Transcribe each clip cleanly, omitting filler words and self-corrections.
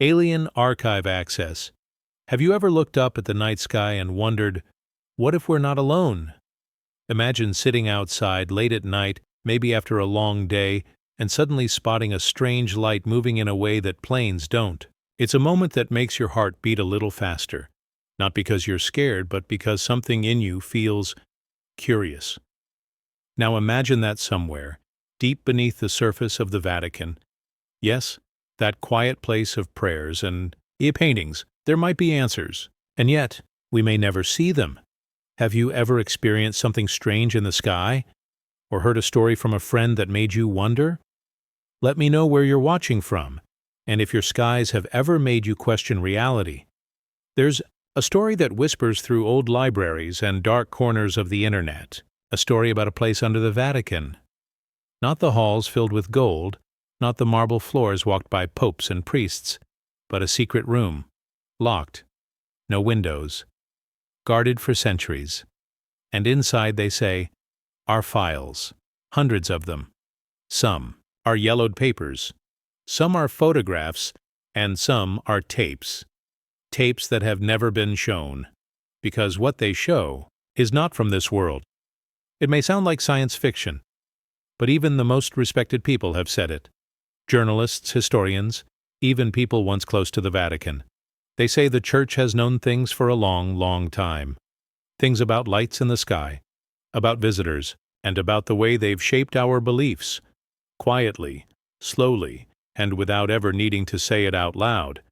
Alien archive access. Have you ever looked up at the night sky and wondered, what if we're not alone? Imagine sitting outside late at night, maybe after a long day, and suddenly spotting a strange light moving in a way that planes don't. It's a moment that makes your heart beat a little faster, not because you're scared, but because something in you feels curious. Now imagine that somewhere, deep beneath the surface of the Vatican. Yes, that quiet place of prayers and paintings, there might be answers. And yet, we may never see them. Have you ever experienced something strange in the sky? Or heard a story from a friend that made you wonder? Let me know where you're watching from, and if your skies have ever made you question reality. There's a story that whispers through old libraries and dark corners of the internet. A story about a place under the Vatican. Not the halls filled with gold, not the marble floors walked by popes and priests, but a secret room, locked, no windows, guarded for centuries. And inside, they say, are files, hundreds of them. Some are yellowed papers, some are photographs, and some are tapes. Tapes that have never been shown, because what they show is not from this world. It may sound like science fiction, but even the most respected people have said it. Journalists, historians, even people once close to the Vatican. They say the Church has known things for a long, long time. Things about lights in the sky, about visitors, and about the way they've shaped our beliefs. Quietly, slowly, and without ever needing to say it out loud.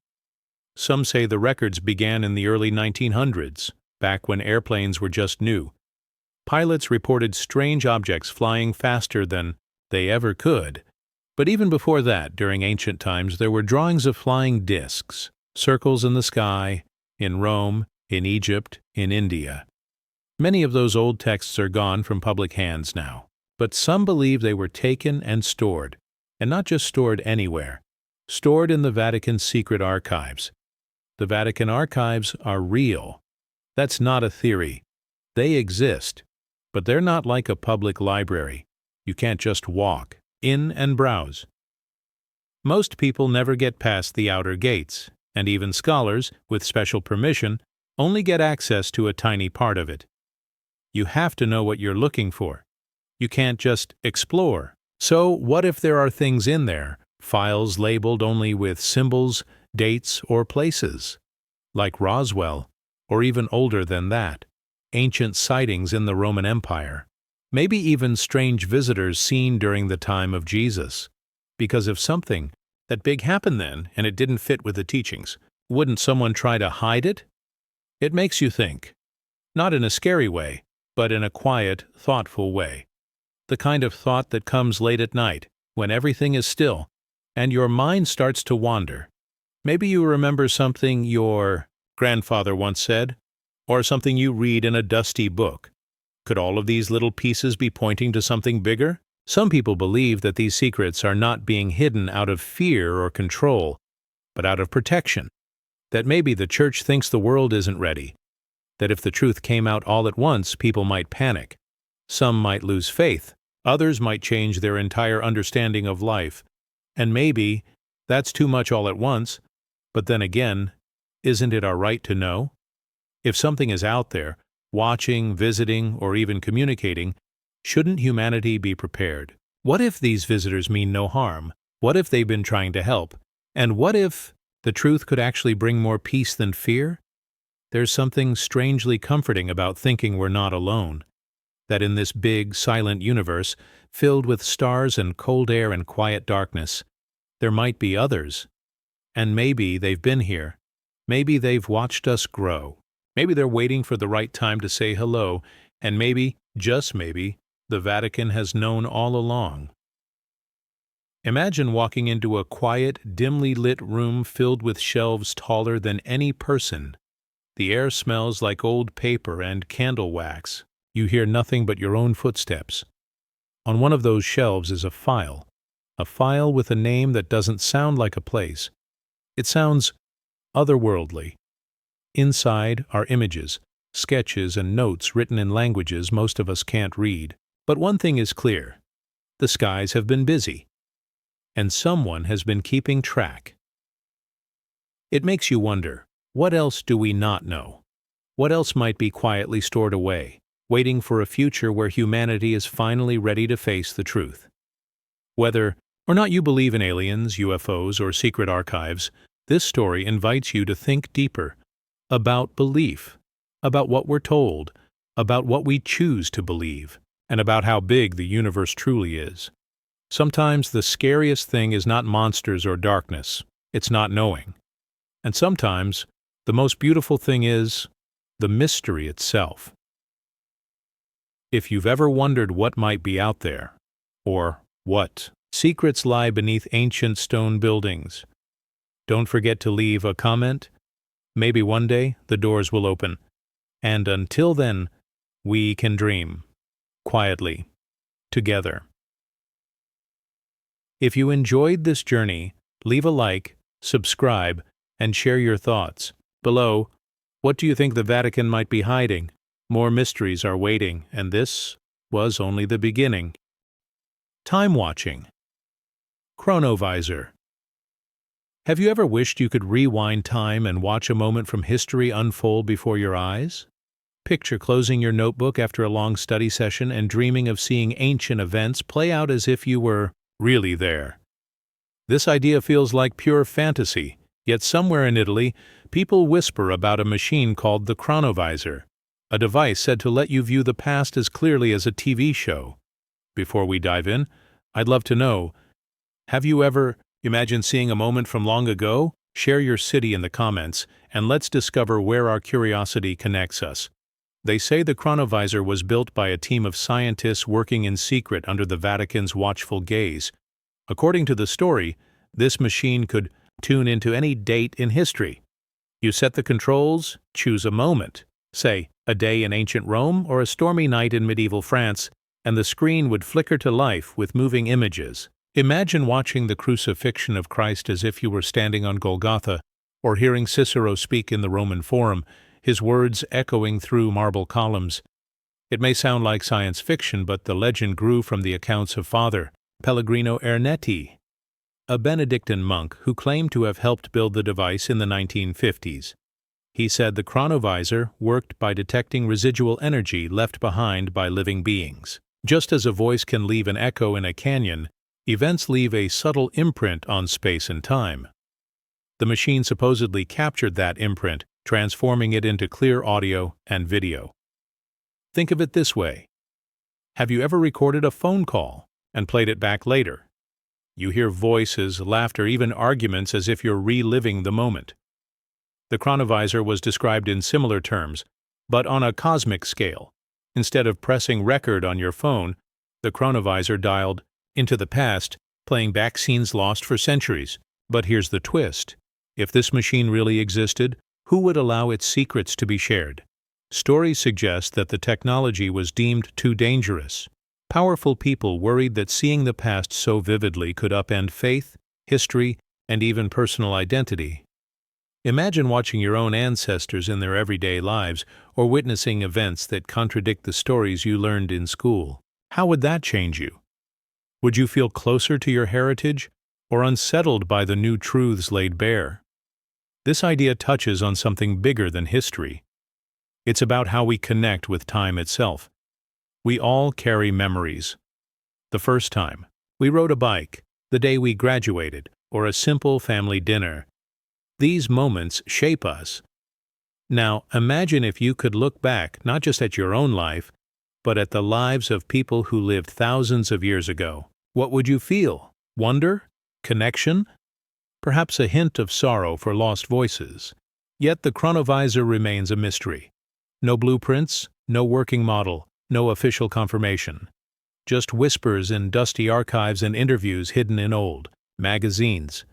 Some say the records began in the early 1900s, back when airplanes were just new. Pilots reported strange objects flying faster than they ever could. But even before that, during ancient times, there were drawings of flying discs, circles in the sky, in Rome, in Egypt, in India. Many of those old texts are gone from public hands now, but some believe they were taken and stored, and not just stored anywhere, stored in the Vatican's secret archives. The Vatican archives are real. That's not a theory. They exist, but they're not like a public library. You can't just walk in and browse. Most people never get past the outer gates, and even scholars, with special permission, only get access to a tiny part of it. You have to know what you're looking for. You can't just explore. So what if there are things in there, files labeled only with symbols, dates, or places? Like Roswell, or even older than that, ancient sightings in the Roman Empire. Maybe even strange visitors seen during the time of Jesus. Because if something that big happened then and it didn't fit with the teachings, wouldn't someone try to hide it? It makes you think. Not in a scary way, but in a quiet, thoughtful way. The kind of thought that comes late at night, when everything is still, and your mind starts to wander. Maybe you remember something your grandfather once said, or something you read in a dusty book. Could all of these little pieces be pointing to something bigger? Some people believe that these secrets are not being hidden out of fear or control, but out of protection. That maybe the Church thinks the world isn't ready. That if the truth came out all at once, people might panic. Some might lose faith. Others might change their entire understanding of life. And maybe that's too much all at once, but then again, isn't it our right to know? If something is out there, watching, visiting, or even communicating, shouldn't humanity be prepared? What if these visitors mean no harm? What if they've been trying to help? And what if the truth could actually bring more peace than fear? There's something strangely comforting about thinking we're not alone. That in this big, silent universe, filled with stars and cold air and quiet darkness, there might be others. And maybe they've been here. Maybe they've watched us grow. Maybe they're waiting for the right time to say hello, and maybe, just maybe, the Vatican has known all along. Imagine walking into a quiet, dimly lit room filled with shelves taller than any person. The air smells like old paper and candle wax. You hear nothing but your own footsteps. On one of those shelves is a file with a name that doesn't sound like a place. It sounds otherworldly. Inside are images, sketches, and notes written in languages most of us can't read. But one thing is clear. The skies have been busy, and someone has been keeping track. It makes you wonder, what else do we not know? What else might be quietly stored away, waiting for a future where humanity is finally ready to face the truth? Whether or not you believe in aliens, UFOs, or secret archives, this story invites you to think deeper about belief, about what we're told, about what we choose to believe, and about how big the universe truly is. Sometimes the scariest thing is not monsters or darkness, it's not knowing. And sometimes the most beautiful thing is the mystery itself. If you've ever wondered what might be out there, or what secrets lie beneath ancient stone buildings, don't forget to leave a comment. Maybe one day the doors will open. And until then, we can dream, quietly, together. If you enjoyed this journey, leave a like, subscribe, and share your thoughts. Below, what do you think the Vatican might be hiding? More mysteries are waiting, and this was only the beginning. Time watching. Chronovisor. Have you ever wished you could rewind time and watch a moment from history unfold before your eyes? Picture closing your notebook after a long study session and dreaming of seeing ancient events play out as if you were really there. This idea feels like pure fantasy, yet somewhere in Italy, people whisper about a machine called the Chronovisor, a device said to let you view the past as clearly as a TV show. Before we dive in, I'd love to know, have you ever imagined seeing a moment from long ago? Share your city in the comments, and let's discover where our curiosity connects us. They say the Chronovisor was built by a team of scientists working in secret under the Vatican's watchful gaze. According to the story, this machine could tune into any date in history. You set the controls, choose a moment, say a day in ancient Rome or a stormy night in medieval France, and the screen would flicker to life with moving images. Imagine watching the crucifixion of Christ as if you were standing on Golgotha, or hearing Cicero speak in the Roman Forum, his words echoing through marble columns. It may sound like science fiction, but the legend grew from the accounts of Father Pellegrino Ernetti, a Benedictine monk who claimed to have helped build the device in the 1950s. He said the Chronovisor worked by detecting residual energy left behind by living beings. Just as a voice can leave an echo in a canyon, events leave a subtle imprint on space and time. The machine supposedly captured that imprint, transforming it into clear audio and video. Think of it this way. Have you ever recorded a phone call and played it back later? You hear voices, laughter, even arguments as if you're reliving the moment. The Chronovisor was described in similar terms, but on a cosmic scale. Instead of pressing record on your phone, the Chronovisor dialed into the past, playing back scenes lost for centuries. But here's the twist. If this machine really existed, who would allow its secrets to be shared? Stories suggest that the technology was deemed too dangerous. Powerful people worried that seeing the past so vividly could upend faith, history, and even personal identity. Imagine watching your own ancestors in their everyday lives or witnessing events that contradict the stories you learned in school. How would that change you? Would you feel closer to your heritage or unsettled by the new truths laid bare? This idea touches on something bigger than history. It's about how we connect with time itself. We all carry memories. The first time we rode a bike, the day we graduated, or a simple family dinner. These moments shape us. Now, imagine if you could look back not just at your own life, but at the lives of people who lived thousands of years ago. What would you feel? Wonder? Connection? Perhaps a hint of sorrow for lost voices. Yet the Chronovisor remains a mystery. No blueprints, no working model, no official confirmation. Just whispers in dusty archives and interviews hidden in old magazines.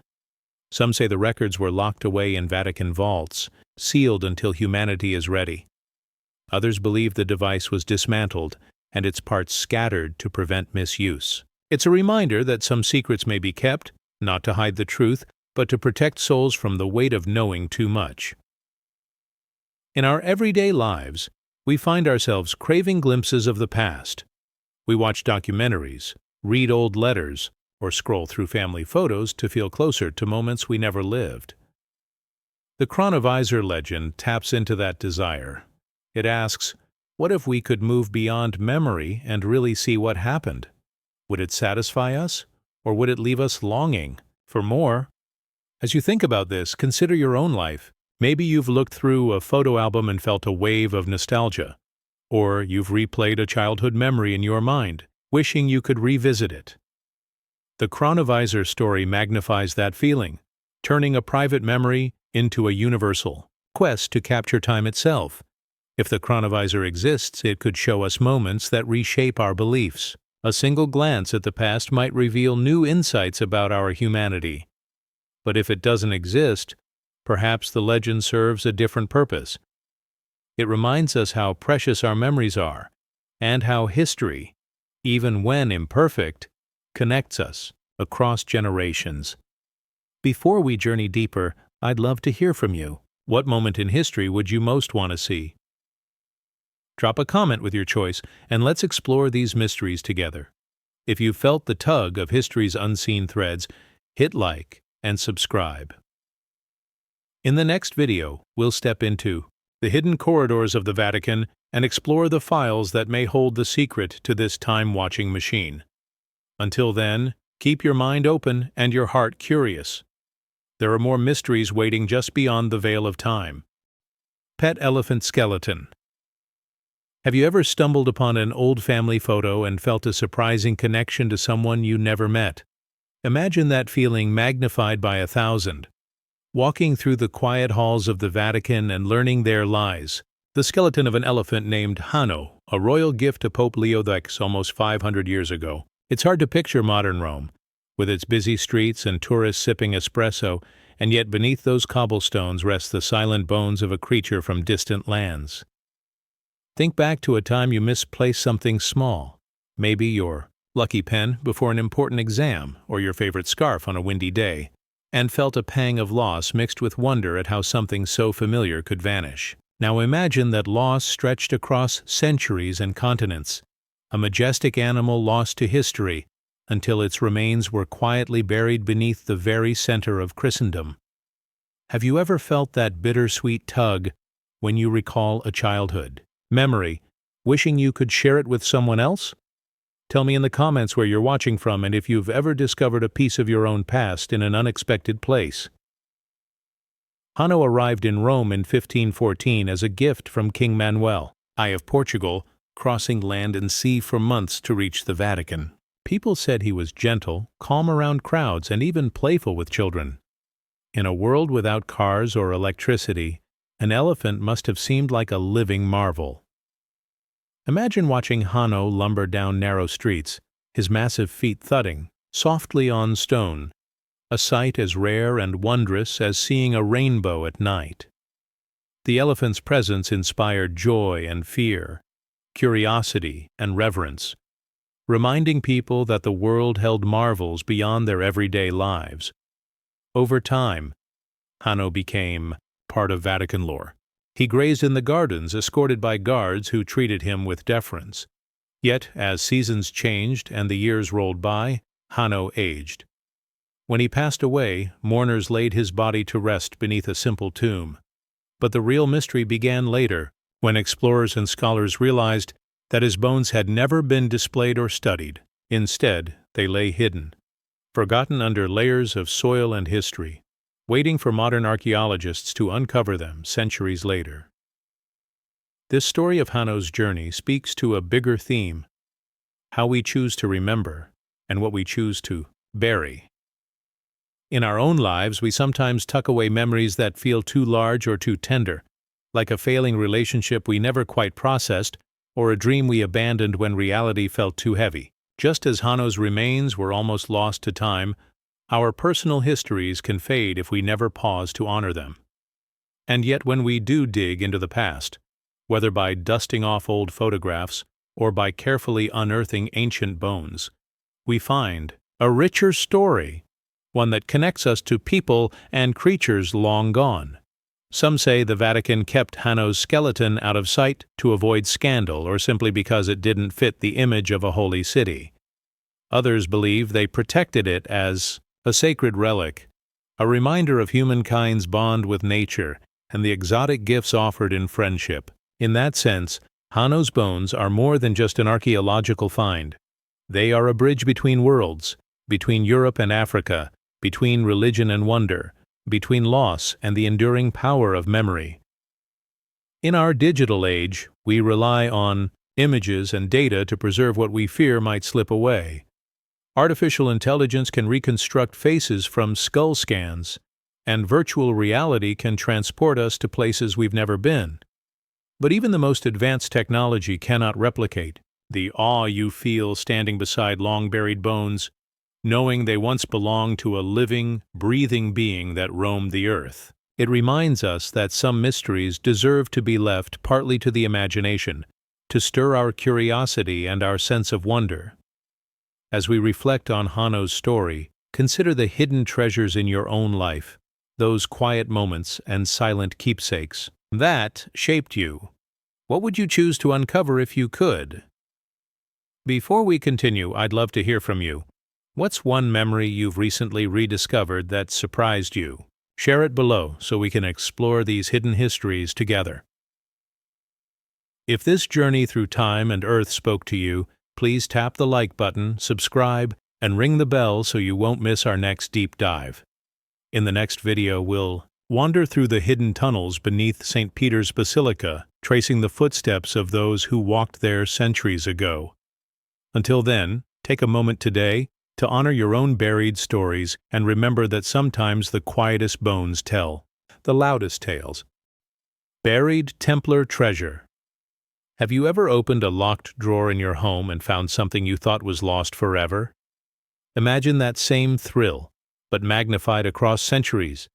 Some say the records were locked away in Vatican vaults, sealed until humanity is ready. Others believe the device was dismantled and its parts scattered to prevent misuse. It's a reminder that some secrets may be kept, not to hide the truth, but to protect souls from the weight of knowing too much. In our everyday lives, we find ourselves craving glimpses of the past. We watch documentaries, read old letters, or scroll through family photos to feel closer to moments we never lived. The Chronovisor legend taps into that desire. It asks, what if we could move beyond memory and really see what happened? Would it satisfy us, or would it leave us longing for more? As you think about this, consider your own life. Maybe you've looked through a photo album and felt a wave of nostalgia. Or you've replayed a childhood memory in your mind, wishing you could revisit it. The Chronovisor story magnifies that feeling, turning a private memory into a universal quest to capture time itself. If the Chronovisor exists, it could show us moments that reshape our beliefs. A single glance at the past might reveal new insights about our humanity. But if it doesn't exist, perhaps the legend serves a different purpose. It reminds us how precious our memories are, and how history, even when imperfect, connects us across generations. Before we journey deeper, I'd love to hear from you. What moment in history would you most want to see? Drop a comment with your choice, and let's explore these mysteries together. If you felt the tug of history's unseen threads, hit like and subscribe. In the next video, we'll step into the hidden corridors of the Vatican and explore the files that may hold the secret to this time-watching machine. Until then, keep your mind open and your heart curious. There are more mysteries waiting just beyond the veil of time. Pet elephant skeleton. Have you ever stumbled upon an old family photo and felt a surprising connection to someone you never met? Imagine that feeling magnified by 1,000. Walking through the quiet halls of the Vatican and learning there lies the skeleton of an elephant named Hanno, a royal gift to Pope Leo X almost 500 years ago. It's hard to picture modern Rome, with its busy streets and tourists sipping espresso, and yet beneath those cobblestones rest the silent bones of a creature from distant lands. Think back to a time you misplaced something small, maybe your lucky pen before an important exam or your favorite scarf on a windy day, and felt a pang of loss mixed with wonder at how something so familiar could vanish. Now imagine that loss stretched across centuries and continents, a majestic animal lost to history until its remains were quietly buried beneath the very center of Christendom. Have you ever felt that bittersweet tug when you recall a childhood memory, wishing you could share it with someone else? Tell me in the comments where you're watching from and if you've ever discovered a piece of your own past in an unexpected place. Hanno arrived in Rome in 1514 as a gift from King Manuel I of Portugal, crossing land and sea for months to reach the Vatican. People said he was gentle, calm around crowds, and even playful with children. In a world without cars or electricity, an elephant must have seemed like a living marvel. Imagine watching Hanno lumber down narrow streets, his massive feet thudding softly on stone, a sight as rare and wondrous as seeing a rainbow at night. The elephant's presence inspired joy and fear, curiosity and reverence, reminding people that the world held marvels beyond their everyday lives. Over time, Hanno became part of Vatican lore. He grazed in the gardens, escorted by guards who treated him with deference. Yet, as seasons changed and the years rolled by, Hanno aged. When he passed away, mourners laid his body to rest beneath a simple tomb. But the real mystery began later, when explorers and scholars realized that his bones had never been displayed or studied. Instead, they lay hidden, forgotten under layers of soil and history, waiting for modern archaeologists to uncover them centuries later. This story of Hanno's journey speaks to a bigger theme: how we choose to remember and what we choose to bury. In our own lives, we sometimes tuck away memories that feel too large or too tender, like a failing relationship we never quite processed, or a dream we abandoned when reality felt too heavy. Just as Hanno's remains were almost lost to time, our personal histories can fade if we never pause to honor them. And yet when we do dig into the past, whether by dusting off old photographs or by carefully unearthing ancient bones, we find a richer story, one that connects us to people and creatures long gone. Some say the Vatican kept Hanno's skeleton out of sight to avoid scandal or simply because it didn't fit the image of a holy city. Others believe they protected it as a sacred relic, a reminder of humankind's bond with nature and the exotic gifts offered in friendship. In that sense, Hanno's bones are more than just an archaeological find. They are a bridge between worlds, between Europe and Africa, between religion and wonder, between loss and the enduring power of memory. In our digital age, we rely on images and data to preserve what we fear might slip away. Artificial intelligence can reconstruct faces from skull scans, and virtual reality can transport us to places we've never been. But even the most advanced technology cannot replicate the awe you feel standing beside long-buried bones, knowing they once belonged to a living, breathing being that roamed the earth. It reminds us that some mysteries deserve to be left partly to the imagination, to stir our curiosity and our sense of wonder. As we reflect on Hanno's story, consider the hidden treasures in your own life, those quiet moments and silent keepsakes that shaped you. What would you choose to uncover if you could? Before we continue, I'd love to hear from you. What's one memory you've recently rediscovered that surprised you? Share it below so we can explore these hidden histories together. If this journey through time and Earth spoke to you, please tap the like button, subscribe, and ring the bell so you won't miss our next deep dive. In the next video, we'll wander through the hidden tunnels beneath St. Peter's Basilica, tracing the footsteps of those who walked there centuries ago. Until then, take a moment today to honor your own buried stories and remember that sometimes the quietest bones tell the loudest tales. Buried Templar treasure. Have you ever opened a locked drawer in your home and found something you thought was lost forever? Imagine that same thrill, but magnified across centuries,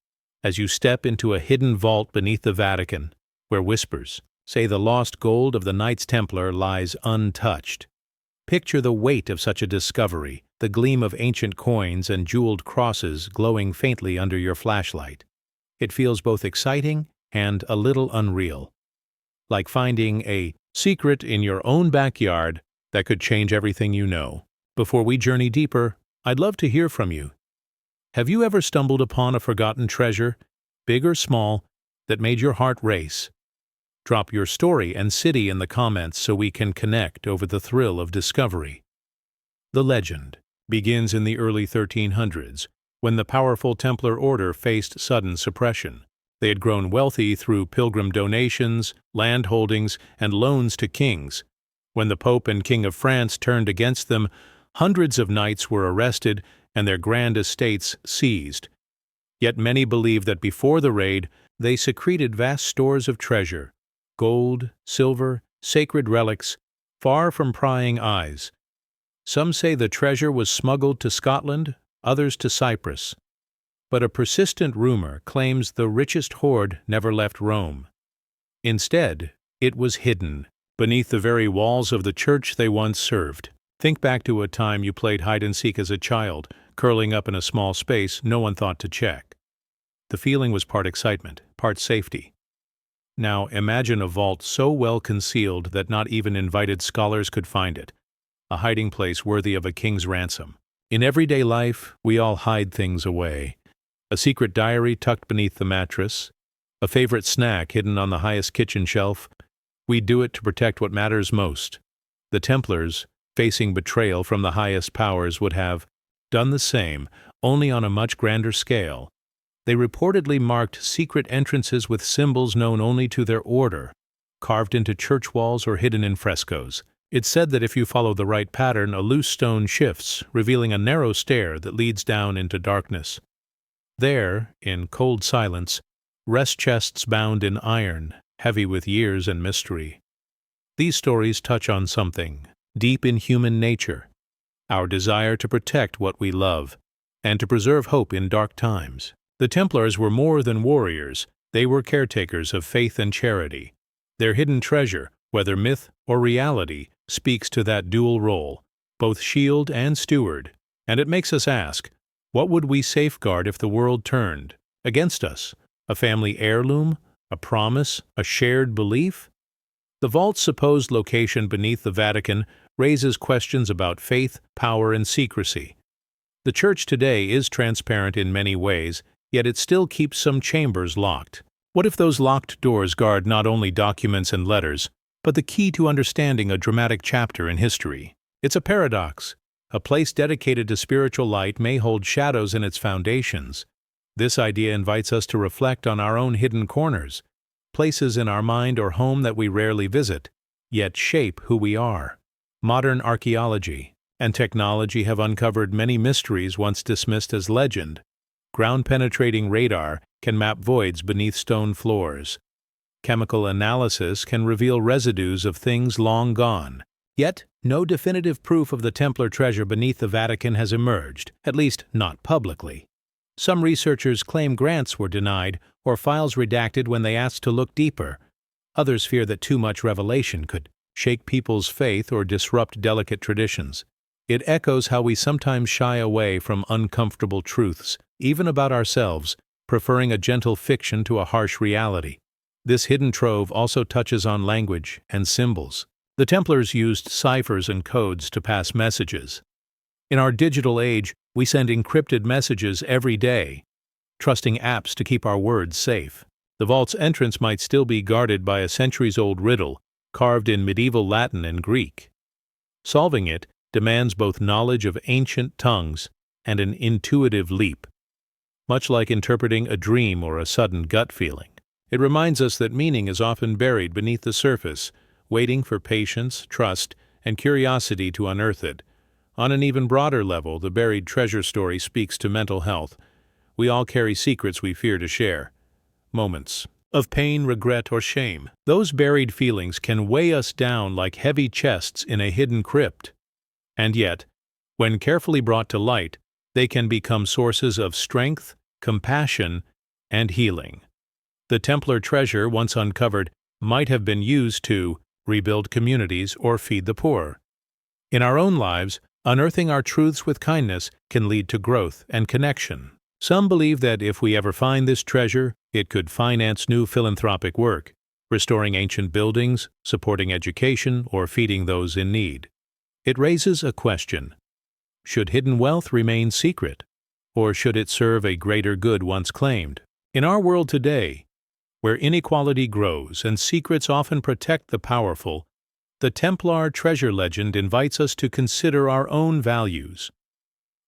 as you step into a hidden vault beneath the Vatican, where whispers say the lost gold of the Knights Templar lies untouched. Picture the weight of such a discovery, the gleam of ancient coins and jeweled crosses glowing faintly under your flashlight. It feels both exciting and a little unreal, like finding a secret in your own backyard that could change everything you know. Before we journey deeper, I'd love to hear from you. Have you ever stumbled upon a forgotten treasure, big or small, that made your heart race? Drop your story and city in the comments so we can connect over the thrill of discovery. The legend begins in the early 1300s, when the powerful Templar order faced sudden suppression. They had grown wealthy through pilgrim donations, land holdings, and loans to kings. When the Pope and King of France turned against them, hundreds of knights were arrested and their grand estates seized. Yet many believe that before the raid, they secreted vast stores of treasure, gold, silver, sacred relics, far from prying eyes. Some say the treasure was smuggled to Scotland, others to Cyprus. But a persistent rumor claims the richest hoard never left Rome. Instead, it was hidden beneath the very walls of the church they once served. Think back to a time you played hide-and-seek as a child, curling up in a small space no one thought to check. The feeling was part excitement, part safety. Now imagine a vault so well concealed that not even invited scholars could find it, a hiding place worthy of a king's ransom. In everyday life, we all hide things away. A secret diary tucked beneath the mattress, a favorite snack hidden on the highest kitchen shelf. We do it to protect what matters most. The Templars, facing betrayal from the highest powers, would have done the same, only on a much grander scale. They reportedly marked secret entrances with symbols known only to their order, carved into church walls or hidden in frescoes. It's said that if you follow the right pattern, a loose stone shifts, revealing a narrow stair that leads down into darkness. There, in cold silence, rest chests bound in iron, heavy with years and mystery. These stories touch on something deep in human nature, our desire to protect what we love, and to preserve hope in dark times. The Templars were more than warriors, they were caretakers of faith and charity. Their hidden treasure, whether myth or reality, speaks to that dual role, both shield and steward. And it makes us ask, what would we safeguard if the world turned against us? A family heirloom? A promise? A shared belief? The vault's supposed location beneath the Vatican raises questions about faith, power, and secrecy. The Church today is transparent in many ways, yet it still keeps some chambers locked. What if those locked doors guard not only documents and letters, but the key to understanding a dramatic chapter in history? It's a paradox. A place dedicated to spiritual light may hold shadows in its foundations. This idea invites us to reflect on our own hidden corners, places in our mind or home that we rarely visit, yet shape who we are. Modern archaeology and technology have uncovered many mysteries once dismissed as legend. Ground-penetrating radar can map voids beneath stone floors. Chemical analysis can reveal residues of things long gone. Yet, no definitive proof of the Templar treasure beneath the Vatican has emerged, at least not publicly. Some researchers claim grants were denied or files redacted when they asked to look deeper. Others fear that too much revelation could shake people's faith or disrupt delicate traditions. It echoes how we sometimes shy away from uncomfortable truths, even about ourselves, preferring a gentle fiction to a harsh reality. This hidden trove also touches on language and symbols. The Templars used ciphers and codes to pass messages. In our digital age, we send encrypted messages every day, trusting apps to keep our words safe. The vault's entrance might still be guarded by a centuries-old riddle, carved in medieval Latin and Greek. Solving it demands both knowledge of ancient tongues and an intuitive leap. Much like interpreting a dream or a sudden gut feeling, it reminds us that meaning is often buried beneath the surface, waiting for patience, trust, and curiosity to unearth it. On an even broader level, the buried treasure story speaks to mental health. We all carry secrets we fear to share. Moments of pain, regret, or shame. Those buried feelings can weigh us down like heavy chests in a hidden crypt. And yet, when carefully brought to light, they can become sources of strength, compassion, and healing. The Templar treasure, once uncovered, might have been used to rebuild communities or feed the poor. In our own lives, unearthing our truths with kindness can lead to growth and connection. Some believe that if we ever find this treasure, it could finance new philanthropic work, restoring ancient buildings, supporting education, or feeding those in need. It raises a question. Should hidden wealth remain secret, or should it serve a greater good once claimed? In our world today, where inequality grows and secrets often protect the powerful, the Templar treasure legend invites us to consider our own values.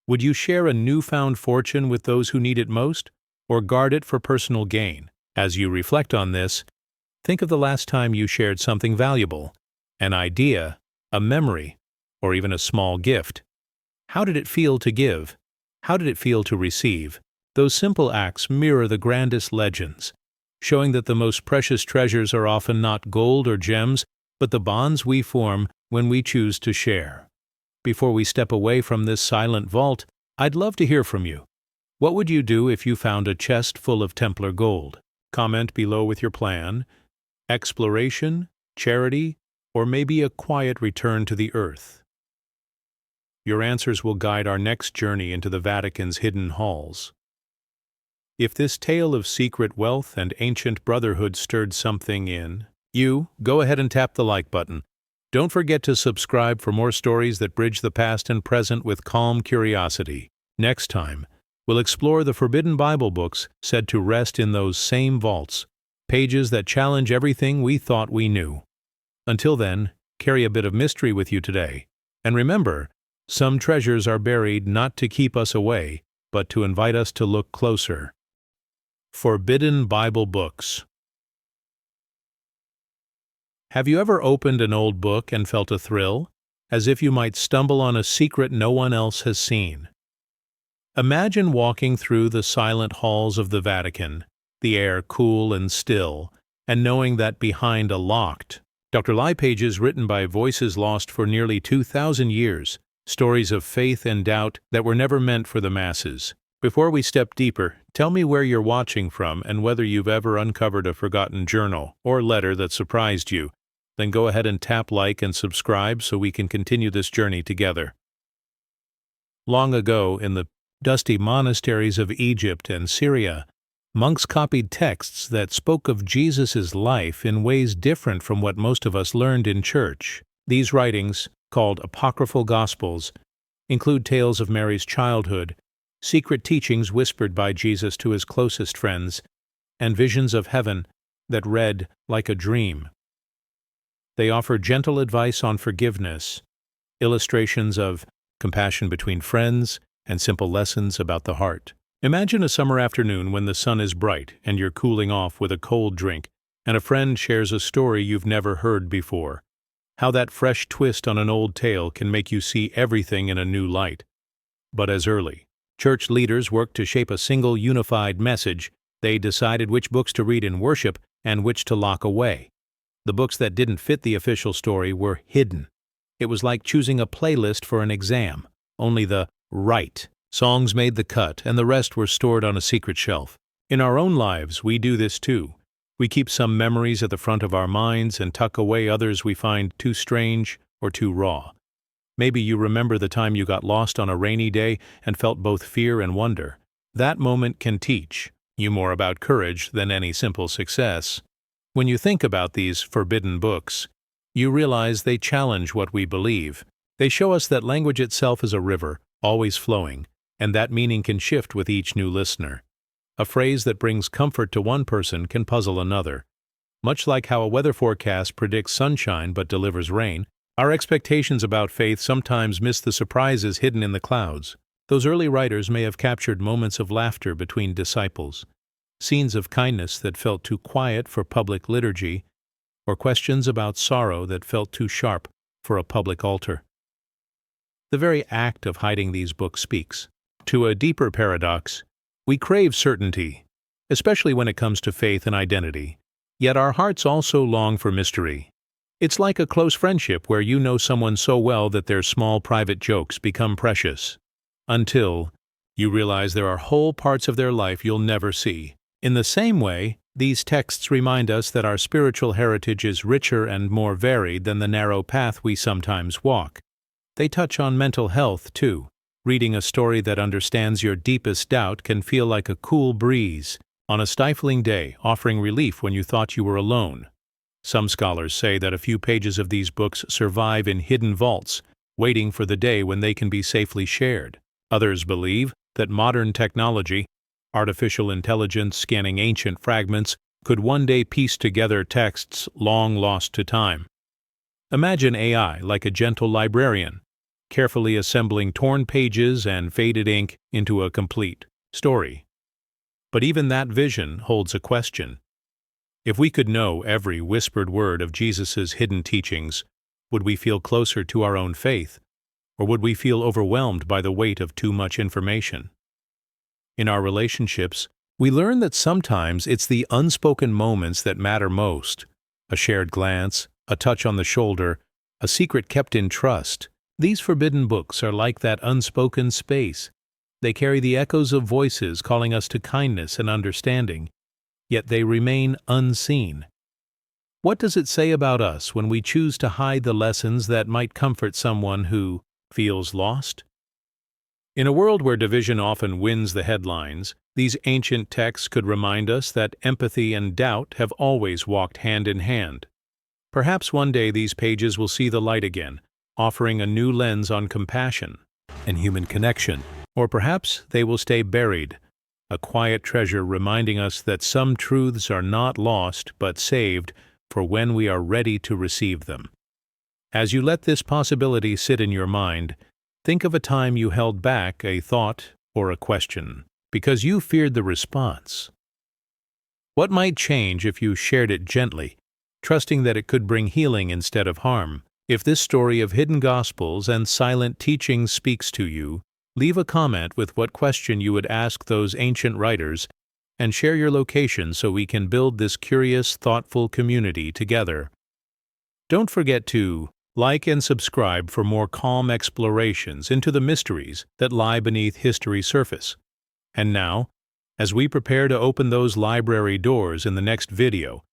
Would you share a newfound fortune with those who need it most, or guard it for personal gain? As you reflect on this, think of the last time you shared something valuable, an idea, a memory, or even a small gift. How did it feel to give? How did it feel to receive? Those simple acts mirror the grandest legends, showing that the most precious treasures are often not gold or gems, but the bonds we form when we choose to share. Before we step away from this silent vault, I'd love to hear from you. What would you do if you found a chest full of Templar gold? Comment below with your plan: exploration, charity, or maybe a quiet return to the earth. Your answers will guide our next journey into the Vatican's hidden halls. If this tale of secret wealth and ancient brotherhood stirred something in you, go ahead and tap the like button. Don't forget to subscribe for more stories that bridge the past and present with calm curiosity. Next time, we'll explore the forbidden Bible books said to rest in those same vaults, pages that challenge everything we thought we knew. Until then, carry a bit of mystery with you today. And remember, some treasures are buried not to keep us away, but to invite us to look closer. Forbidden Bible books. Have you ever opened an old book and felt a thrill, as if you might stumble on a secret no one else has seen? Imagine walking through the silent halls of the Vatican, the air cool and still, and knowing that behind a locked, Dr. Lie pages written by voices lost for nearly 2,000 years, stories of faith and doubt that were never meant for the masses. Before we step deeper, tell me where you're watching from and whether you've ever uncovered a forgotten journal or letter that surprised you. Then go ahead and tap like and subscribe so we can continue this journey together. Long ago, in the dusty monasteries of Egypt and Syria, monks copied texts that spoke of Jesus' life in ways different from what most of us learned in church. These writings, called apocryphal Gospels, include tales of Mary's childhood, secret teachings whispered by Jesus to his closest friends, and visions of heaven that read like a dream. They offer gentle advice on forgiveness, illustrations of compassion between friends, and simple lessons about the heart. Imagine a summer afternoon when the sun is bright and you're cooling off with a cold drink, and a friend shares a story you've never heard before. How that fresh twist on an old tale can make you see everything in a new light. But as early church leaders worked to shape a single unified message, they decided which books to read in worship and which to lock away. The books that didn't fit the official story were hidden. It was like choosing a playlist for an exam. Only the right songs made the cut, and the rest were stored on a secret shelf. In our own lives, we do this too. We keep some memories at the front of our minds and tuck away others we find too strange or too raw. Maybe you remember the time you got lost on a rainy day and felt both fear and wonder. That moment can teach you more about courage than any simple success. When you think about these forbidden books, you realize they challenge what we believe. They show us that language itself is a river, always flowing, and that meaning can shift with each new listener. A phrase that brings comfort to one person can puzzle another. Much like how a weather forecast predicts sunshine but delivers rain, our expectations about faith sometimes miss the surprises hidden in the clouds. Those early writers may have captured moments of laughter between disciples, scenes of kindness that felt too quiet for public liturgy, or questions about sorrow that felt too sharp for a public altar. The very act of hiding these books speaks to a deeper paradox. We crave certainty, especially when it comes to faith and identity, yet our hearts also long for mystery. It's like a close friendship where you know someone so well that their small private jokes become precious, until you realize there are whole parts of their life you'll never see. In the same way, these texts remind us that our spiritual heritage is richer and more varied than the narrow path we sometimes walk. They touch on mental health, too. Reading a story that understands your deepest doubt can feel like a cool breeze on a stifling day, offering relief when you thought you were alone. Some scholars say that a few pages of these books survive in hidden vaults, waiting for the day when they can be safely shared. Others believe that modern technology, artificial intelligence scanning ancient fragments, could one day piece together texts long lost to time. Imagine AI like a gentle librarian, carefully assembling torn pages and faded ink into a complete story. But even that vision holds a question. If we could know every whispered word of Jesus' hidden teachings, would we feel closer to our own faith, or would we feel overwhelmed by the weight of too much information? In our relationships, we learn that sometimes it's the unspoken moments that matter most. A shared glance, a touch on the shoulder, a secret kept in trust. These forbidden books are like that unspoken space. They carry the echoes of voices calling us to kindness and understanding, yet they remain unseen. What does it say about us when we choose to hide the lessons that might comfort someone who feels lost? In a world where division often wins the headlines, these ancient texts could remind us that empathy and doubt have always walked hand in hand. Perhaps one day these pages will see the light again, offering a new lens on compassion and human connection. Or perhaps they will stay buried, a quiet treasure reminding us that some truths are not lost but saved for when we are ready to receive them. As you let this possibility sit in your mind, think of a time you held back a thought or a question because you feared the response. What might change if you shared it gently, trusting that it could bring healing instead of harm? If this story of hidden gospels and silent teachings speaks to you, leave a comment with what question you would ask those ancient writers and share your location so we can build this curious, thoughtful community together. Don't forget to like and subscribe for more calm explorations into the mysteries that lie beneath history's surface. And now, as we prepare to open those library doors in the next video,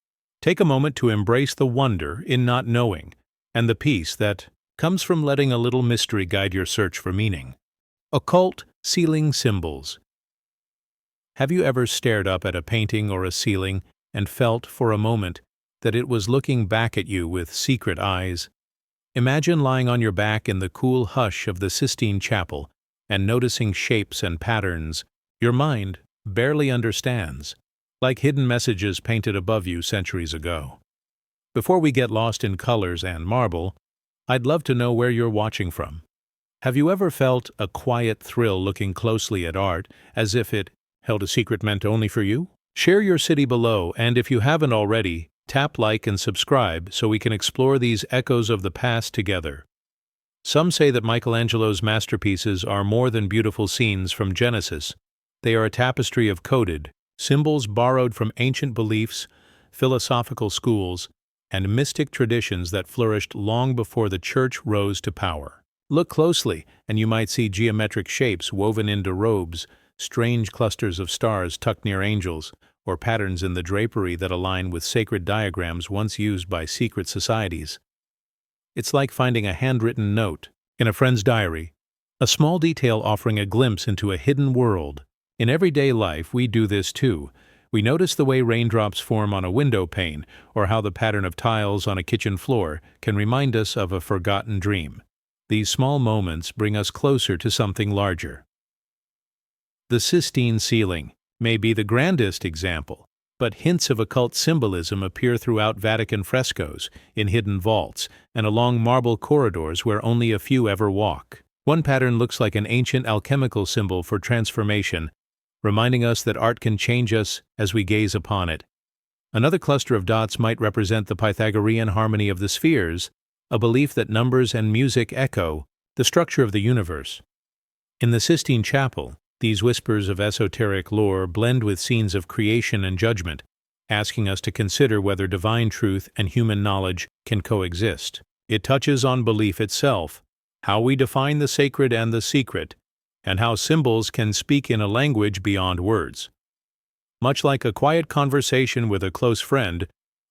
take a moment to embrace the wonder in not knowing and the peace that comes from letting a little mystery guide your search for meaning. Occult Ceiling Symbols. Have you ever stared up at a painting or a ceiling and felt for a moment that it was looking back at you with secret eyes? Imagine lying on your back in the cool hush of the Sistine Chapel, and noticing shapes and patterns your mind barely understands, like hidden messages painted above you centuries ago. Before we get lost in colors and marble, I'd love to know where you're watching from. Have you ever felt a quiet thrill looking closely at art, as if it held a secret meant only for you? Share your city below, and if you haven't already, tap like and subscribe so we can explore these echoes of the past together. Some say that Michelangelo's masterpieces are more than beautiful scenes from Genesis. They are a tapestry of coded symbols borrowed from ancient beliefs, philosophical schools, and mystic traditions that flourished long before the Church rose to power. Look closely, and you might see geometric shapes woven into robes, strange clusters of stars tucked near angels, or patterns in the drapery that align with sacred diagrams once used by secret societies. It's like finding a handwritten note in a friend's diary, a small detail offering a glimpse into a hidden world. In everyday life, we do this too. We notice the way raindrops form on a window pane, or how the pattern of tiles on a kitchen floor can remind us of a forgotten dream. These small moments bring us closer to something larger. The Sistine ceiling may be the grandest example, but hints of occult symbolism appear throughout Vatican frescoes, in hidden vaults, and along marble corridors where only a few ever walk. One pattern looks like an ancient alchemical symbol for transformation, reminding us that art can change us as we gaze upon it. Another cluster of dots might represent the Pythagorean harmony of the spheres, a belief that numbers and music echo the structure of the universe. In the Sistine Chapel, these whispers of esoteric lore blend with scenes of creation and judgment, asking us to consider whether divine truth and human knowledge can coexist. It touches on belief itself, how we define the sacred and the secret, and how symbols can speak in a language beyond words. Much like a quiet conversation with a close friend,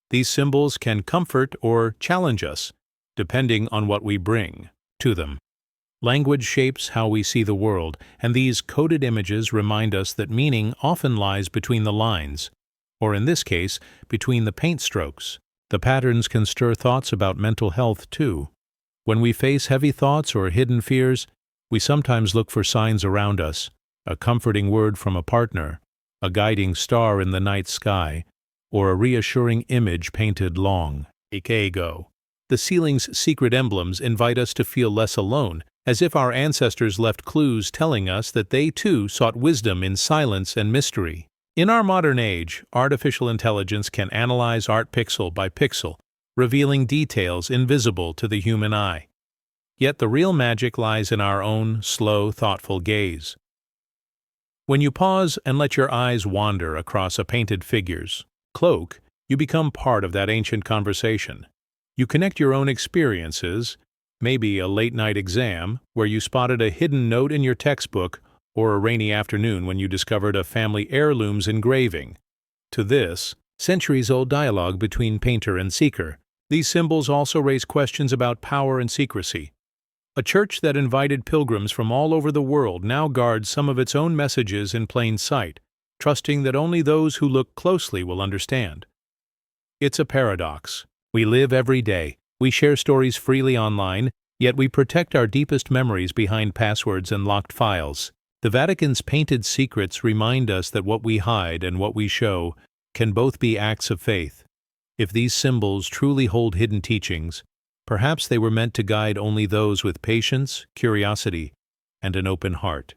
these symbols can comfort or challenge us, depending on what we bring to them. Language shapes how we see the world, and these coded images remind us that meaning often lies between the lines, or in this case, between the paint strokes. The patterns can stir thoughts about mental health too. When we face heavy thoughts or hidden fears, we sometimes look for signs around us, a comforting word from a partner, a guiding star in the night sky, or a reassuring image painted long ago. The ceiling's secret emblems invite us to feel less alone, as if our ancestors left clues telling us that they too sought wisdom in silence and mystery. In our modern age, artificial intelligence can analyze art pixel by pixel, revealing details invisible to the human eye. Yet the real magic lies in our own slow, thoughtful gaze. When you pause and let your eyes wander across a painted figure's cloak, you become part of that ancient conversation. You connect your own experiences, maybe a late-night exam where you spotted a hidden note in your textbook, or a rainy afternoon when you discovered a family heirloom's engraving, to this centuries-old dialogue between painter and seeker. These symbols also raise questions about power and secrecy. A church that invited pilgrims from all over the world now guards some of its own messages in plain sight, trusting that only those who look closely will understand. It's a paradox. We live every day. We share stories freely online, yet we protect our deepest memories behind passwords and locked files. The Vatican's painted secrets remind us that what we hide and what we show can both be acts of faith. If these symbols truly hold hidden teachings, perhaps they were meant to guide only those with patience, curiosity, and an open heart.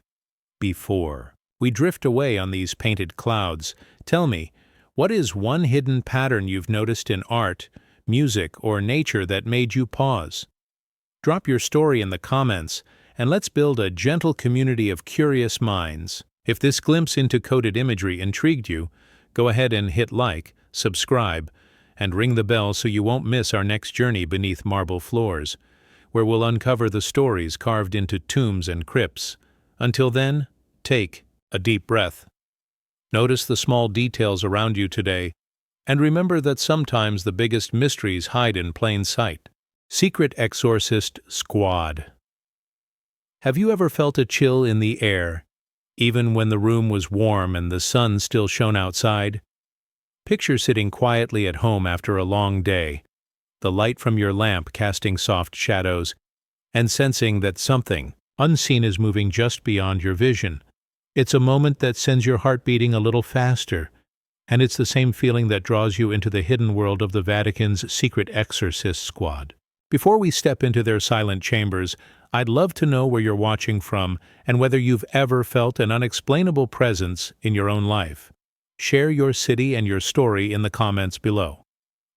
Before we drift away on these painted clouds, tell me, what is one hidden pattern you've noticed in art, music, or nature that made you pause? Drop your story in the comments, and let's build a gentle community of curious minds. If this glimpse into coded imagery intrigued you, go ahead and hit like, subscribe, and ring the bell so you won't miss our next journey beneath marble floors, where we'll uncover the stories carved into tombs and crypts. Until then, take a deep breath. Notice the small details around you today, and remember that sometimes the biggest mysteries hide in plain sight. Secret Exorcist Squad. Have you ever felt a chill in the air, even when the room was warm and the sun still shone outside? Picture sitting quietly at home after a long day, the light from your lamp casting soft shadows, and sensing that something unseen is moving just beyond your vision. It's a moment that sends your heart beating a little faster, and it's the same feeling that draws you into the hidden world of the Vatican's secret exorcist squad. Before we step into their silent chambers, I'd love to know where you're watching from and whether you've ever felt an unexplainable presence in your own life. Share your city and your story in the comments below.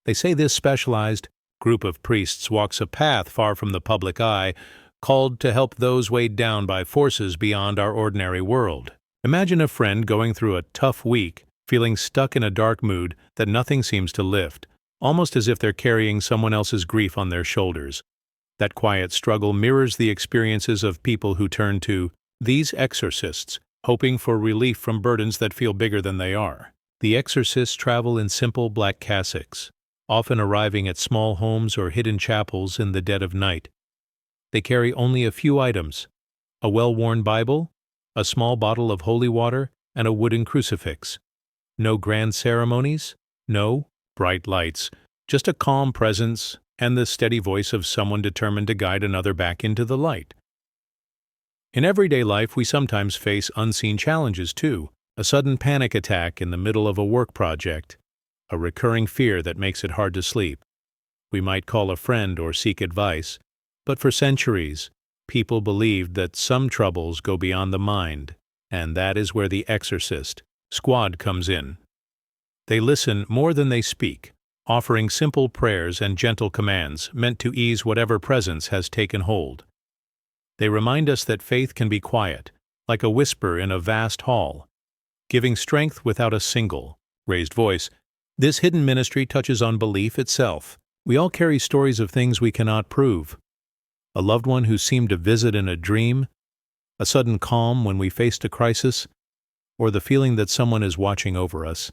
They say this specialized group of priests walks a path far from the public eye, called to help those weighed down by forces beyond our ordinary world. Imagine a friend going through a tough week, feeling stuck in a dark mood that nothing seems to lift, almost as if they're carrying someone else's grief on their shoulders. That quiet struggle mirrors the experiences of people who turn to these exorcists, hoping for relief from burdens that feel bigger than they are. The exorcists travel in simple black cassocks, often arriving at small homes or hidden chapels in the dead of night. They carry only a few items: a well-worn Bible, a small bottle of holy water, and a wooden crucifix. No grand ceremonies, no bright lights, just a calm presence and the steady voice of someone determined to guide another back into the light. In everyday life, we sometimes face unseen challenges too: a sudden panic attack in the middle of a work project, a recurring fear that makes it hard to sleep. We might call a friend or seek advice, but for centuries, people believed that some troubles go beyond the mind, and that is where the exorcist squad comes in. They listen more than they speak, offering simple prayers and gentle commands meant to ease whatever presence has taken hold. They remind us that faith can be quiet, like a whisper in a vast hall, giving strength without a single raised voice. This hidden ministry touches on belief itself. We all carry stories of things we cannot prove: a loved one who seemed to visit in a dream, a sudden calm when we faced a crisis, or the feeling that someone is watching over us.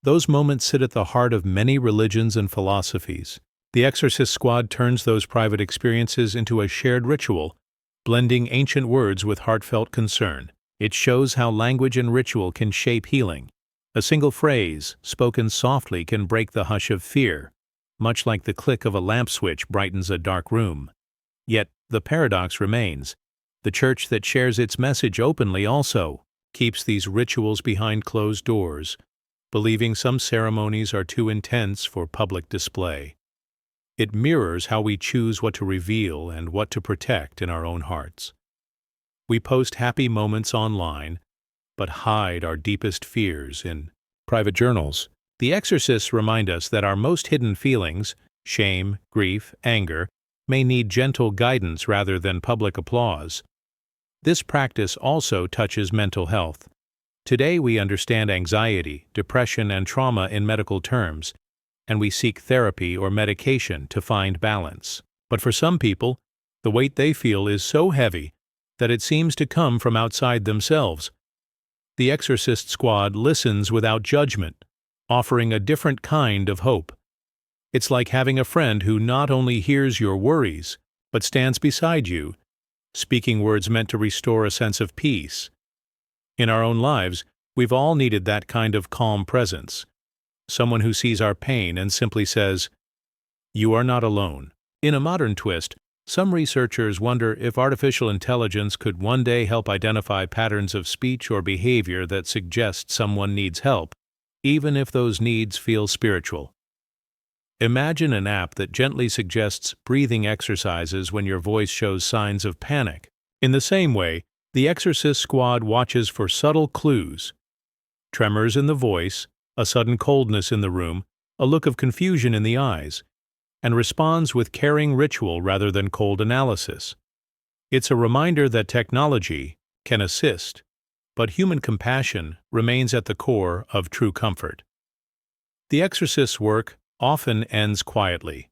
Those moments sit at the heart of many religions and philosophies. The exorcist squad turns those private experiences into a shared ritual, blending ancient words with heartfelt concern. It shows how language and ritual can shape healing. A single phrase, spoken softly, can break the hush of fear, much like the click of a lamp switch brightens a dark room. Yet, the paradox remains: the church that shares its message openly also keeps these rituals behind closed doors, believing some ceremonies are too intense for public display. It mirrors how we choose what to reveal and what to protect in our own hearts. We post happy moments online, but hide our deepest fears in private journals. The exorcists remind us that our most hidden feelings, shame, grief, anger, may need gentle guidance rather than public applause. This practice also touches mental health. Today we understand anxiety, depression, and trauma in medical terms, and we seek therapy or medication to find balance. But for some people, the weight they feel is so heavy that it seems to come from outside themselves. The exorcist squad listens without judgment, offering a different kind of hope. It's like having a friend who not only hears your worries, but stands beside you, speaking words meant to restore a sense of peace. In our own lives, we've all needed that kind of calm presence. Someone who sees our pain and simply says, "You are not alone." In a modern twist, some researchers wonder if artificial intelligence could one day help identify patterns of speech or behavior that suggest someone needs help, even if those needs feel spiritual. Imagine an app that gently suggests breathing exercises when your voice shows signs of panic. In the same way, the exorcist squad watches for subtle clues: tremors in the voice, a sudden coldness in the room, a look of confusion in the eyes, and responds with caring ritual rather than cold analysis. It's a reminder that technology can assist, but human compassion remains at the core of true comfort. The exorcist's work often ends quietly.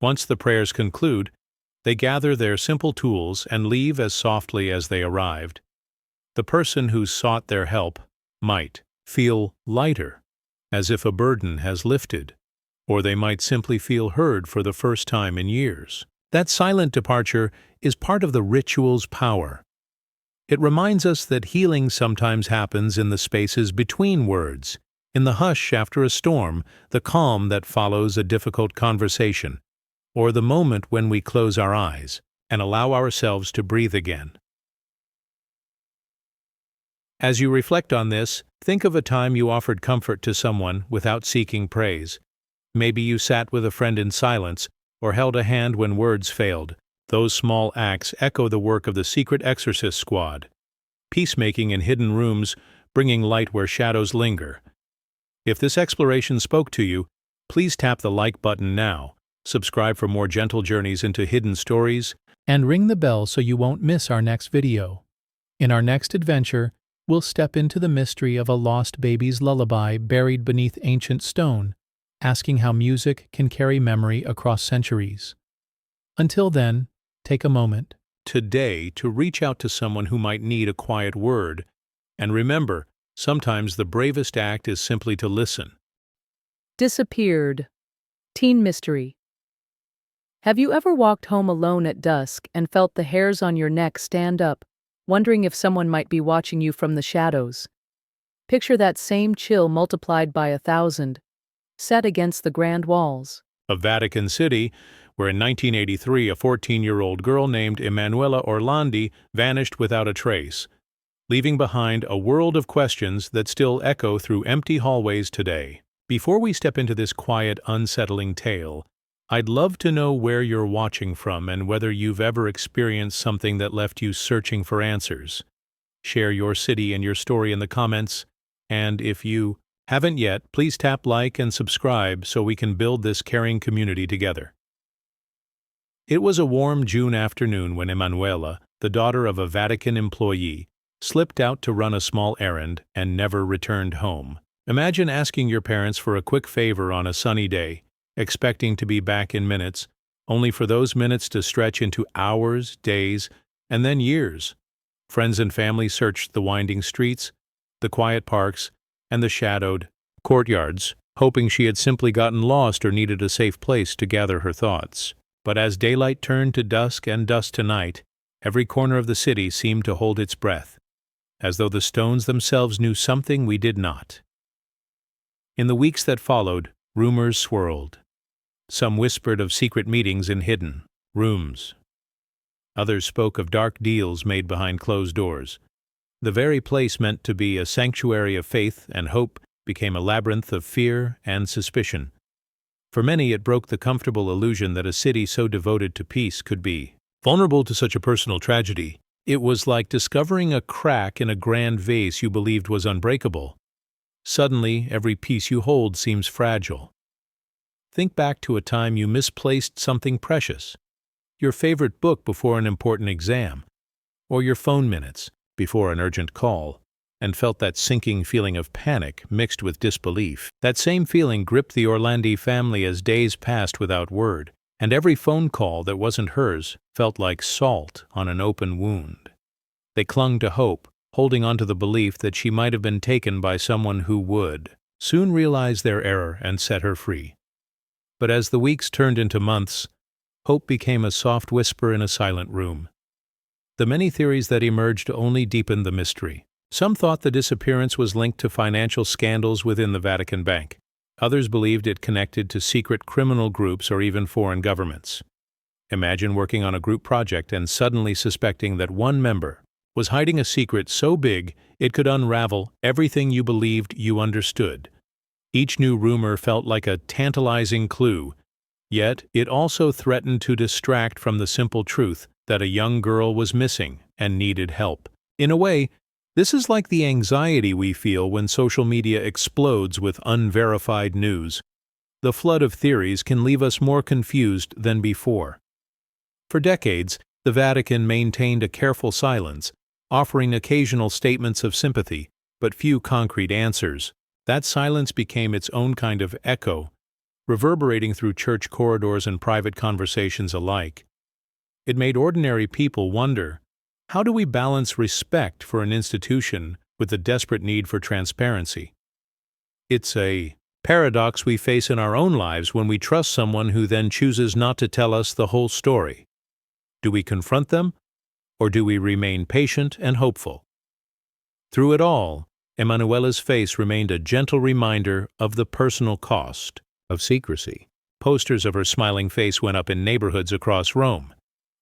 Once the prayers conclude, they gather their simple tools and leave as softly as they arrived. The person who sought their help might feel lighter, as if a burden has lifted, or they might simply feel heard for the first time in years. That silent departure is part of the ritual's power. It reminds us that healing sometimes happens in the spaces between words, in the hush after a storm, the calm that follows a difficult conversation, or the moment when we close our eyes. and allow ourselves to breathe again. As you reflect on this, think of a time you offered comfort to someone without seeking praise. Maybe you sat with a friend in silence or held a hand when words failed. Those small acts echo the work of the Secret Exorcist Squad, peacemaking in hidden rooms, bringing light where shadows linger. If this exploration spoke to you, please tap the like button now, subscribe for more gentle journeys into hidden stories, and ring the bell so you won't miss our next video. In our next adventure, we'll step into the mystery of a lost baby's lullaby buried beneath ancient stone, asking how music can carry memory across centuries. Until then, take a moment today to reach out to someone who might need a quiet word. And remember, sometimes the bravest act is simply to listen. Disappeared. Teen mystery. Have you ever walked home alone at dusk and felt the hairs on your neck stand up, wondering if someone might be watching you from the shadows? Picture that same chill multiplied by 1,000, set against the grand walls of Vatican City, where in 1983 a 14-year-old girl named Emanuela Orlandi vanished without a trace, leaving behind a world of questions that still echo through empty hallways today. Before we step into this quiet, unsettling tale, I'd love to know where you're watching from and whether you've ever experienced something that left you searching for answers. Share your city and your story in the comments, and if you haven't yet, please tap like and subscribe so we can build this caring community together. It was a warm June afternoon when Emanuela, the daughter of a Vatican employee, slipped out to run a small errand and never returned home. Imagine asking your parents for a quick favor on a sunny day, expecting to be back in minutes, only for those minutes to stretch into hours, days, and then years. Friends and family searched the winding streets, the quiet parks, and the shadowed courtyards, hoping she had simply gotten lost or needed a safe place to gather her thoughts. But as daylight turned to dusk and dusk to night, every corner of the city seemed to hold its breath, as though the stones themselves knew something we did not. In the weeks that followed, rumors swirled. Some whispered of secret meetings in hidden rooms. Others spoke of dark deals made behind closed doors. The very place meant to be a sanctuary of faith and hope became a labyrinth of fear and suspicion. For many, it broke the comfortable illusion that a city so devoted to peace could be vulnerable to such a personal tragedy. It was like discovering a crack in a grand vase you believed was unbreakable. Suddenly, every piece you hold seems fragile. Think back to a time you misplaced something precious, your favorite book before an important exam, or your phone minutes before an urgent call, and felt that sinking feeling of panic mixed with disbelief. That same feeling gripped the Orlandi family as days passed without word, and every phone call that wasn't hers felt like salt on an open wound. They clung to hope, holding on to the belief that she might have been taken by someone who would soon realize their error and set her free. But as the weeks turned into months, hope became a soft whisper in a silent room. The many theories that emerged only deepened the mystery. Some thought the disappearance was linked to financial scandals within the Vatican Bank. Others believed it connected to secret criminal groups or even foreign governments. Imagine working on a group project and suddenly suspecting that one member was hiding a secret so big it could unravel everything you believed you understood. Each new rumor felt like a tantalizing clue, yet it also threatened to distract from the simple truth that a young girl was missing and needed help. In a way, this is like the anxiety we feel when social media explodes with unverified news. The flood of theories can leave us more confused than before. For decades, the Vatican maintained a careful silence, offering occasional statements of sympathy, but few concrete answers. That silence became its own kind of echo, reverberating through church corridors and private conversations alike. It made ordinary people wonder, how do we balance respect for an institution with the desperate need for transparency? It's a paradox we face in our own lives when we trust someone who then chooses not to tell us the whole story. Do we confront them, or do we remain patient and hopeful? Through it all, Emanuela's face remained a gentle reminder of the personal cost of secrecy. Posters of her smiling face went up in neighborhoods across Rome,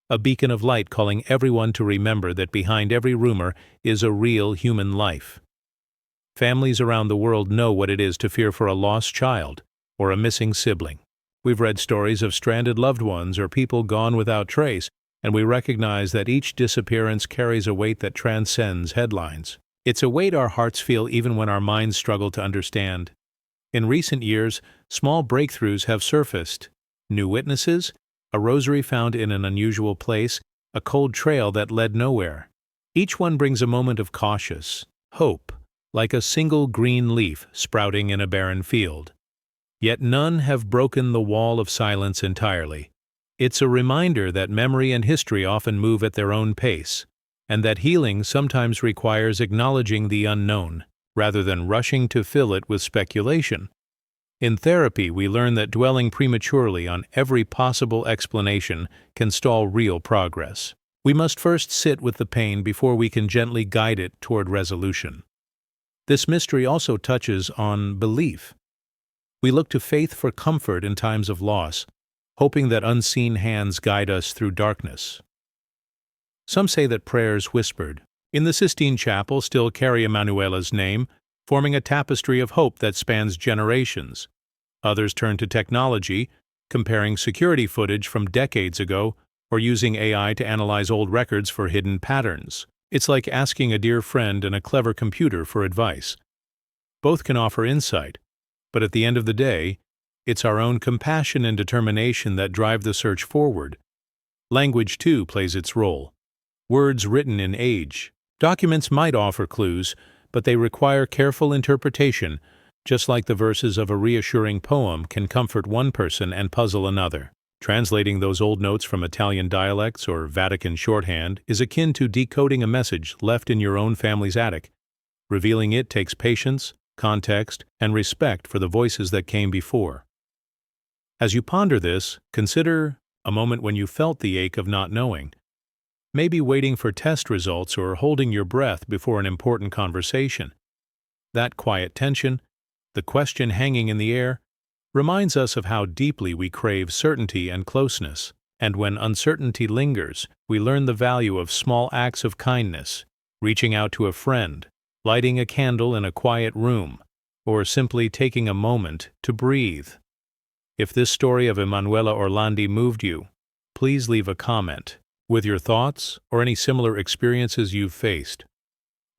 a beacon of light calling everyone to remember that behind every rumor is a real human life. Families around the world know what it is to fear for a lost child or a missing sibling. We've read stories of stranded loved ones or people gone without trace, and we recognize that each disappearance carries a weight that transcends headlines. It's a weight our hearts feel even when our minds struggle to understand. In recent years, small breakthroughs have surfaced. New witnesses, a rosary found in an unusual place, a cold trail that led nowhere. Each one brings a moment of cautious hope, like a single green leaf sprouting in a barren field. Yet none have broken the wall of silence entirely. It's a reminder that memory and history often move at their own pace, and that healing sometimes requires acknowledging the unknown, rather than rushing to fill it with speculation. In therapy, we learn that dwelling prematurely on every possible explanation can stall real progress. We must first sit with the pain before we can gently guide it toward resolution. This mystery also touches on belief. We look to faith for comfort in times of loss, hoping that unseen hands guide us through darkness. Some say that prayers whispered in the Sistine Chapel still carry Emanuela's name, forming a tapestry of hope that spans generations. Others turn to technology, comparing security footage from decades ago or using AI to analyze old records for hidden patterns. It's like asking a dear friend and a clever computer for advice. Both can offer insight, but at the end of the day, it's our own compassion and determination that drive the search forward. Language, too, plays its role. Words written in age. Documents might offer clues, but they require careful interpretation, just like the verses of a reassuring poem can comfort one person and puzzle another. Translating those old notes from Italian dialects or Vatican shorthand is akin to decoding a message left in your own family's attic. Revealing it takes patience, context, and respect for the voices that came before. As you ponder this, consider a moment when you felt the ache of not knowing. Maybe waiting for test results or holding your breath before an important conversation. That quiet tension, the question hanging in the air, reminds us of how deeply we crave certainty and closeness. And when uncertainty lingers, we learn the value of small acts of kindness, reaching out to a friend, lighting a candle in a quiet room, or simply taking a moment to breathe. If this story of Emanuela Orlandi moved you, please leave a comment with your thoughts or any similar experiences you've faced.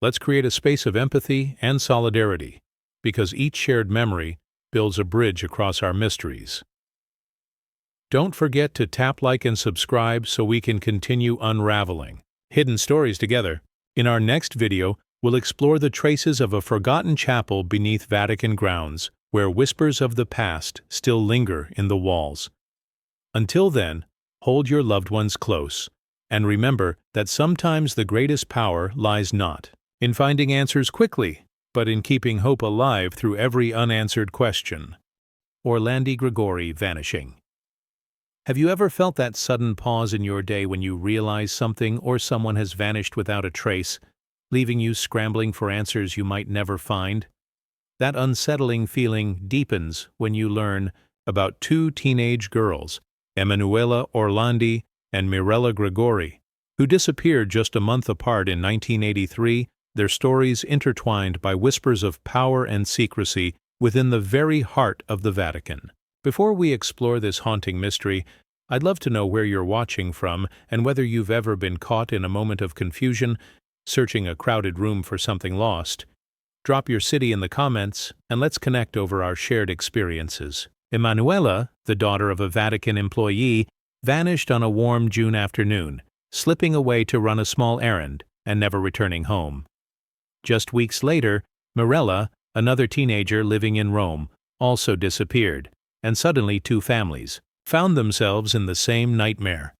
Let's create a space of empathy and solidarity, because each shared memory builds a bridge across our mysteries. Don't forget to tap like and subscribe so we can continue unraveling hidden stories together. In our next video, we'll explore the traces of a forgotten chapel beneath Vatican grounds, where whispers of the past still linger in the walls. Until then, hold your loved ones close, and remember that sometimes the greatest power lies not in finding answers quickly, but in keeping hope alive through every unanswered question. Orlandi Gregori vanishing. Have you ever felt that sudden pause in your day when you realize something or someone has vanished without a trace, leaving you scrambling for answers you might never find? That unsettling feeling deepens when you learn about two teenage girls, Emanuela Orlandi and Mirella Gregori, who disappeared just a month apart in 1983, their stories intertwined by whispers of power and secrecy within the very heart of the Vatican. Before we explore this haunting mystery, I'd love to know where you're watching from and whether you've ever been caught in a moment of confusion, searching a crowded room for something lost. Drop your city in the comments, and let's connect over our shared experiences. Emanuela, the daughter of a Vatican employee, vanished on a warm June afternoon, slipping away to run a small errand and never returning home. Just weeks later, Mirella, another teenager living in Rome, also disappeared, and suddenly two families found themselves in the same nightmare,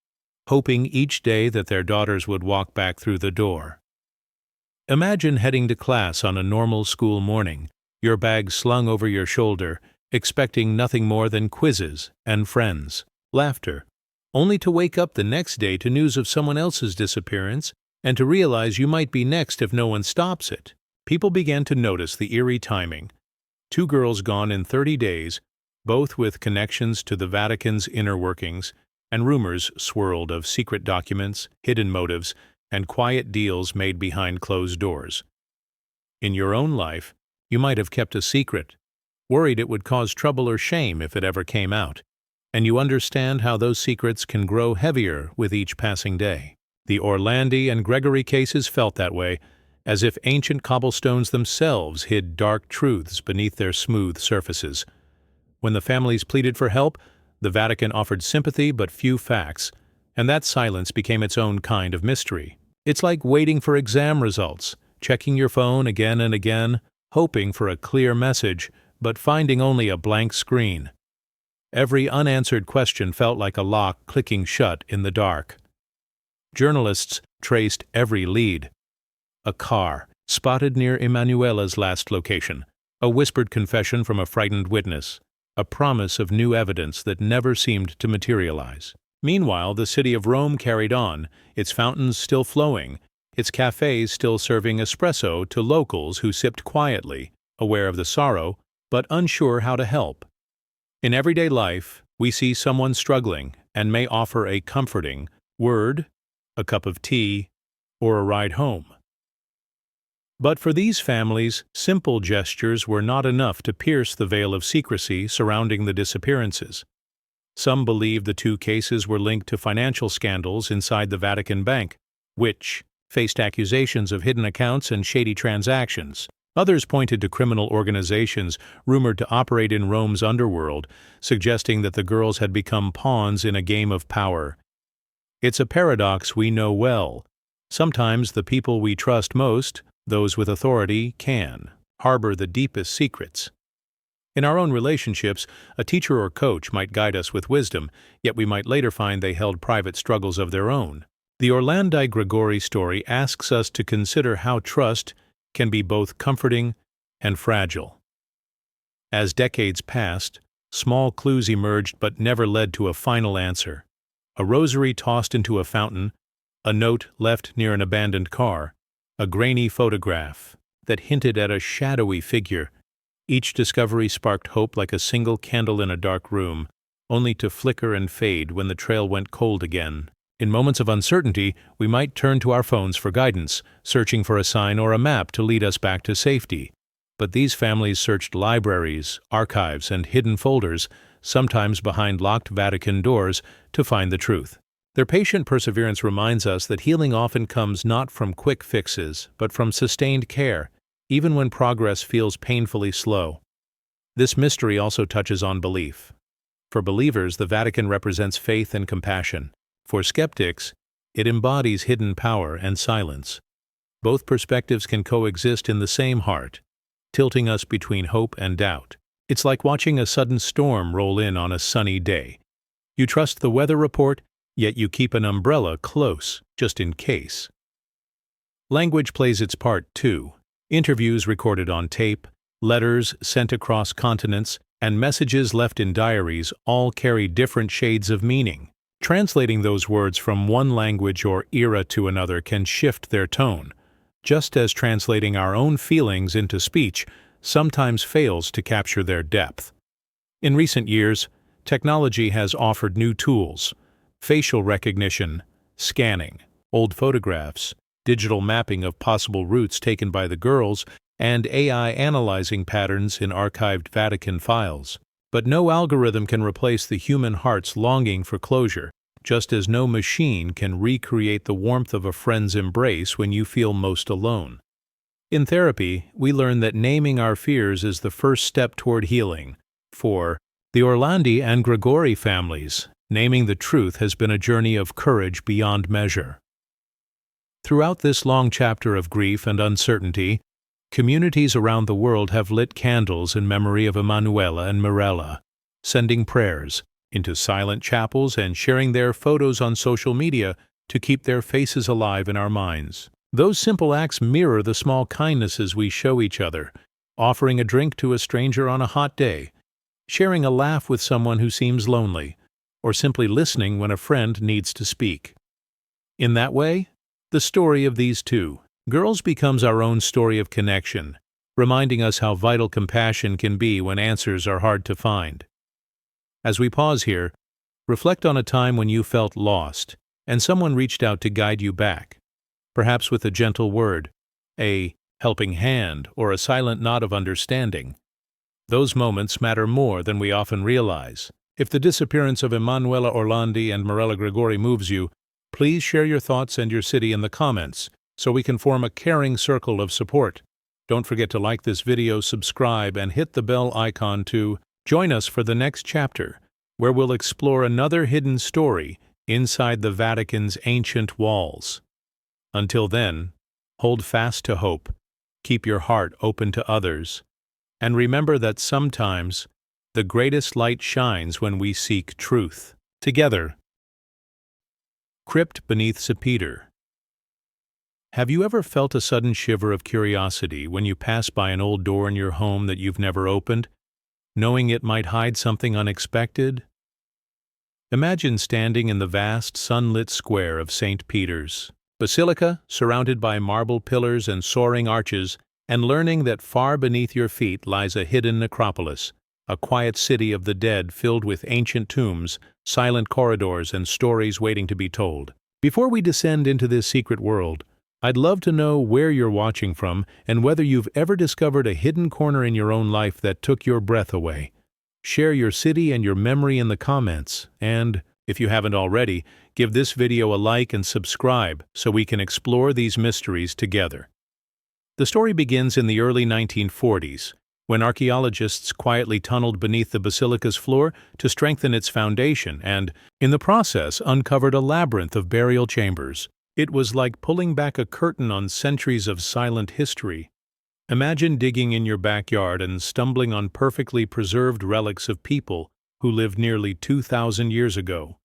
hoping each day that their daughters would walk back through the door. Imagine heading to class on a normal school morning, your bag slung over your shoulder, expecting nothing more than quizzes and friends, laughter, only to wake up the next day to news of someone else's disappearance and to realize you might be next if no one stops it. People began to notice the eerie timing. Two girls gone in 30 days, both with connections to the Vatican's inner workings, and rumors swirled of secret documents, hidden motives, and quiet deals made behind closed doors. In your own life, you might have kept a secret, worried it would cause trouble or shame if it ever came out, and you understand how those secrets can grow heavier with each passing day. The Orlandi and Gregory cases felt that way, as if ancient cobblestones themselves hid dark truths beneath their smooth surfaces. When the families pleaded for help, the Vatican offered sympathy but few facts, and that silence became its own kind of mystery. It's like waiting for exam results, checking your phone again and again, hoping for a clear message, but finding only a blank screen. Every unanswered question felt like a lock clicking shut in the dark. Journalists traced every lead. A car, spotted near Emanuela's last location, a whispered confession from a frightened witness, a promise of new evidence that never seemed to materialize. Meanwhile, the city of Rome carried on, its fountains still flowing, its cafes still serving espresso to locals who sipped quietly, aware of the sorrow, but unsure how to help. In everyday life, we see someone struggling and may offer a comforting word, a cup of tea, or a ride home. But for these families, simple gestures were not enough to pierce the veil of secrecy surrounding the disappearances. Some believed the two cases were linked to financial scandals inside the Vatican Bank, which faced accusations of hidden accounts and shady transactions. Others pointed to criminal organizations rumored to operate in Rome's underworld, suggesting that the girls had become pawns in a game of power. It's a paradox we know well. Sometimes the people we trust most, those with authority, can harbor the deepest secrets. In our own relationships, a teacher or coach might guide us with wisdom, yet we might later find they held private struggles of their own. The Orlandi Gregori story asks us to consider how trust can be both comforting and fragile. As decades passed, small clues emerged but never led to a final answer. A rosary tossed into a fountain, a note left near an abandoned car, a grainy photograph that hinted at a shadowy figure. Each discovery sparked hope like a single candle in a dark room, only to flicker and fade when the trail went cold again. In moments of uncertainty, we might turn to our phones for guidance, searching for a sign or a map to lead us back to safety. But these families searched libraries, archives, and hidden folders, sometimes behind locked Vatican doors, to find the truth. Their patient perseverance reminds us that healing often comes not from quick fixes, but from sustained care, even when progress feels painfully slow. This mystery also touches on belief. For believers, the Vatican represents faith and compassion. For skeptics, it embodies hidden power and silence. Both perspectives can coexist in the same heart, tilting us between hope and doubt. It's like watching a sudden storm roll in on a sunny day. You trust the weather report, yet you keep an umbrella close, just in case. Language plays its part, too. Interviews recorded on tape, letters sent across continents, and messages left in diaries all carry different shades of meaning. Translating those words from one language or era to another can shift their tone, just as translating our own feelings into speech sometimes fails to capture their depth. In recent years, technology has offered new tools: facial recognition, scanning, old photographs, digital mapping of possible routes taken by the girls, and AI analyzing patterns in archived Vatican files. But no algorithm can replace the human heart's longing for closure, just as no machine can recreate the warmth of a friend's embrace when you feel most alone. In therapy, we learn that naming our fears is the first step toward healing. For the Orlandi and Gregori families, naming the truth has been a journey of courage beyond measure. Throughout this long chapter of grief and uncertainty, communities around the world have lit candles in memory of Emanuela and Mirella, sending prayers into silent chapels and sharing their photos on social media to keep their faces alive in our minds. Those simple acts mirror the small kindnesses we show each other, offering a drink to a stranger on a hot day, sharing a laugh with someone who seems lonely, or simply listening when a friend needs to speak. In that way, the story of these two girls becomes our own story of connection, reminding us how vital compassion can be when answers are hard to find. As we pause here, Reflect on a time when you felt lost, and someone reached out to guide you back, perhaps with a gentle word, a helping hand, or a silent nod of understanding. Those moments matter more than we often realize. If the disappearance of Emanuela Orlandi and Morella Gregori moves you, please share your thoughts and your city in the comments so we can form a caring circle of support. Don't forget to like this video, subscribe, and hit the bell icon to join us for the next chapter, where we'll explore another hidden story inside the Vatican's ancient walls. Until then, hold fast to hope, keep your heart open to others, and remember that sometimes the greatest light shines when we seek truth. Together. Crypt beneath St. Peter. Have you ever felt a sudden shiver of curiosity when you pass by an old door in your home that you've never opened, knowing it might hide something unexpected? Imagine standing in the vast, sunlit square of St. Peter's Basilica, surrounded by marble pillars and soaring arches, and learning that far beneath your feet lies a hidden necropolis, a quiet city of the dead filled with ancient tombs, silent corridors, and stories waiting to be told. Before we descend into this secret world, I'd love to know where you're watching from and whether you've ever discovered a hidden corner in your own life that took your breath away. Share your city and your memory in the comments, and, if you haven't already, give this video a like and subscribe so we can explore these mysteries together. The story begins in the early 1940s, when archaeologists quietly tunneled beneath the basilica's floor to strengthen its foundation and, in the process, uncovered a labyrinth of burial chambers. It was like pulling back a curtain on centuries of silent history. Imagine digging in your backyard and stumbling on perfectly preserved relics of people who lived nearly 2,000 years ago.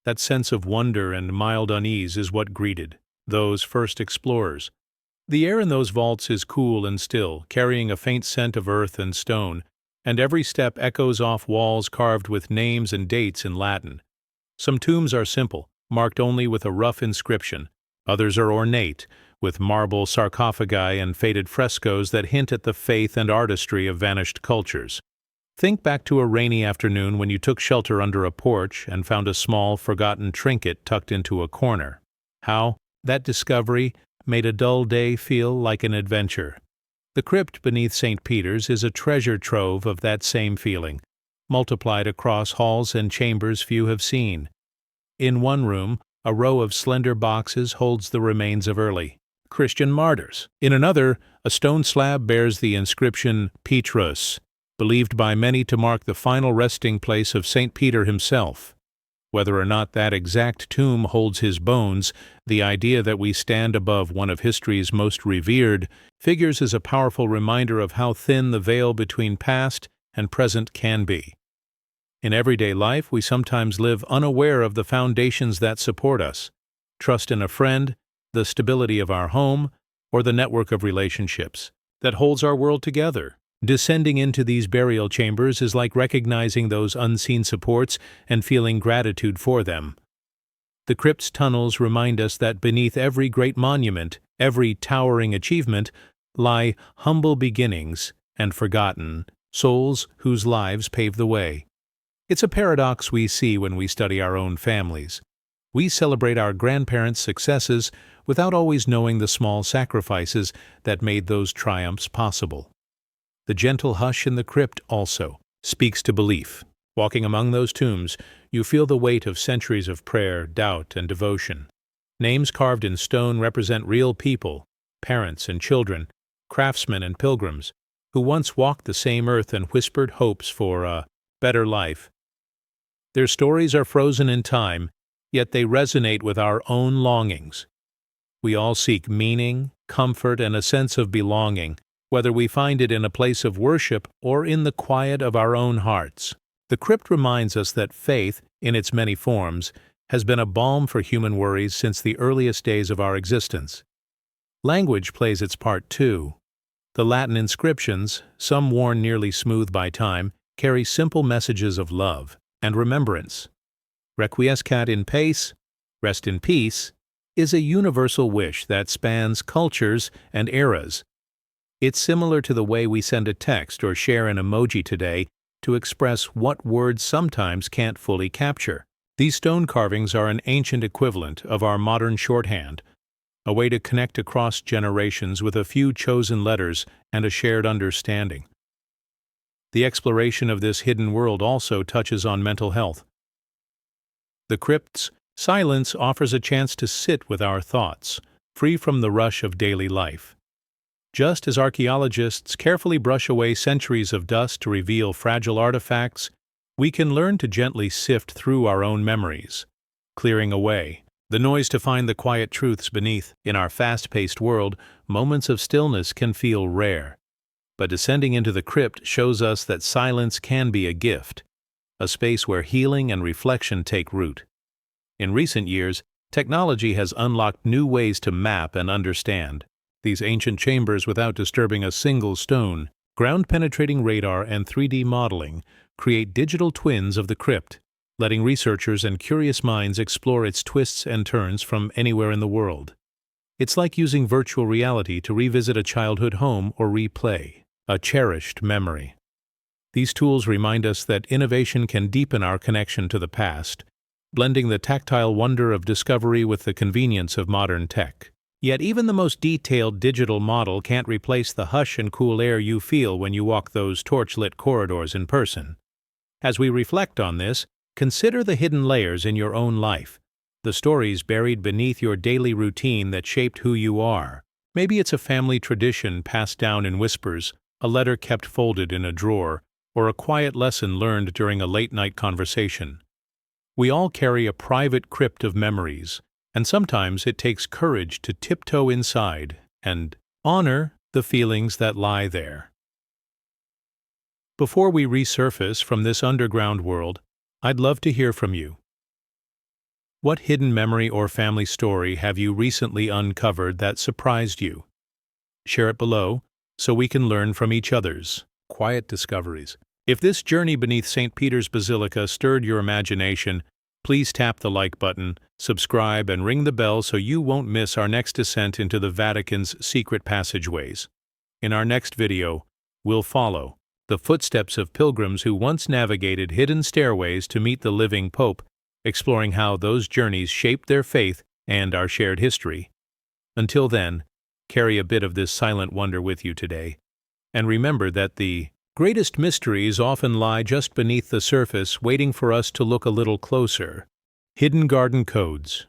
That sense of wonder and mild unease is what greeted those first explorers. The air in those vaults is cool and still, carrying a faint scent of earth and stone, and every step echoes off walls carved with names and dates in Latin. Some tombs are simple, marked only with a rough inscription. Others are ornate, with marble sarcophagi and faded frescoes that hint at the faith and artistry of vanished cultures. Think back to a rainy afternoon when you took shelter under a porch and found a small, forgotten trinket tucked into a corner. How that discovery made a dull day feel like an adventure. The crypt beneath St. Peter's is a treasure trove of that same feeling, multiplied across halls and chambers few have seen. In one room, a row of slender boxes holds the remains of early Christian martyrs. In another, a stone slab bears the inscription Petrus, believed by many to mark the final resting place of St. Peter himself. Whether or not that exact tomb holds his bones, the idea that we stand above one of history's most revered figures as a powerful reminder of how thin the veil between past and present can be. In everyday life, we sometimes live unaware of the foundations that support us: trust in a friend, the stability of our home, or the network of relationships that holds our world together. Descending into these burial chambers is like recognizing those unseen supports and feeling gratitude for them. The crypt's tunnels remind us that beneath every great monument, every towering achievement, lie humble beginnings and forgotten souls whose lives paved the way. It's a paradox we see when we study our own families. We celebrate our grandparents' successes without always knowing the small sacrifices that made those triumphs possible. The gentle hush in the crypt also speaks to belief. Walking among those tombs, you feel the weight of centuries of prayer, doubt, and devotion. Names carved in stone represent real people, parents and children, craftsmen and pilgrims, who once walked the same earth and whispered hopes for a better life. Their stories are frozen in time, yet they resonate with our own longings. We all seek meaning, comfort, and a sense of belonging, whether we find it in a place of worship or in the quiet of our own hearts. The crypt reminds us that faith, in its many forms, has been a balm for human worries since the earliest days of our existence. Language plays its part too. The Latin inscriptions, some worn nearly smooth by time, carry simple messages of love and remembrance. Requiescat in pace, rest in peace, is a universal wish that spans cultures and eras. It's similar to the way we send a text or share an emoji today to express what words sometimes can't fully capture. These stone carvings are an ancient equivalent of our modern shorthand, a way to connect across generations with a few chosen letters and a shared understanding. The exploration of this hidden world also touches on mental health. The crypt's silence offers a chance to sit with our thoughts, free from the rush of daily life. Just as archaeologists carefully brush away centuries of dust to reveal fragile artifacts, we can learn to gently sift through our own memories, clearing away the noise to find the quiet truths beneath. In our fast-paced world, moments of stillness can feel rare. But descending into the crypt shows us that silence can be a gift, a space where healing and reflection take root. In recent years, technology has unlocked new ways to map and understand these ancient chambers without disturbing a single stone. Ground-penetrating radar and 3D modeling create digital twins of the crypt, letting researchers and curious minds explore its twists and turns from anywhere in the world. It's like using virtual reality to revisit a childhood home or replay a cherished memory. These tools remind us that innovation can deepen our connection to the past, blending the tactile wonder of discovery with the convenience of modern tech. Yet even the most detailed digital model can't replace the hush and cool air you feel when you walk those torch-lit corridors in person. As we reflect on this, consider the hidden layers in your own life, the stories buried beneath your daily routine that shaped who you are. Maybe it's a family tradition passed down in whispers, a letter kept folded in a drawer, or a quiet lesson learned during a late-night conversation. We all carry a private crypt of memories, and sometimes it takes courage to tiptoe inside and honor the feelings that lie there. Before we resurface from this underground world, I'd love to hear from you. What hidden memory or family story have you recently uncovered that surprised you? Share it below so we can learn from each other's quiet discoveries. If this journey beneath St. Peter's Basilica stirred your imagination, please tap the like button, subscribe, and ring the bell so you won't miss our next descent into the Vatican's secret passageways. In our next video, we'll follow the footsteps of pilgrims who once navigated hidden stairways to meet the living Pope, exploring how those journeys shaped their faith and our shared history. Until then, carry a bit of this silent wonder with you today, and remember that the greatest mysteries often lie just beneath the surface, waiting for us to look a little closer. Hidden garden codes.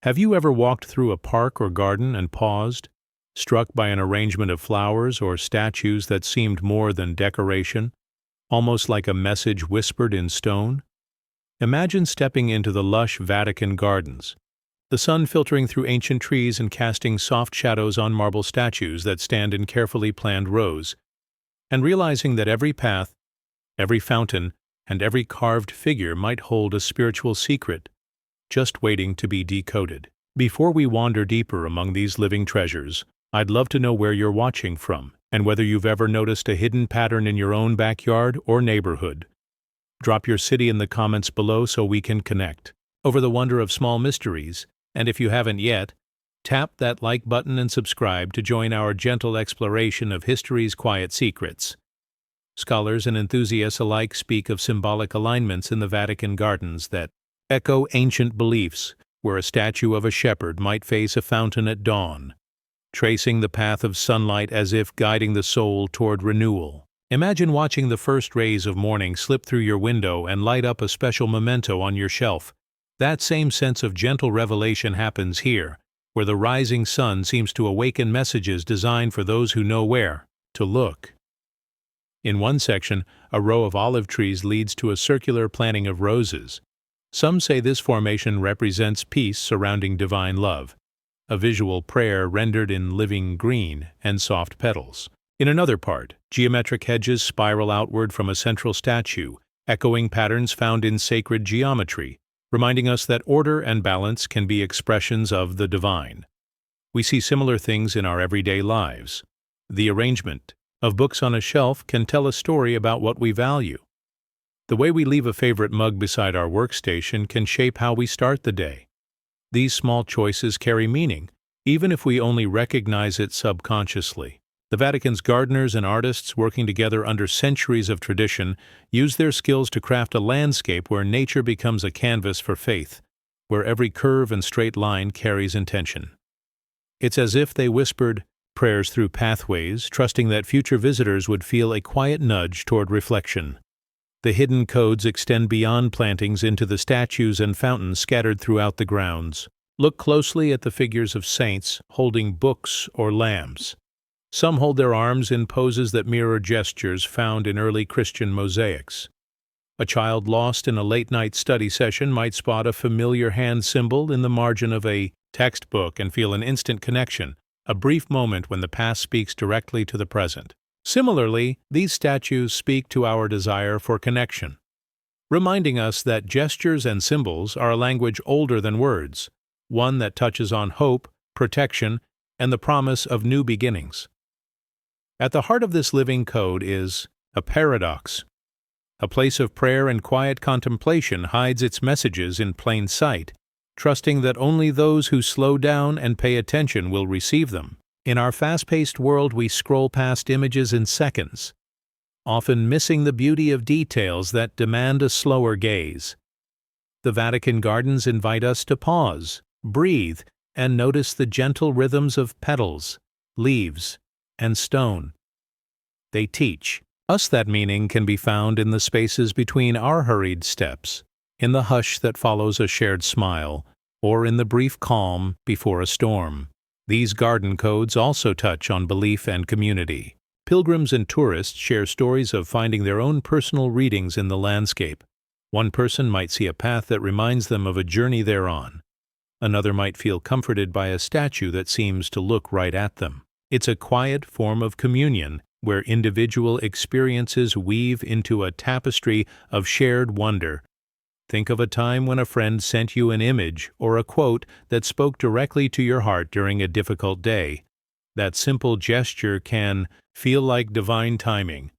Have you ever walked through a park or garden and paused, struck by an arrangement of flowers or statues that seemed more than decoration, almost like a message whispered in stone? Imagine stepping into the lush Vatican gardens, the sun filtering through ancient trees and casting soft shadows on marble statues that stand in carefully planned rows, and realizing that every path, every fountain, and every carved figure might hold a spiritual secret, just waiting to be decoded. Before we wander deeper among these living treasures, I'd love to know where you're watching from, and whether you've ever noticed a hidden pattern in your own backyard or neighborhood. Drop your city in the comments below so we can connect over the wonder of small mysteries, and if you haven't yet, tap that like button and subscribe to join our gentle exploration of history's quiet secrets. Scholars and enthusiasts alike speak of symbolic alignments in the Vatican gardens that echo ancient beliefs, where a statue of a shepherd might face a fountain at dawn, tracing the path of sunlight as if guiding the soul toward renewal. Imagine watching the first rays of morning slip through your window and light up a special memento on your shelf. That same sense of gentle revelation happens here, where the rising sun seems to awaken messages designed for those who know where to look. In one section, a row of olive trees leads to a circular planting of roses. Some say this formation represents peace surrounding divine love, a visual prayer rendered in living green and soft petals. In another part, geometric hedges spiral outward from a central statue, echoing patterns found in sacred geometry, reminding us that order and balance can be expressions of the divine. We see similar things in our everyday lives. The arrangement of books on a shelf can tell a story about what we value. The way we leave a favorite mug beside our workstation can shape how we start the day. These small choices carry meaning, even if we only recognize it subconsciously. The Vatican's gardeners and artists, working together under centuries of tradition, use their skills to craft a landscape where nature becomes a canvas for faith, where every curve and straight line carries intention. It's as if they whispered prayers through pathways, trusting that future visitors would feel a quiet nudge toward reflection. The hidden codes extend beyond plantings into the statues and fountains scattered throughout the grounds. Look closely at the figures of saints holding books or lambs. Some hold their arms in poses that mirror gestures found in early Christian mosaics. A child lost in a late-night study session might spot a familiar hand symbol in the margin of a textbook and feel an instant connection, a brief moment when the past speaks directly to the present. Similarly, these statues speak to our desire for connection, reminding us that gestures and symbols are a language older than words, one that touches on hope, protection, and the promise of new beginnings. At the heart of this living code is a paradox. A place of prayer and quiet contemplation hides its messages in plain sight, trusting that only those who slow down and pay attention will receive them. In our fast-paced world, we scroll past images in seconds, often missing the beauty of details that demand a slower gaze. The Vatican gardens invite us to pause, breathe, and notice the gentle rhythms of petals, leaves, and stone. They teach us that meaning can be found in the spaces between our hurried steps, in the hush that follows a shared smile, or in the brief calm before a storm. These garden codes also touch on belief and community. Pilgrims and tourists share stories of finding their own personal readings in the landscape. One person might see a path that reminds them of a journey they're on. Another might feel comforted by a statue that seems to look right at them. It's a quiet form of communion where individual experiences weave into a tapestry of shared wonder. Think of a time when a friend sent you an image or a quote that spoke directly to your heart during a difficult day. That simple gesture can feel like divine timing.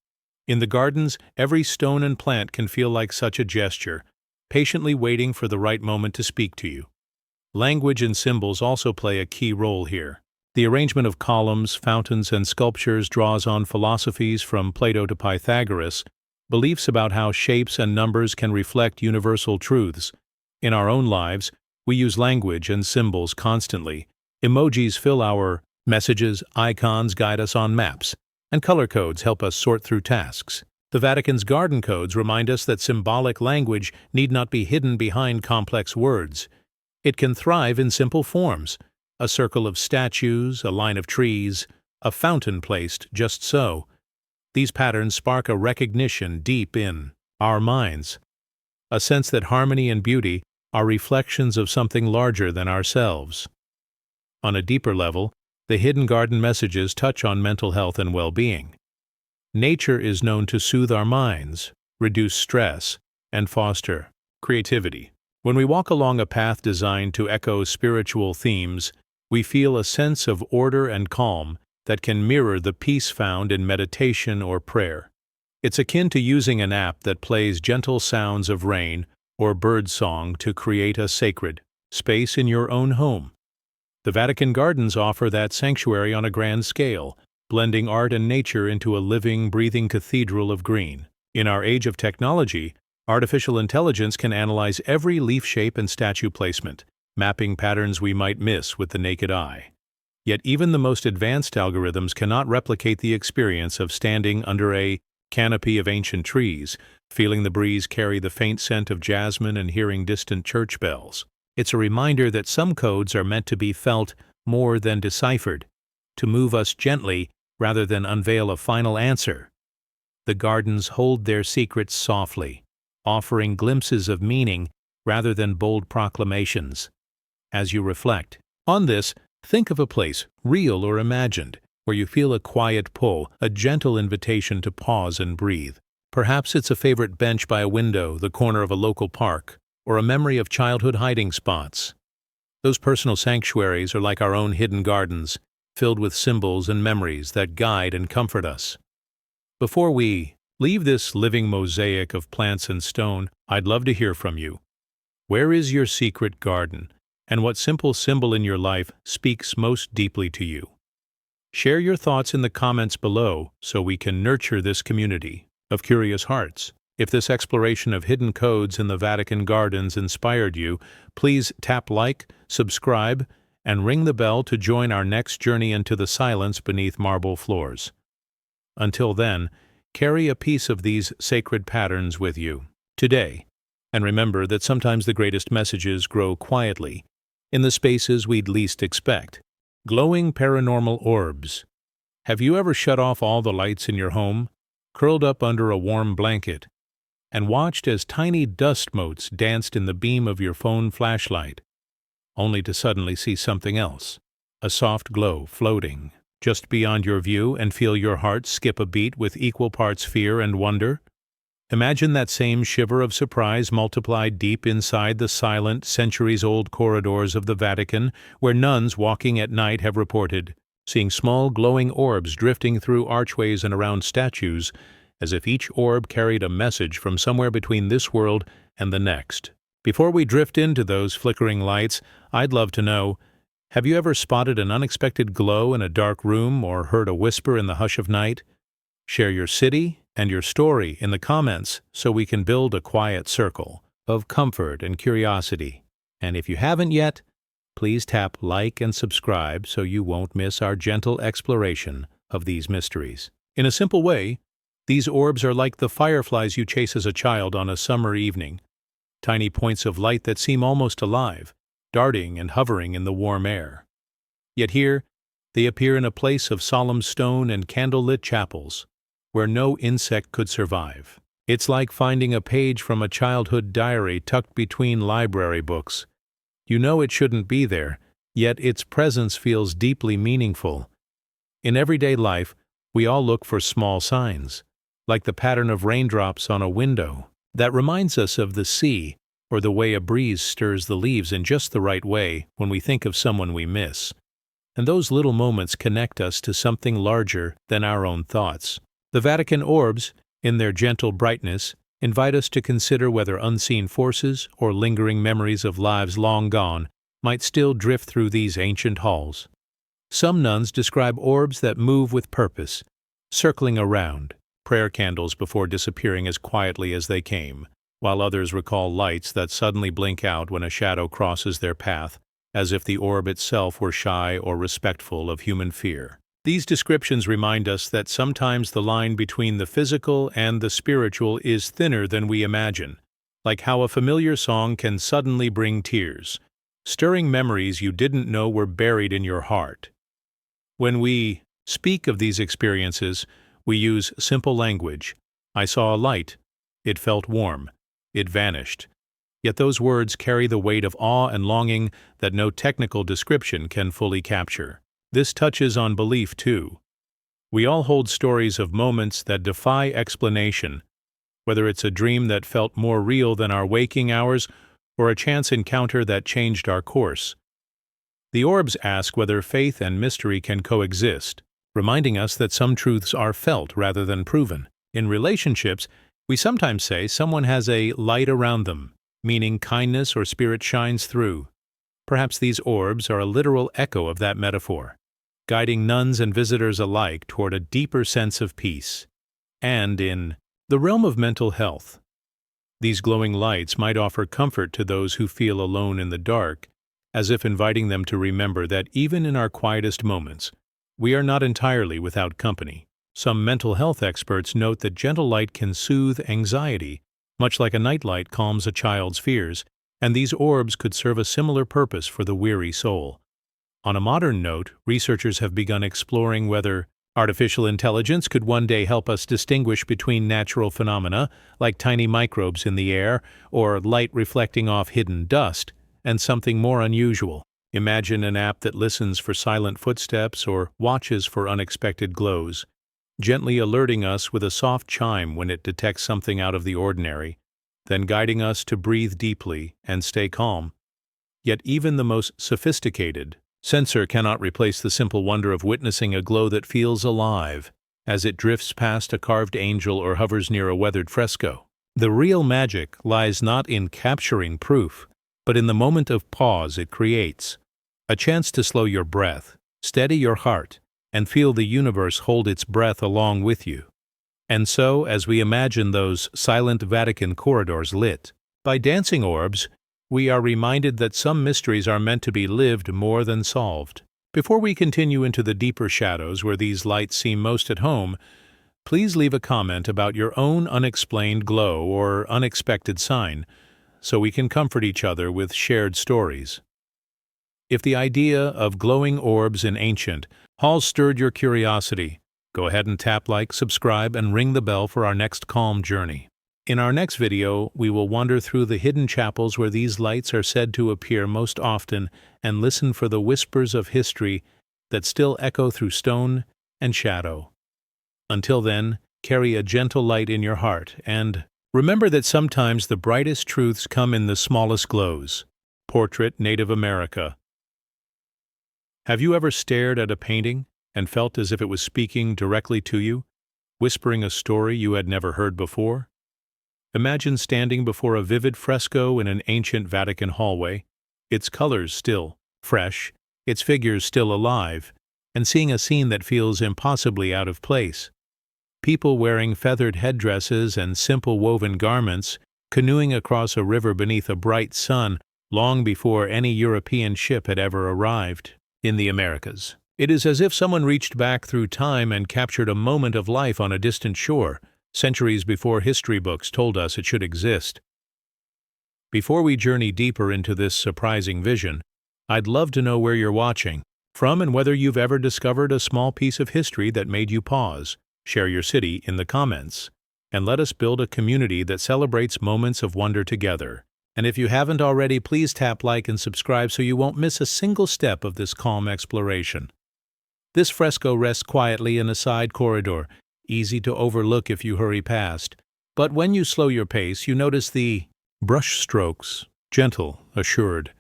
In the gardens, every stone and plant can feel like such a gesture, patiently waiting for the right moment to speak to you. Language and symbols also play a key role here. The arrangement of columns, fountains, and sculptures draws on philosophies from Plato to Pythagoras, beliefs about how shapes and numbers can reflect universal truths. In our own lives, we use language and symbols constantly. Emojis fill our messages, icons guide us on maps, and color codes help us sort through tasks. The Vatican's garden codes remind us that symbolic language need not be hidden behind complex words. It can thrive in simple forms: a circle of statues, a line of trees, a fountain placed just so. These patterns spark a recognition deep in our minds, a sense that harmony and beauty are reflections of something larger than ourselves. On a deeper level, the hidden garden messages touch on mental health and well-being. Nature is known to soothe our minds, reduce stress, and foster creativity. When we walk along a path designed to echo spiritual themes, we feel a sense of order and calm that can mirror the peace found in meditation or prayer. It's akin to using an app that plays gentle sounds of rain or bird song to create a sacred space in your own home. The Vatican Gardens offer that sanctuary on a grand scale, blending art and nature into a living, breathing cathedral of green. In our age of technology, artificial intelligence can analyze every leaf shape and statue placement, mapping patterns we might miss with the naked eye. Yet even the most advanced algorithms cannot replicate the experience of standing under a canopy of ancient trees, feeling the breeze carry the faint scent of jasmine and hearing distant church bells. It's a reminder that some codes are meant to be felt more than deciphered, to move us gently rather than unveil a final answer. The gardens hold their secrets softly, offering glimpses of meaning rather than bold proclamations. As you reflect on this, think of a place, real or imagined, where you feel a quiet pull, a gentle invitation to pause and breathe. Perhaps it's a favorite bench by a window, the corner of a local park, or a memory of childhood hiding spots. Those personal sanctuaries are like our own hidden gardens, filled with symbols and memories that guide and comfort us. Before we leave this living mosaic of plants and stone, I'd love to hear from you. Where is your secret garden, and what simple symbol in your life speaks most deeply to you? Share your thoughts in the comments below so we can nurture this community of curious hearts. If this exploration of hidden codes in the Vatican gardens inspired you, please tap like, subscribe, and ring the bell to join our next journey into the silence beneath marble floors. Until then, carry a piece of these sacred patterns with you today, and remember that sometimes the greatest messages grow quietly, in the spaces we'd least expect. Glowing paranormal orbs. Have you ever shut off all the lights in your home, curled up under a warm blanket, and watched as tiny dust motes danced in the beam of your phone flashlight, only to suddenly see something else, a soft glow floating just beyond your view, and feel your heart skip a beat with equal parts fear and wonder? Imagine that same shiver of surprise multiplied deep inside the silent, centuries-old corridors of the Vatican, where nuns walking at night have reported seeing small glowing orbs drifting through archways and around statues, as if each orb carried a message from somewhere between this world and the next. Before we drift into those flickering lights, I'd love to know, have you ever spotted an unexpected glow in a dark room or heard a whisper in the hush of night? Share your city and your story in the comments so we can build a quiet circle of comfort and curiosity. And if you haven't yet, please tap like and subscribe so you won't miss our gentle exploration of these mysteries. In a simple way, these orbs are like the fireflies you chase as a child on a summer evening, tiny points of light that seem almost alive, darting and hovering in the warm air. Yet here, they appear in a place of solemn stone and candle-lit chapels, where no insect could survive. It's like finding a page from a childhood diary tucked between library books. You know it shouldn't be there, yet its presence feels deeply meaningful. In everyday life, we all look for small signs, like the pattern of raindrops on a window, that reminds us of the sea, or the way a breeze stirs the leaves in just the right way when we think of someone we miss. And those little moments connect us to something larger than our own thoughts. The Vatican orbs, in their gentle brightness, invite us to consider whether unseen forces or lingering memories of lives long gone might still drift through these ancient halls. Some nuns describe orbs that move with purpose, circling around, prayer candles before disappearing as quietly as they came, while others recall lights that suddenly blink out when a shadow crosses their path, as if the orb itself were shy or respectful of human fear. These descriptions remind us that sometimes the line between the physical and the spiritual is thinner than we imagine, like how a familiar song can suddenly bring tears, stirring memories you didn't know were buried in your heart. When we speak of these experiences, we use simple language. I saw a light. It felt warm. It vanished. Yet those words carry the weight of awe and longing that no technical description can fully capture. This touches on belief, too. We all hold stories of moments that defy explanation, whether it's a dream that felt more real than our waking hours or a chance encounter that changed our course. The orbs ask whether faith and mystery can coexist, reminding us that some truths are felt rather than proven. In relationships, we sometimes say someone has a light around them, meaning kindness or spirit shines through. Perhaps these orbs are a literal echo of that metaphor, guiding nuns and visitors alike toward a deeper sense of peace. And in the realm of mental health, these glowing lights might offer comfort to those who feel alone in the dark, as if inviting them to remember that even in our quietest moments, we are not entirely without company. Some mental health experts note that gentle light can soothe anxiety, much like a nightlight calms a child's fears, and these orbs could serve a similar purpose for the weary soul. On a modern note, researchers have begun exploring whether artificial intelligence could one day help us distinguish between natural phenomena, like tiny microbes in the air or light reflecting off hidden dust, and something more unusual. Imagine an app that listens for silent footsteps or watches for unexpected glows, gently alerting us with a soft chime when it detects something out of the ordinary, then guiding us to breathe deeply and stay calm. Yet even the most sophisticated sensor cannot replace the simple wonder of witnessing a glow that feels alive as it drifts past a carved angel or hovers near a weathered fresco. The real magic lies not in capturing proof, but in the moment of pause it creates, a chance to slow your breath, steady your heart, and feel the universe hold its breath along with you. And so, as we imagine those silent Vatican corridors lit by dancing orbs, we are reminded that some mysteries are meant to be lived more than solved. Before we continue into the deeper shadows where these lights seem most at home, please leave a comment about your own unexplained glow or unexpected sign, so we can comfort each other with shared stories. If the idea of glowing orbs in ancient halls stirred your curiosity, go ahead and tap like, subscribe, and ring the bell for our next calm journey. In our next video, we will wander through the hidden chapels where these lights are said to appear most often and listen for the whispers of history that still echo through stone and shadow. Until then, carry a gentle light in your heart, and remember that sometimes the brightest truths come in the smallest glows. Portrait Native America. Have you ever stared at a painting and felt as if it was speaking directly to you, whispering a story you had never heard before? Imagine standing before a vivid fresco in an ancient Vatican hallway, its colors still fresh, its figures still alive, and seeing a scene that feels impossibly out of place. People wearing feathered headdresses and simple woven garments, canoeing across a river beneath a bright sun long before any European ship had ever arrived in the Americas. It is as if someone reached back through time and captured a moment of life on a distant shore, centuries before history books told us it should exist. Before we journey deeper into this surprising vision, I'd love to know where you're watching from and whether you've ever discovered a small piece of history that made you pause. Share your city in the comments, and let us build a community that celebrates moments of wonder together. And if you haven't already, please tap like and subscribe so you won't miss a single step of this calm exploration. This fresco rests quietly in a side corridor, easy to overlook if you hurry past. But when you slow your pace, you notice the brush strokes, gentle, assured,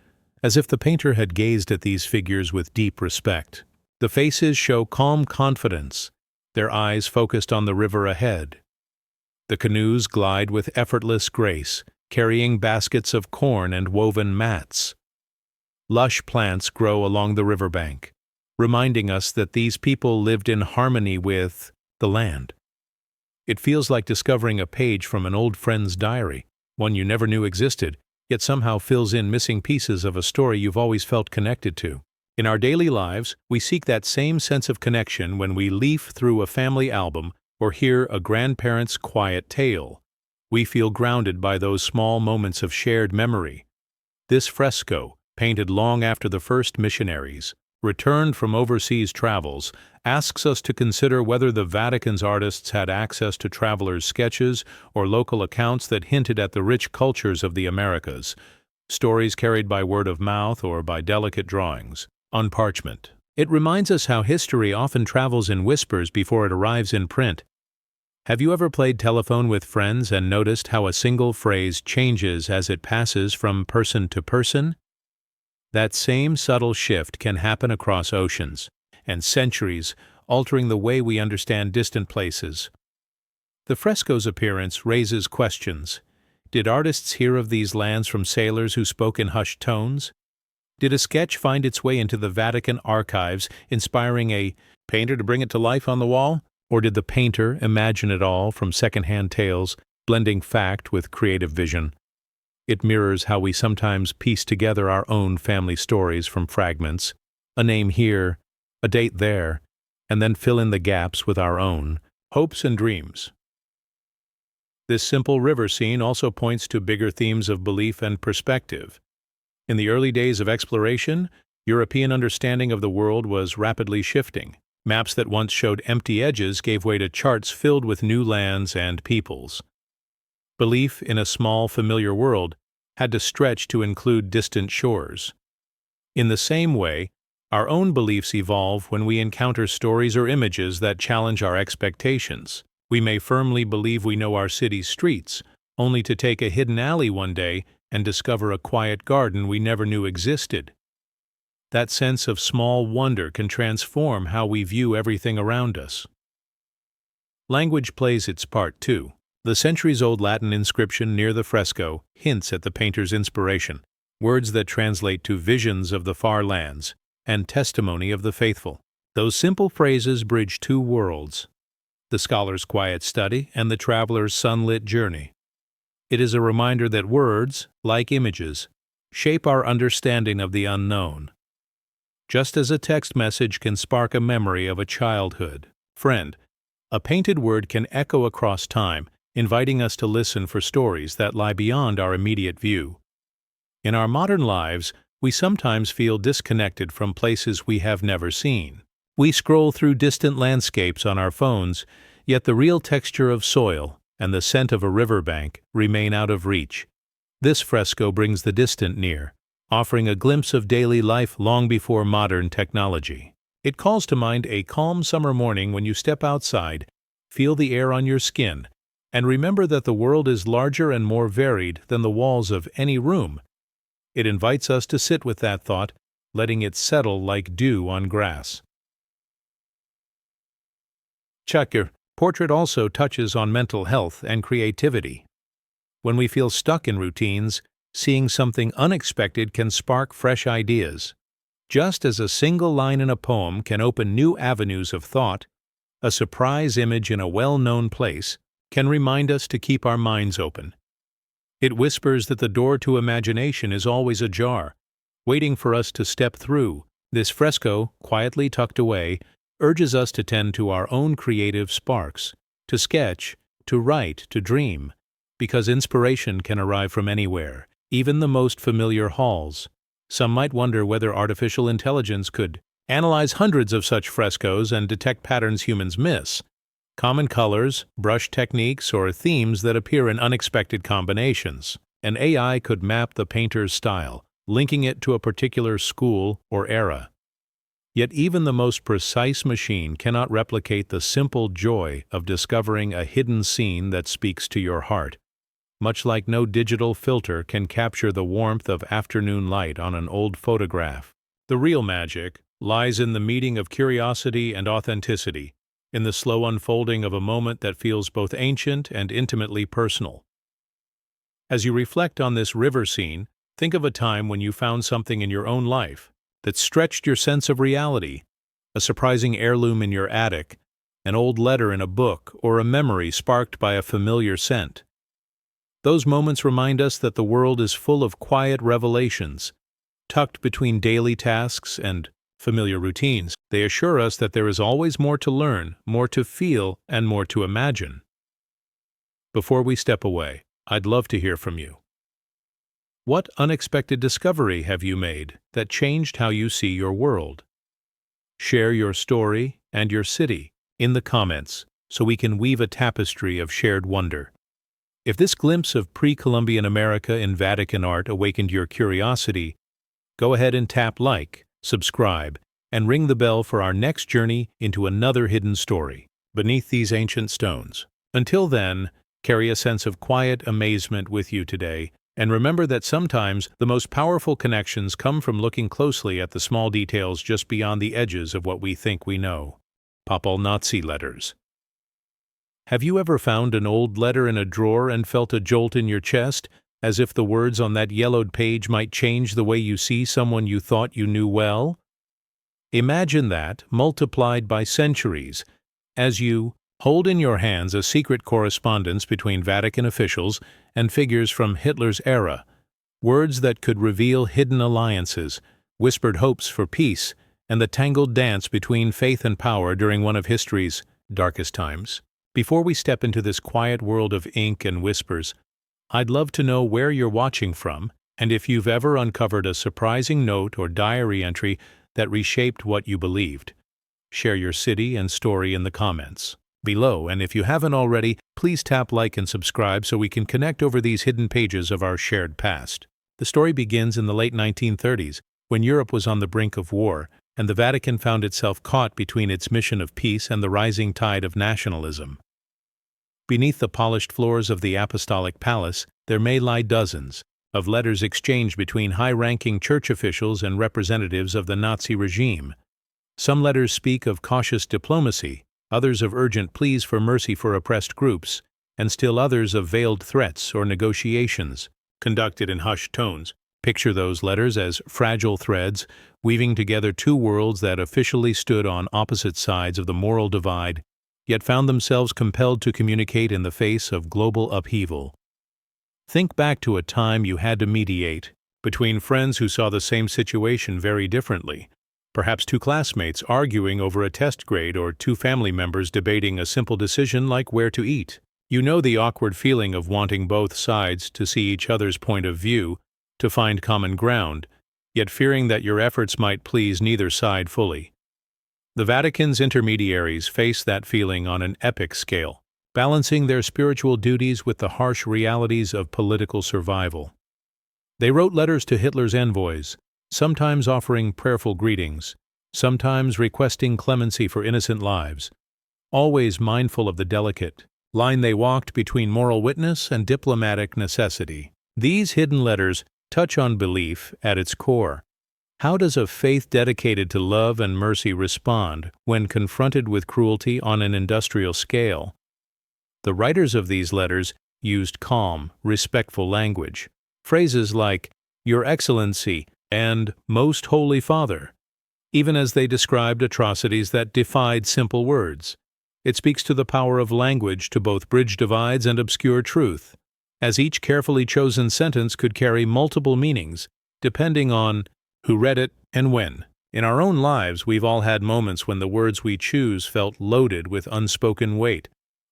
as if the painter had gazed at these figures with deep respect. The faces show calm confidence, their eyes focused on the river ahead. The canoes glide with effortless grace, carrying baskets of corn and woven mats. Lush plants grow along the riverbank, reminding us that these people lived in harmony with the land. It feels like discovering a page from an old friend's diary, one you never knew existed, yet somehow fills in missing pieces of a story you've always felt connected to. In our daily lives, we seek that same sense of connection when we leaf through a family album or hear a grandparent's quiet tale. We feel grounded by those small moments of shared memory. This fresco, painted long after the first missionaries returned from overseas travels, asks us to consider whether the Vatican's artists had access to travelers' sketches or local accounts that hinted at the rich cultures of the Americas, stories carried by word of mouth or by delicate drawings on parchment. It reminds us how history often travels in whispers before it arrives in print. Have you ever played telephone with friends and noticed how a single phrase changes as it passes from person to person? That same subtle shift can happen across oceans and centuries, altering the way we understand distant places. The fresco's appearance raises questions. Did artists hear of these lands from sailors who spoke in hushed tones? Did a sketch find its way into the Vatican archives, inspiring a painter to bring it to life on the wall? Or did the painter imagine it all from second-hand tales, blending fact with creative vision? It mirrors how we sometimes piece together our own family stories from fragments, a name here, a date there, and then fill in the gaps with our own hopes and dreams. This simple river scene also points to bigger themes of belief and perspective. In the early days of exploration, European understanding of the world was rapidly shifting. Maps that once showed empty edges gave way to charts filled with new lands and peoples. Belief in a small, familiar world had to stretch to include distant shores. In the same way, our own beliefs evolve when we encounter stories or images that challenge our expectations. We may firmly believe we know our city's streets, only to take a hidden alley one day and discover a quiet garden we never knew existed. That sense of small wonder can transform how we view everything around us. Language plays its part too. The centuries-old Latin inscription near the fresco hints at the painter's inspiration, words that translate to visions of the far lands and testimony of the faithful. Those simple phrases bridge two worlds, the scholar's quiet study and the traveler's sunlit journey. It is a reminder that words, like images, shape our understanding of the unknown, just as a text message can spark a memory of a childhood friend. A painted word can echo across time, inviting us to listen for stories that lie beyond our immediate view. In our modern lives, we sometimes feel disconnected from places we have never seen. We scroll through distant landscapes on our phones, yet the real texture of soil and the scent of a riverbank remain out of reach. This fresco brings the distant near, offering a glimpse of daily life long before modern technology. It calls to mind a calm summer morning when you step outside, feel the air on your skin, and remember that the world is larger and more varied than the walls of any room. It invites us to sit with that thought, letting it settle like dew on grass. Your portrait also touches on mental health and creativity. When we feel stuck in routines, seeing something unexpected can spark fresh ideas. Just as a single line in a poem can open new avenues of thought, a surprise image in a well-known place can remind us to keep our minds open. It whispers that the door to imagination is always ajar, waiting for us to step through. This fresco, quietly tucked away, urges us to tend to our own creative sparks, to sketch, to write, to dream, because inspiration can arrive from anywhere, even the most familiar halls. Some might wonder whether artificial intelligence could analyze hundreds of such frescoes and detect patterns humans miss, common colors, brush techniques, or themes that appear in unexpected combinations. An AI could map the painter's style, linking it to a particular school or era. Yet even the most precise machine cannot replicate the simple joy of discovering a hidden scene that speaks to your heart, much like no digital filter can capture the warmth of afternoon light on an old photograph. The real magic lies in the meeting of curiosity and authenticity, in the slow unfolding of a moment that feels both ancient and intimately personal. As you reflect on this river scene, think of a time when you found something in your own life that stretched your sense of reality, a surprising heirloom in your attic, an old letter in a book, or a memory sparked by a familiar scent. Those moments remind us that the world is full of quiet revelations, tucked between daily tasks and familiar routines. They assure us that there is always more to learn, more to feel, and more to imagine. Before we step away, I'd love to hear from you. What unexpected discovery have you made that changed how you see your world? Share your story and your city in the comments so we can weave a tapestry of shared wonder. If this glimpse of pre-Columbian America in Vatican art awakened your curiosity, go ahead and tap like, subscribe, and ring the bell for our next journey into another hidden story beneath these ancient stones. Until then, carry a sense of quiet amazement with you today, and remember that sometimes the most powerful connections come from looking closely at the small details just beyond the edges of what we think we know. Papal Nazi letters. Have you ever found an old letter in a drawer and felt a jolt in your chest, as if the words on that yellowed page might change the way you see someone you thought you knew well? Imagine that, multiplied by centuries, as you hold in your hands a secret correspondence between Vatican officials and figures from Hitler's era, words that could reveal hidden alliances, whispered hopes for peace, and the tangled dance between faith and power during one of history's darkest times. Before we step into this quiet world of ink and whispers, I'd love to know where you're watching from, and if you've ever uncovered a surprising note or diary entry that reshaped what you believed. Share your city and story in the comments below, and if you haven't already, please tap like and subscribe so we can connect over these hidden pages of our shared past. The story begins in the late 1930s, when Europe was on the brink of war, and the Vatican found itself caught between its mission of peace and the rising tide of nationalism. Beneath the polished floors of the Apostolic Palace, there may lie dozens of letters exchanged between high-ranking church officials and representatives of the Nazi regime. Some letters speak of cautious diplomacy, others of urgent pleas for mercy for oppressed groups, and still others of veiled threats or negotiations, conducted in hushed tones. Picture those letters as fragile threads, weaving together two worlds that officially stood on opposite sides of the moral divide, yet found themselves compelled to communicate in the face of global upheaval. Think back to a time you had to mediate between friends who saw the same situation very differently, perhaps two classmates arguing over a test grade or two family members debating a simple decision like where to eat. You know the awkward feeling of wanting both sides to see each other's point of view, to find common ground, yet fearing that your efforts might please neither side fully. The Vatican's intermediaries faced that feeling on an epic scale, balancing their spiritual duties with the harsh realities of political survival. They wrote letters to Hitler's envoys, sometimes offering prayerful greetings, sometimes requesting clemency for innocent lives, always mindful of the delicate line they walked between moral witness and diplomatic necessity. These hidden letters touch on belief at its core. How does a faith dedicated to love and mercy respond when confronted with cruelty on an industrial scale? The writers of these letters used calm, respectful language. Phrases like, "Your Excellency," and "Most Holy Father," even as they described atrocities that defied simple words. It speaks to the power of language to both bridge divides and obscure truth, as each carefully chosen sentence could carry multiple meanings, depending on who read it and when. In our own lives, we've all had moments when the words we choose felt loaded with unspoken weight,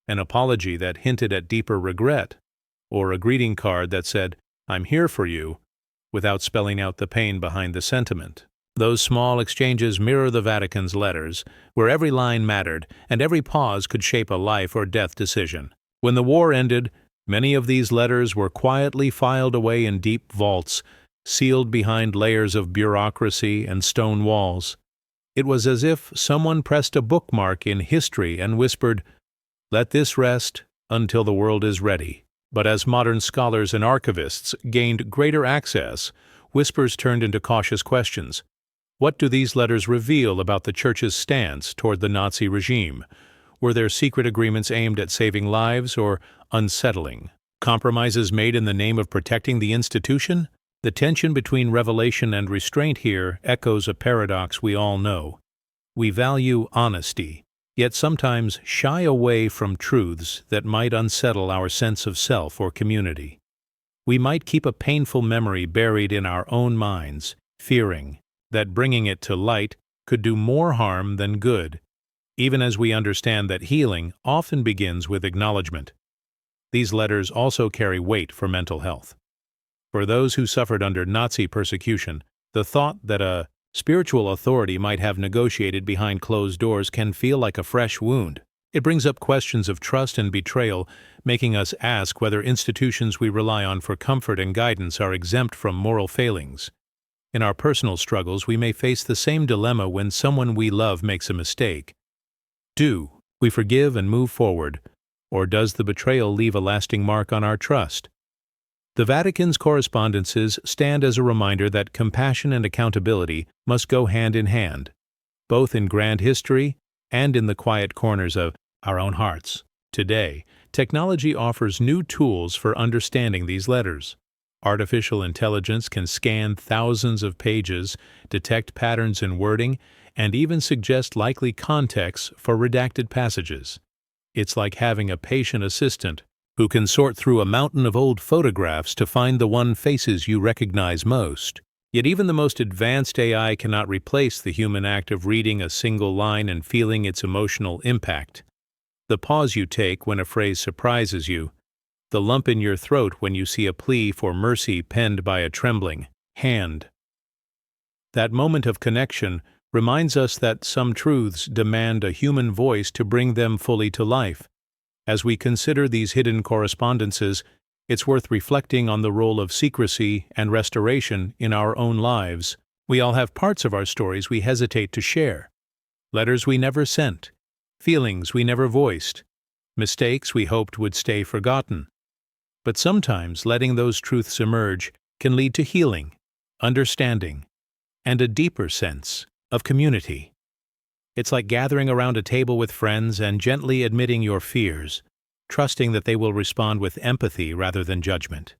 an apology that hinted at deeper regret, or a greeting card that said, "I'm here for you," without spelling out the pain behind the sentiment. Those small exchanges mirror the Vatican's letters, where every line mattered and every pause could shape a life or death decision. When the war ended, many of these letters were quietly filed away in deep vaults, sealed behind layers of bureaucracy and stone walls. It was as if someone pressed a bookmark in history and whispered, "Let this rest until the world is ready." But as modern scholars and archivists gained greater access, whispers turned into cautious questions. What do these letters reveal about the Church's stance toward the Nazi regime? Were there secret agreements aimed at saving lives or unsettling? Compromises made in the name of protecting the institution? The tension between revelation and restraint here echoes a paradox we all know. We value honesty, yet sometimes shy away from truths that might unsettle our sense of self or community. We might keep a painful memory buried in our own minds, fearing that bringing it to light could do more harm than good, even as we understand that healing often begins with acknowledgement. These letters also carry weight for mental health. For those who suffered under Nazi persecution, the thought that a spiritual authority might have negotiated behind closed doors can feel like a fresh wound. It brings up questions of trust and betrayal, making us ask whether institutions we rely on for comfort and guidance are exempt from moral failings. In our personal struggles, we may face the same dilemma when someone we love makes a mistake. Do we forgive and move forward, or does the betrayal leave a lasting mark on our trust? The Vatican's correspondences stand as a reminder that compassion and accountability must go hand in hand, both in grand history and in the quiet corners of our own hearts. Today, technology offers new tools for understanding these letters. Artificial intelligence can scan thousands of pages, detect patterns in wording, and even suggest likely contexts for redacted passages. It's like having a patient assistant who can sort through a mountain of old photographs to find the one faces you recognize most. Yet even the most advanced AI cannot replace the human act of reading a single line and feeling its emotional impact. The pause you take when a phrase surprises you, the lump in your throat when you see a plea for mercy penned by a trembling hand. That moment of connection reminds us that some truths demand a human voice to bring them fully to life. As we consider these hidden correspondences, it's worth reflecting on the role of secrecy and restoration in our own lives. We all have parts of our stories we hesitate to share. Letters we never sent, feelings we never voiced, mistakes we hoped would stay forgotten. But sometimes letting those truths emerge can lead to healing, understanding, and a deeper sense of community. It's like gathering around a table with friends and gently admitting your fears, trusting that they will respond with empathy rather than judgment.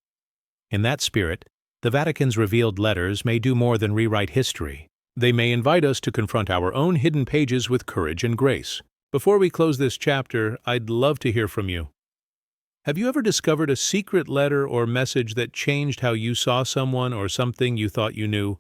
In that spirit, The Vatican's revealed letters may do more than rewrite history. They may invite us to confront our own hidden pages with courage and grace. Before we close this chapter, I'd love to hear from you. Have you ever discovered a secret letter or message that changed how you saw someone or something you thought you knew?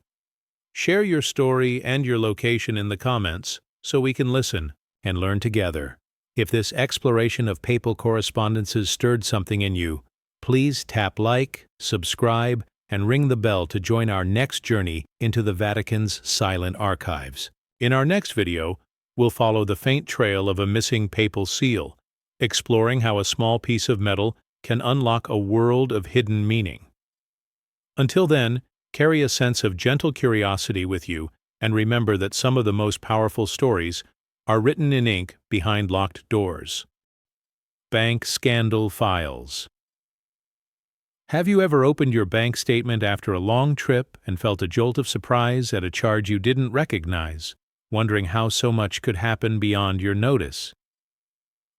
Share your story and your location in the comments so we can listen and learn together. If this exploration of papal correspondences stirred something in you, please tap like, subscribe, and ring the bell to join our next journey into the Vatican's silent archives. In our next video, we'll follow the faint trail of a missing papal seal, exploring how a small piece of metal can unlock a world of hidden meaning. Until then, carry a sense of gentle curiosity with you and remember that some of the most powerful stories are written in ink behind locked doors. Bank Scandal Files. Have you ever opened your bank statement after a long trip and felt a jolt of surprise at a charge you didn't recognize, wondering how so much could happen beyond your notice?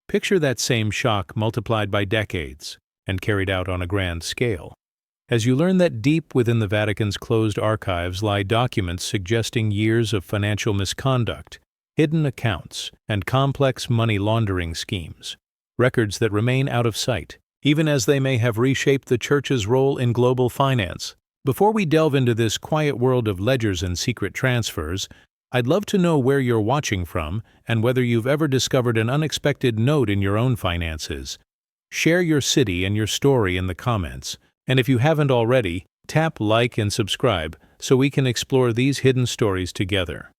Picture that same shock multiplied by decades and carried out on a grand scale. As you learn that deep within the Vatican's closed archives lie documents suggesting years of financial misconduct, hidden accounts, and complex money laundering schemes, records that remain out of sight, even as they may have reshaped the Church's role in global finance. Before we delve into this quiet world of ledgers and secret transfers, I'd love to know where you're watching from and whether you've ever discovered an unexpected note in your own finances. Share your city and your story in the comments, and if you haven't already, tap like and subscribe so we can explore these hidden stories together.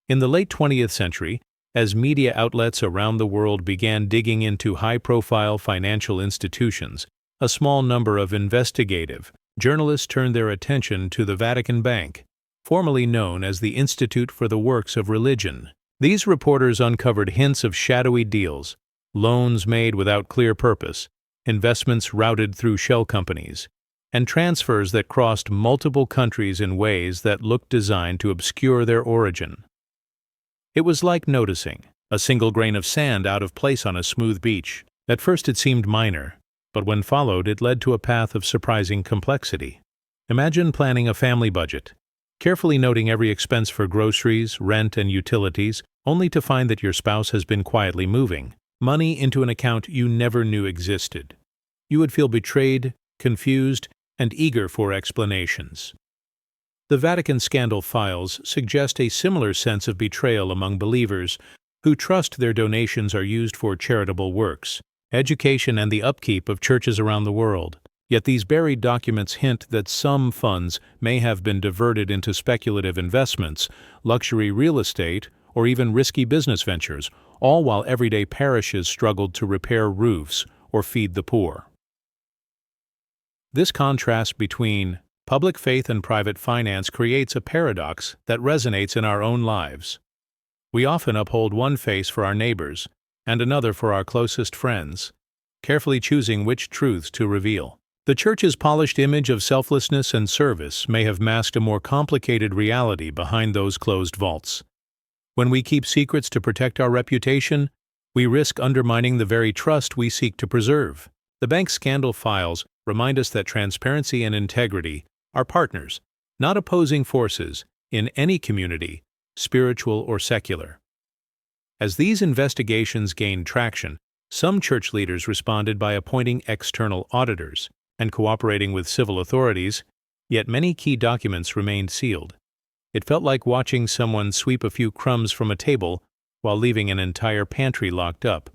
In the late 20th century, as media outlets around the world began digging into high-profile financial institutions, a small number of investigative journalists turned their attention to the Vatican Bank, formerly known as the Institute for the Works of Religion. These reporters uncovered hints of shadowy deals, loans made without clear purpose, investments routed through shell companies, and transfers that crossed multiple countries in ways that looked designed to obscure their origin. It was like noticing a single grain of sand out of place on a smooth beach. At first it seemed minor, but when followed it led to a path of surprising complexity. Imagine planning a family budget, carefully noting every expense for groceries, rent, and utilities, only to find that your spouse has been quietly moving money into an account you never knew existed. You would feel betrayed, confused, and eager for explanations. The Vatican Scandal Files suggest a similar sense of betrayal among believers who trust their donations are used for charitable works, education, and the upkeep of churches around the world. Yet these buried documents hint that some funds may have been diverted into speculative investments, luxury real estate, or even risky business ventures, all while everyday parishes struggled to repair roofs or feed the poor. This contrast between public faith and private finance creates a paradox that resonates in our own lives. We often uphold one face for our neighbors and another for our closest friends, carefully choosing which truths to reveal. The Church's polished image of selflessness and service may have masked a more complicated reality behind those closed vaults. When we keep secrets to protect our reputation, we risk undermining the very trust we seek to preserve. The Bank Scandal Files remind us that transparency and integrity are partners, not opposing forces, in any community, spiritual or secular. As these investigations gained traction, some church leaders responded by appointing external auditors and cooperating with civil authorities, yet many key documents remained sealed. It felt like watching someone sweep a few crumbs from a table while leaving an entire pantry locked up.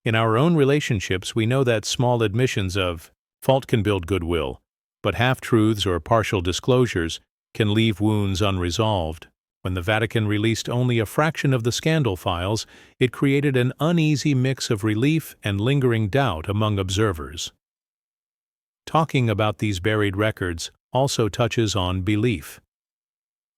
In our own relationships, we know that small admissions of fault can build goodwill, but half-truths or partial disclosures can leave wounds unresolved. When the Vatican released only a fraction of the scandal files, it created an uneasy mix of relief and lingering doubt among observers. Talking about these buried records also touches on belief.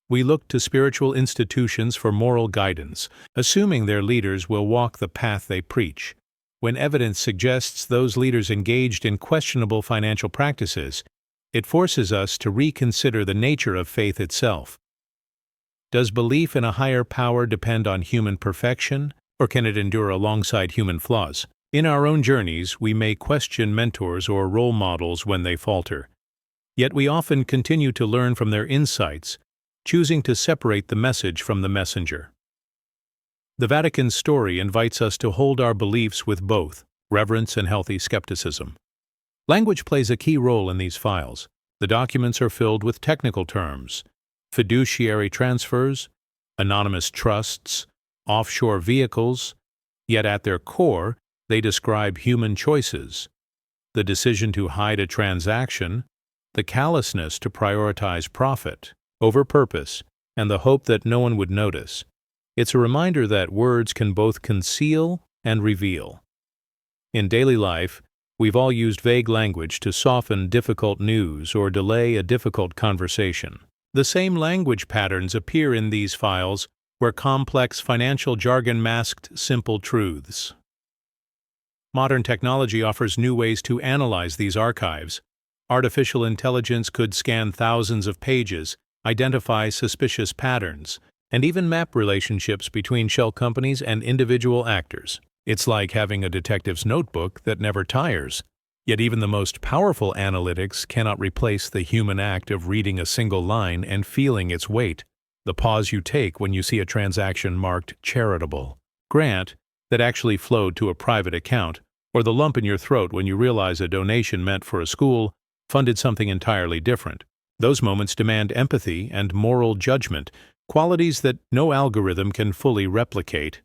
We look to spiritual institutions for moral guidance, assuming their leaders will walk the path they preach. When evidence suggests those leaders engaged in questionable financial practices, it forces us to reconsider the nature of faith itself. Does belief in a higher power depend on human perfection, or can it endure alongside human flaws? In our own journeys, we may question mentors or role models when they falter. Yet we often continue to learn from their insights, choosing to separate the message from the messenger. The Vatican's story invites us to hold our beliefs with both reverence and healthy skepticism. Language plays a key role in these files. The documents are filled with technical terms, fiduciary transfers, anonymous trusts, offshore vehicles, yet at their core, they describe human choices, the decision to hide a transaction, the callousness to prioritize profit over purpose, and the hope that no one would notice. It's a reminder that words can both conceal and reveal. In daily life, we've all used vague language to soften difficult news or delay a difficult conversation. The same language patterns appear in these files where complex financial jargon masked simple truths. Modern technology offers new ways to analyze these archives. Artificial intelligence could scan thousands of pages, identify suspicious patterns, and even map relationships between shell companies and individual actors. It's like having a detective's notebook that never tires. Yet even the most powerful analytics cannot replace the human act of reading a single line and feeling its weight, the pause you take when you see a transaction marked charitable grant that actually flowed to a private account, or the lump in your throat when you realize a donation meant for a school funded something entirely different. Those moments demand empathy and moral judgment, qualities that no algorithm can fully replicate.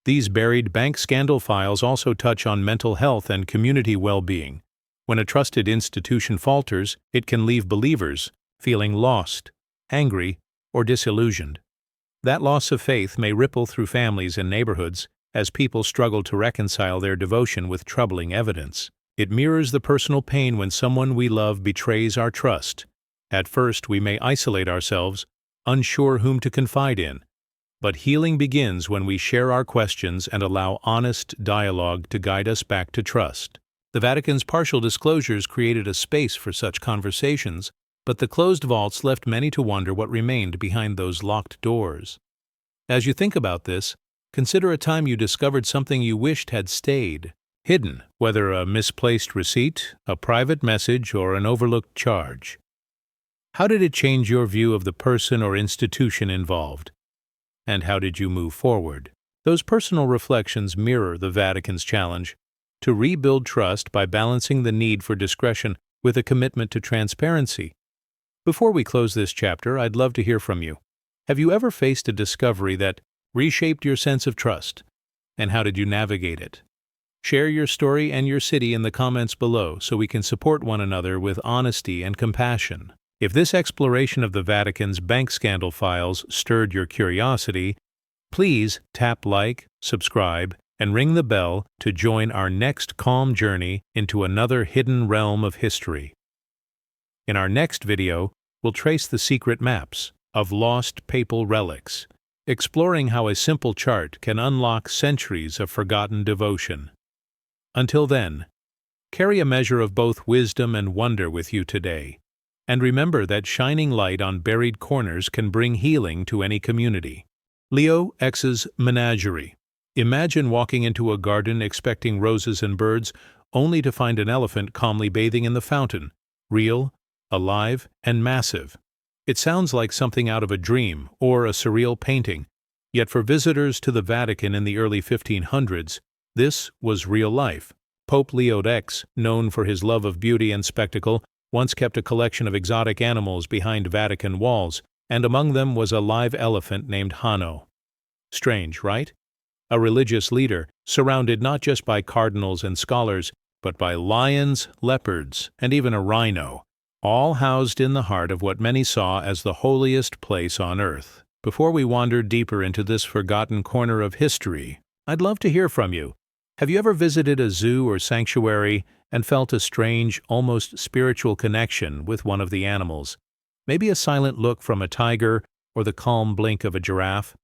These buried bank scandal files also touch on mental health and community well-being. When a trusted institution falters, it can leave believers feeling lost, angry, or disillusioned. That loss of faith may ripple through families and neighborhoods as people struggle to reconcile their devotion with troubling evidence. It mirrors the personal pain when someone we love betrays our trust. At first, we may isolate ourselves, unsure whom to confide in. But healing begins when we share our questions and allow honest dialogue to guide us back to trust. The Vatican's partial disclosures created a space for such conversations, but the closed vaults left many to wonder what remained behind those locked doors. As you think about this, consider a time you discovered something you wished had stayed hidden, whether a misplaced receipt, a private message, or an overlooked charge. How did it change your view of the person or institution involved? And how did you move forward? Those personal reflections mirror the Vatican's challenge to rebuild trust by balancing the need for discretion with a commitment to transparency. Before we close this chapter, I'd love to hear from you. Have you ever faced a discovery that reshaped your sense of trust? And how did you navigate it? Share your story and your city in the comments below so we can support one another with honesty and compassion. If this exploration of the Vatican's bank scandal files stirred your curiosity, please tap like, subscribe, and ring the bell to join our next calm journey into another hidden realm of history. In our next video, we'll trace the secret maps of lost papal relics, exploring how a simple chart can unlock centuries of forgotten devotion. Until then, carry a measure of both wisdom and wonder with you today, and remember that shining light on buried corners can bring healing to any community. Leo X's Menagerie. Imagine walking into a garden expecting roses and birds, only to find an elephant calmly bathing in the fountain, real, alive, and massive. It sounds like something out of a dream or a surreal painting, yet for visitors to the Vatican in the early 1500s, this was real life. Pope Leo X, known for his love of beauty and spectacle, once kept a collection of exotic animals behind Vatican walls, and among them was a live elephant named Hanno. Strange, right? A religious leader, surrounded not just by cardinals and scholars, but by lions, leopards, and even a rhino, all housed in the heart of what many saw as the holiest place on earth. Before we wander deeper into this forgotten corner of history, I'd love to hear from you. Have you ever visited a zoo or sanctuary and felt a strange, almost spiritual connection with one of the animals? Maybe a silent look from a tiger or the calm blink of a giraffe?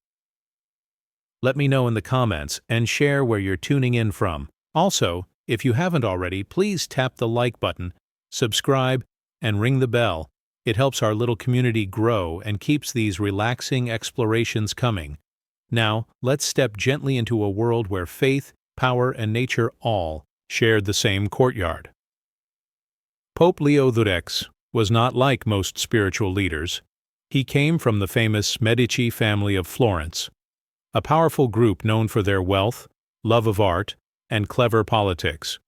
Let me know in the comments and share where you're tuning in from. Also, if you haven't already, please tap the like button, subscribe, and ring the bell. It helps our little community grow and keeps these relaxing explorations coming. Now, let's step gently into a world where faith, power, and nature all shared the same courtyard. Pope Leo XIII was not like most spiritual leaders. He came from the famous Medici family of Florence, a powerful group known for their wealth, love of art, and clever politics.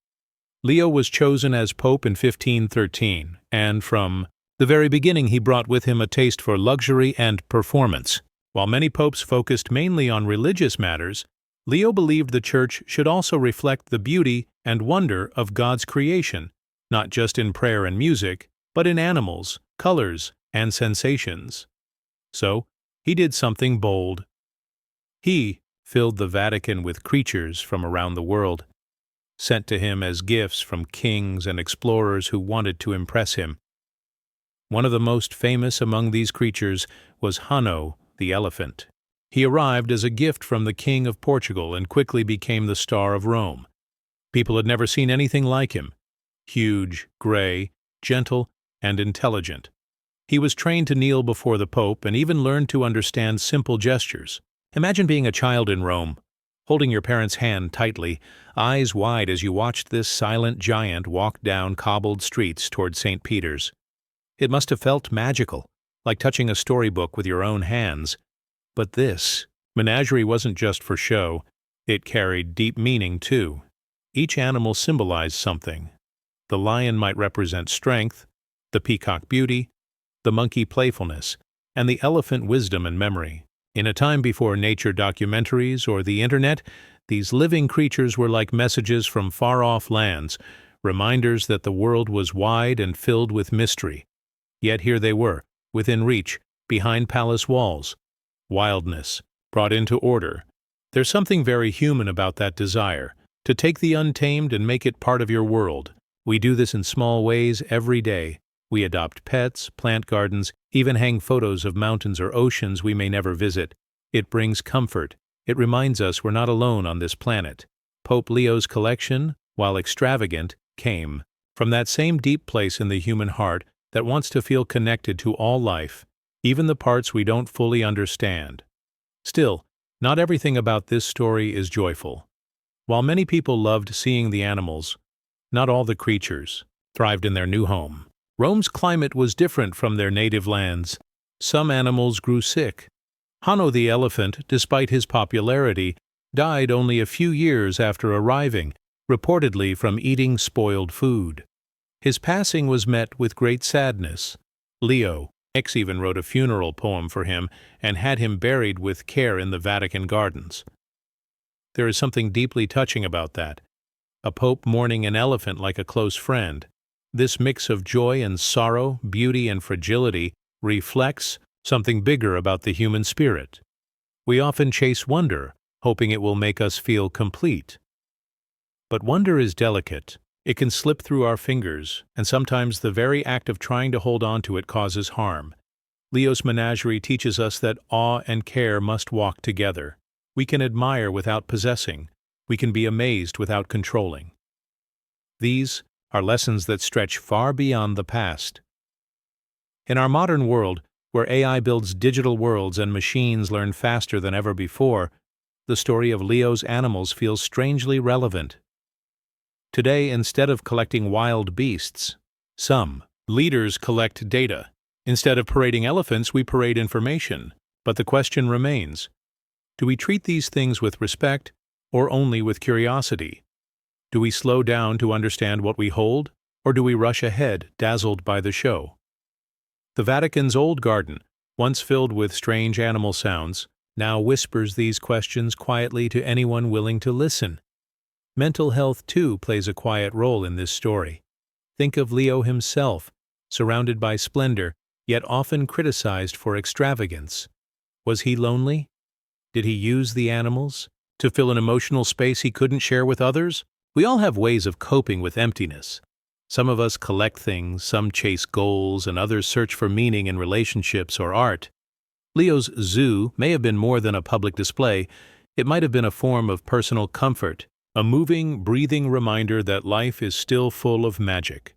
Leo was chosen as pope in 1513, and from the very beginning he brought with him a taste for luxury and performance. While many popes focused mainly on religious matters, Leo believed the Church should also reflect the beauty and wonder of God's creation, not just in prayer and music, but in animals, colors, and sensations. So, he did something bold. He filled the Vatican with creatures from around the world, sent to him as gifts from kings and explorers who wanted to impress him. One of the most famous among these creatures was Hanno, the elephant. He arrived as a gift from the King of Portugal and quickly became the star of Rome. People had never seen anything like him. Huge, gray, gentle, and intelligent. He was trained to kneel before the Pope and even learned to understand simple gestures. Imagine being a child in Rome, holding your parents' hand tightly, eyes wide as you watched this silent giant walk down cobbled streets toward St. Peter's. It must have felt magical, like touching a storybook with your own hands. But this menagerie wasn't just for show. It carried deep meaning, too. Each animal symbolized something. The lion might represent strength, the peacock beauty, the monkey playfulness, and the elephant wisdom and memory. In a time before nature documentaries or the internet, these living creatures were like messages from far-off lands, reminders that the world was wide and filled with mystery. Yet here they were, within reach, behind palace walls. Wildness, brought into order. There's something very human about that desire, to take the untamed and make it part of your world. We do this in small ways every day. We adopt pets, plant gardens, even hang photos of mountains or oceans we may never visit. It brings comfort. It reminds us we're not alone on this planet. Pope Leo's collection, while extravagant, came from that same deep place in the human heart that wants to feel connected to all life, even the parts we don't fully understand. Still, not everything about this story is joyful. While many people loved seeing the animals, not all the creatures thrived in their new home. Rome's climate was different from their native lands. Some animals grew sick. Hanno the elephant, despite his popularity, died only a few years after arriving, reportedly from eating spoiled food. His passing was met with great sadness. Leo X even wrote a funeral poem for him and had him buried with care in the Vatican gardens. There is something deeply touching about that. A pope mourning an elephant like a close friend. This mix of joy and sorrow, beauty and fragility, reflects something bigger about the human spirit. We often chase wonder, hoping it will make us feel complete. But wonder is delicate. It can slip through our fingers, and sometimes the very act of trying to hold on to it causes harm. Leo's menagerie teaches us that awe and care must walk together. We can admire without possessing. We can be amazed without controlling. These are lessons that stretch far beyond the past. In our modern world, where AI builds digital worlds and machines learn faster than ever before, the story of Leo's animals feels strangely relevant. Today, instead of collecting wild beasts, some leaders collect data. Instead of parading elephants, we parade information. But the question remains, do we treat these things with respect or only with curiosity? Do we slow down to understand what we hold, or do we rush ahead, dazzled by the show? The Vatican's old garden, once filled with strange animal sounds, now whispers these questions quietly to anyone willing to listen. Mental health, too, plays a quiet role in this story. Think of Leo himself, surrounded by splendor, yet often criticized for extravagance. Was he lonely? Did he use the animals to fill an emotional space he couldn't share with others? We all have ways of coping with emptiness. Some of us collect things, some chase goals, and others search for meaning in relationships or art. Leo's zoo may have been more than a public display. It might have been a form of personal comfort, a moving, breathing reminder that life is still full of magic.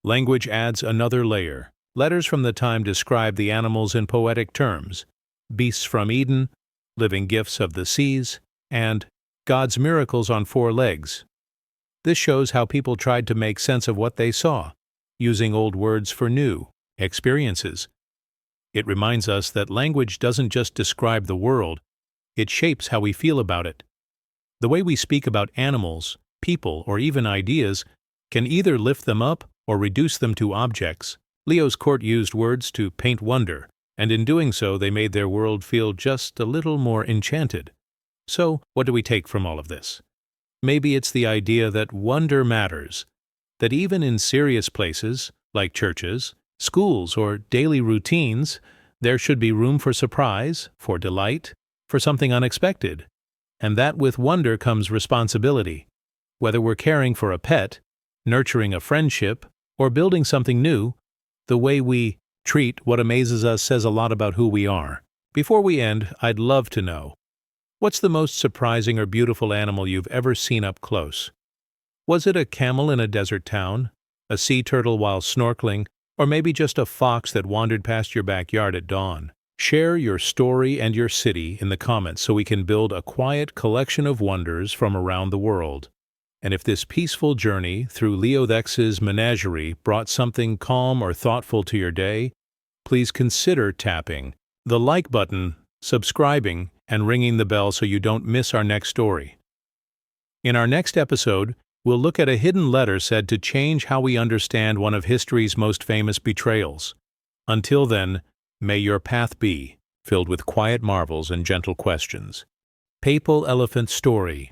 Language adds another layer. Letters from the time describe the animals in poetic terms: beasts from Eden, living gifts of the seas, and God's miracles on four legs. This shows how people tried to make sense of what they saw, using old words for new experiences. It reminds us that language doesn't just describe the world, it shapes how we feel about it. The way we speak about animals, people, or even ideas can either lift them up or reduce them to objects. Leo's court used words to paint wonder, and in doing so they made their world feel just a little more enchanted. So, what do we take from all of this? Maybe it's the idea that wonder matters, that even in serious places, like churches, schools, or daily routines, there should be room for surprise, for delight, for something unexpected, and that with wonder comes responsibility. Whether we're caring for a pet, nurturing a friendship, or building something new, the way we treat what amazes us says a lot about who we are. Before we end, I'd love to know, what's the most surprising or beautiful animal you've ever seen up close? Was it a camel in a desert town, a sea turtle while snorkeling, or maybe just a fox that wandered past your backyard at dawn? Share your story and your city in the comments so we can build a quiet collection of wonders from around the world. And if this peaceful journey through Leo the X's menagerie brought something calm or thoughtful to your day, please consider tapping the like button, subscribing, and ringing the bell so you don't miss our next story. In our next episode, we'll look at a hidden letter said to change how we understand one of history's most famous betrayals. Until then, may your path be filled with quiet marvels and gentle questions. Papal Elephant Story.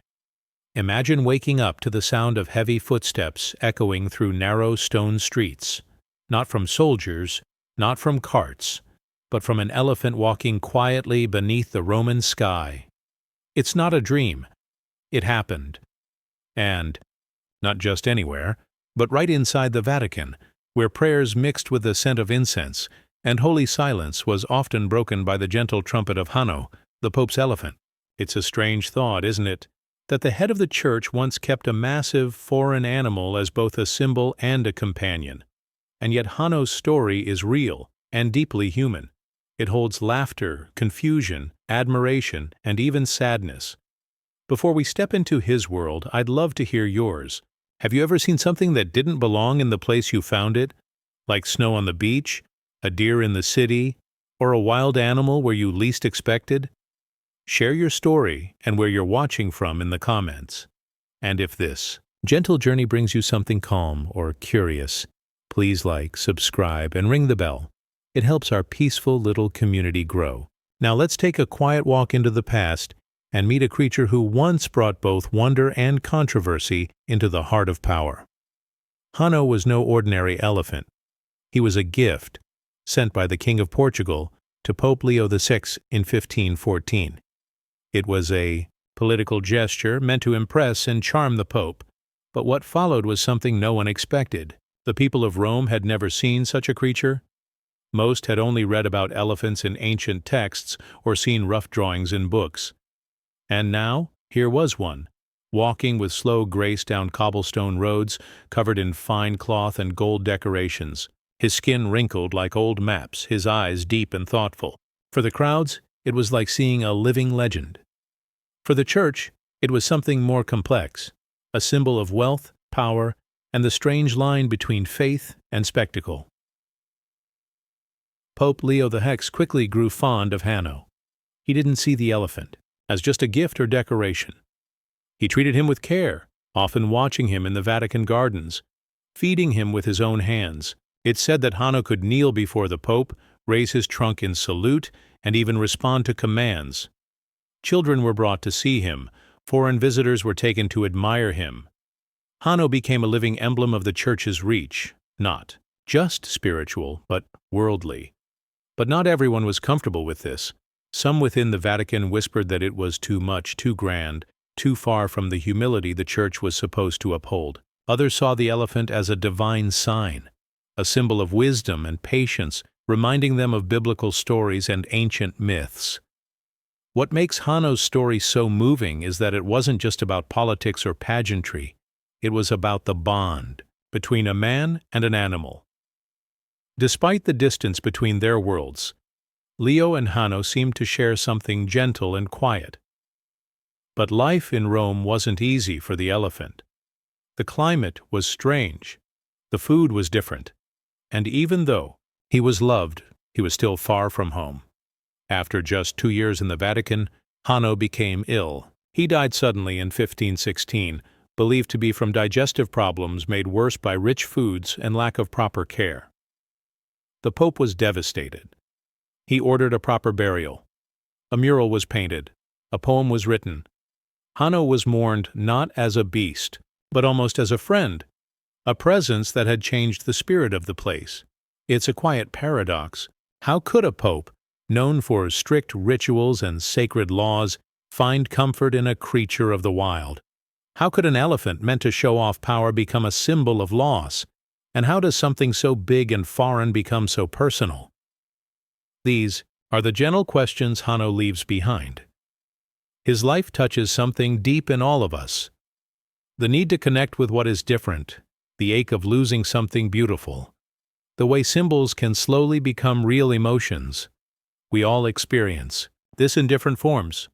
Imagine waking up to the sound of heavy footsteps echoing through narrow stone streets, not from soldiers, not from carts, but from an elephant walking quietly beneath the Roman sky. It's not a dream. It happened. And not just anywhere, but right inside the Vatican, where prayers mixed with the scent of incense, and holy silence was often broken by the gentle trumpet of Hanno, the Pope's elephant. It's a strange thought, isn't it, that the head of the Church once kept a massive foreign animal as both a symbol and a companion. And yet Hanno's story is real and deeply human. It holds laughter, confusion, admiration, and even sadness. Before we step into his world, I'd love to hear yours. Have you ever seen something that didn't belong in the place you found it? Like snow on the beach, a deer in the city, or a wild animal where you least expected? Share your story and where you're watching from in the comments. And if this gentle journey brings you something calm or curious, please like, subscribe, and ring the bell. It helps our peaceful little community grow. Now let's take a quiet walk into the past and meet a creature who once brought both wonder and controversy into the heart of power. Hanno was no ordinary elephant. He was a gift sent by the King of Portugal to Pope Leo VI in 1514. It was a political gesture meant to impress and charm the Pope, but what followed was something no one expected. The people of Rome had never seen such a creature. Most had only read about elephants in ancient texts or seen rough drawings in books. And now, here was one, walking with slow grace down cobblestone roads covered in fine cloth and gold decorations, his skin wrinkled like old maps, his eyes deep and thoughtful. For the crowds, it was like seeing a living legend. For the Church, it was something more complex, a symbol of wealth, power, and the strange line between faith and spectacle. Pope Leo the Hex quickly grew fond of Hanno. He didn't see the elephant as just a gift or decoration. He treated him with care, often watching him in the Vatican gardens, feeding him with his own hands. It's said that Hanno could kneel before the Pope, raise his trunk in salute, and even respond to commands. Children were brought to see him, foreign visitors were taken to admire him. Hanno became a living emblem of the Church's reach, not just spiritual, but worldly. But not everyone was comfortable with this. Some within the Vatican whispered that it was too much, too grand, too far from the humility the Church was supposed to uphold. Others saw the elephant as a divine sign, a symbol of wisdom and patience, reminding them of biblical stories and ancient myths. What makes Hanno's story so moving is that it wasn't just about politics or pageantry. It was about the bond between a man and an animal. Despite the distance between their worlds, Leo and Hanno seemed to share something gentle and quiet. But life in Rome wasn't easy for the elephant. The climate was strange, the food was different, and even though he was loved, he was still far from home. After just 2 years in the Vatican, Hanno became ill. He died suddenly in 1516, believed to be from digestive problems made worse by rich foods and lack of proper care. The Pope was devastated. He ordered a proper burial. A mural was painted. A poem was written. Hanno was mourned not as a beast, but almost as a friend, a presence that had changed the spirit of the place. It's a quiet paradox. How could a pope, known for strict rituals and sacred laws, find comfort in a creature of the wild? How could an elephant meant to show off power become a symbol of loss? And how does something so big and foreign become so personal? These are the gentle questions Hanno leaves behind. His life touches something deep in all of us. The need to connect with what is different, the ache of losing something beautiful, the way symbols can slowly become real emotions. We all experience this in different forms.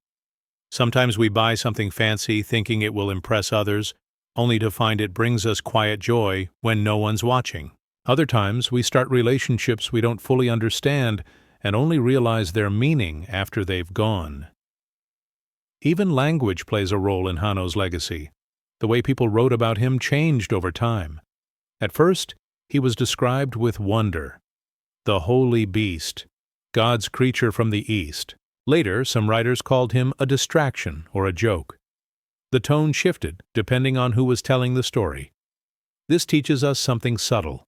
Sometimes we buy something fancy thinking it will impress others, only to find it brings us quiet joy when no one's watching. Other times we start relationships we don't fully understand and only realize their meaning after they've gone. Even language plays a role in Hanno's legacy. The way people wrote about him changed over time. At first, he was described with wonder. The holy beast, God's creature from the East. Later, some writers called him a distraction or a joke. The tone shifted depending on who was telling the story. This teaches us something subtle.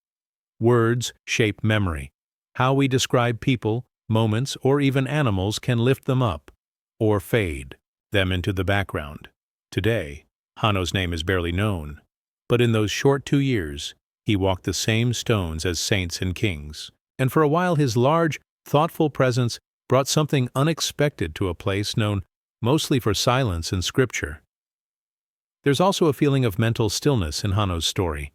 Words shape memory. How we describe people, moments, or even animals can lift them up or fade them into the background. Today, Hanno's name is barely known, but in those short 2 years, he walked the same stones as saints and kings, and for a while his large, thoughtful presence brought something unexpected to a place known mostly for silence and scripture. There's also a feeling of mental stillness in Hanno's story.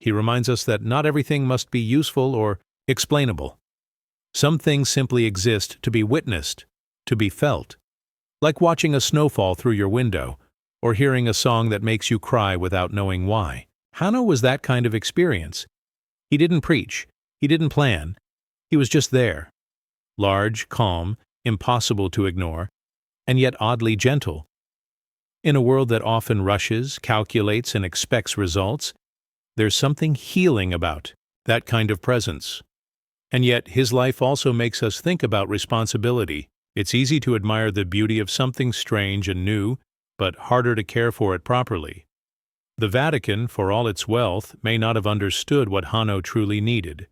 He reminds us that not everything must be useful or explainable. Some things simply exist to be witnessed, to be felt, like watching a snowfall through your window, or hearing a song that makes you cry without knowing why. Hanno was that kind of experience. He didn't preach, he didn't plan, he was just there. Large, calm, impossible to ignore, and yet oddly gentle. In a world that often rushes, calculates, and expects results, there's something healing about that kind of presence. And yet his life also makes us think about responsibility. It's easy to admire the beauty of something strange and new, but harder to care for it properly. The Vatican, for all its wealth, may not have understood what Hanno truly needed.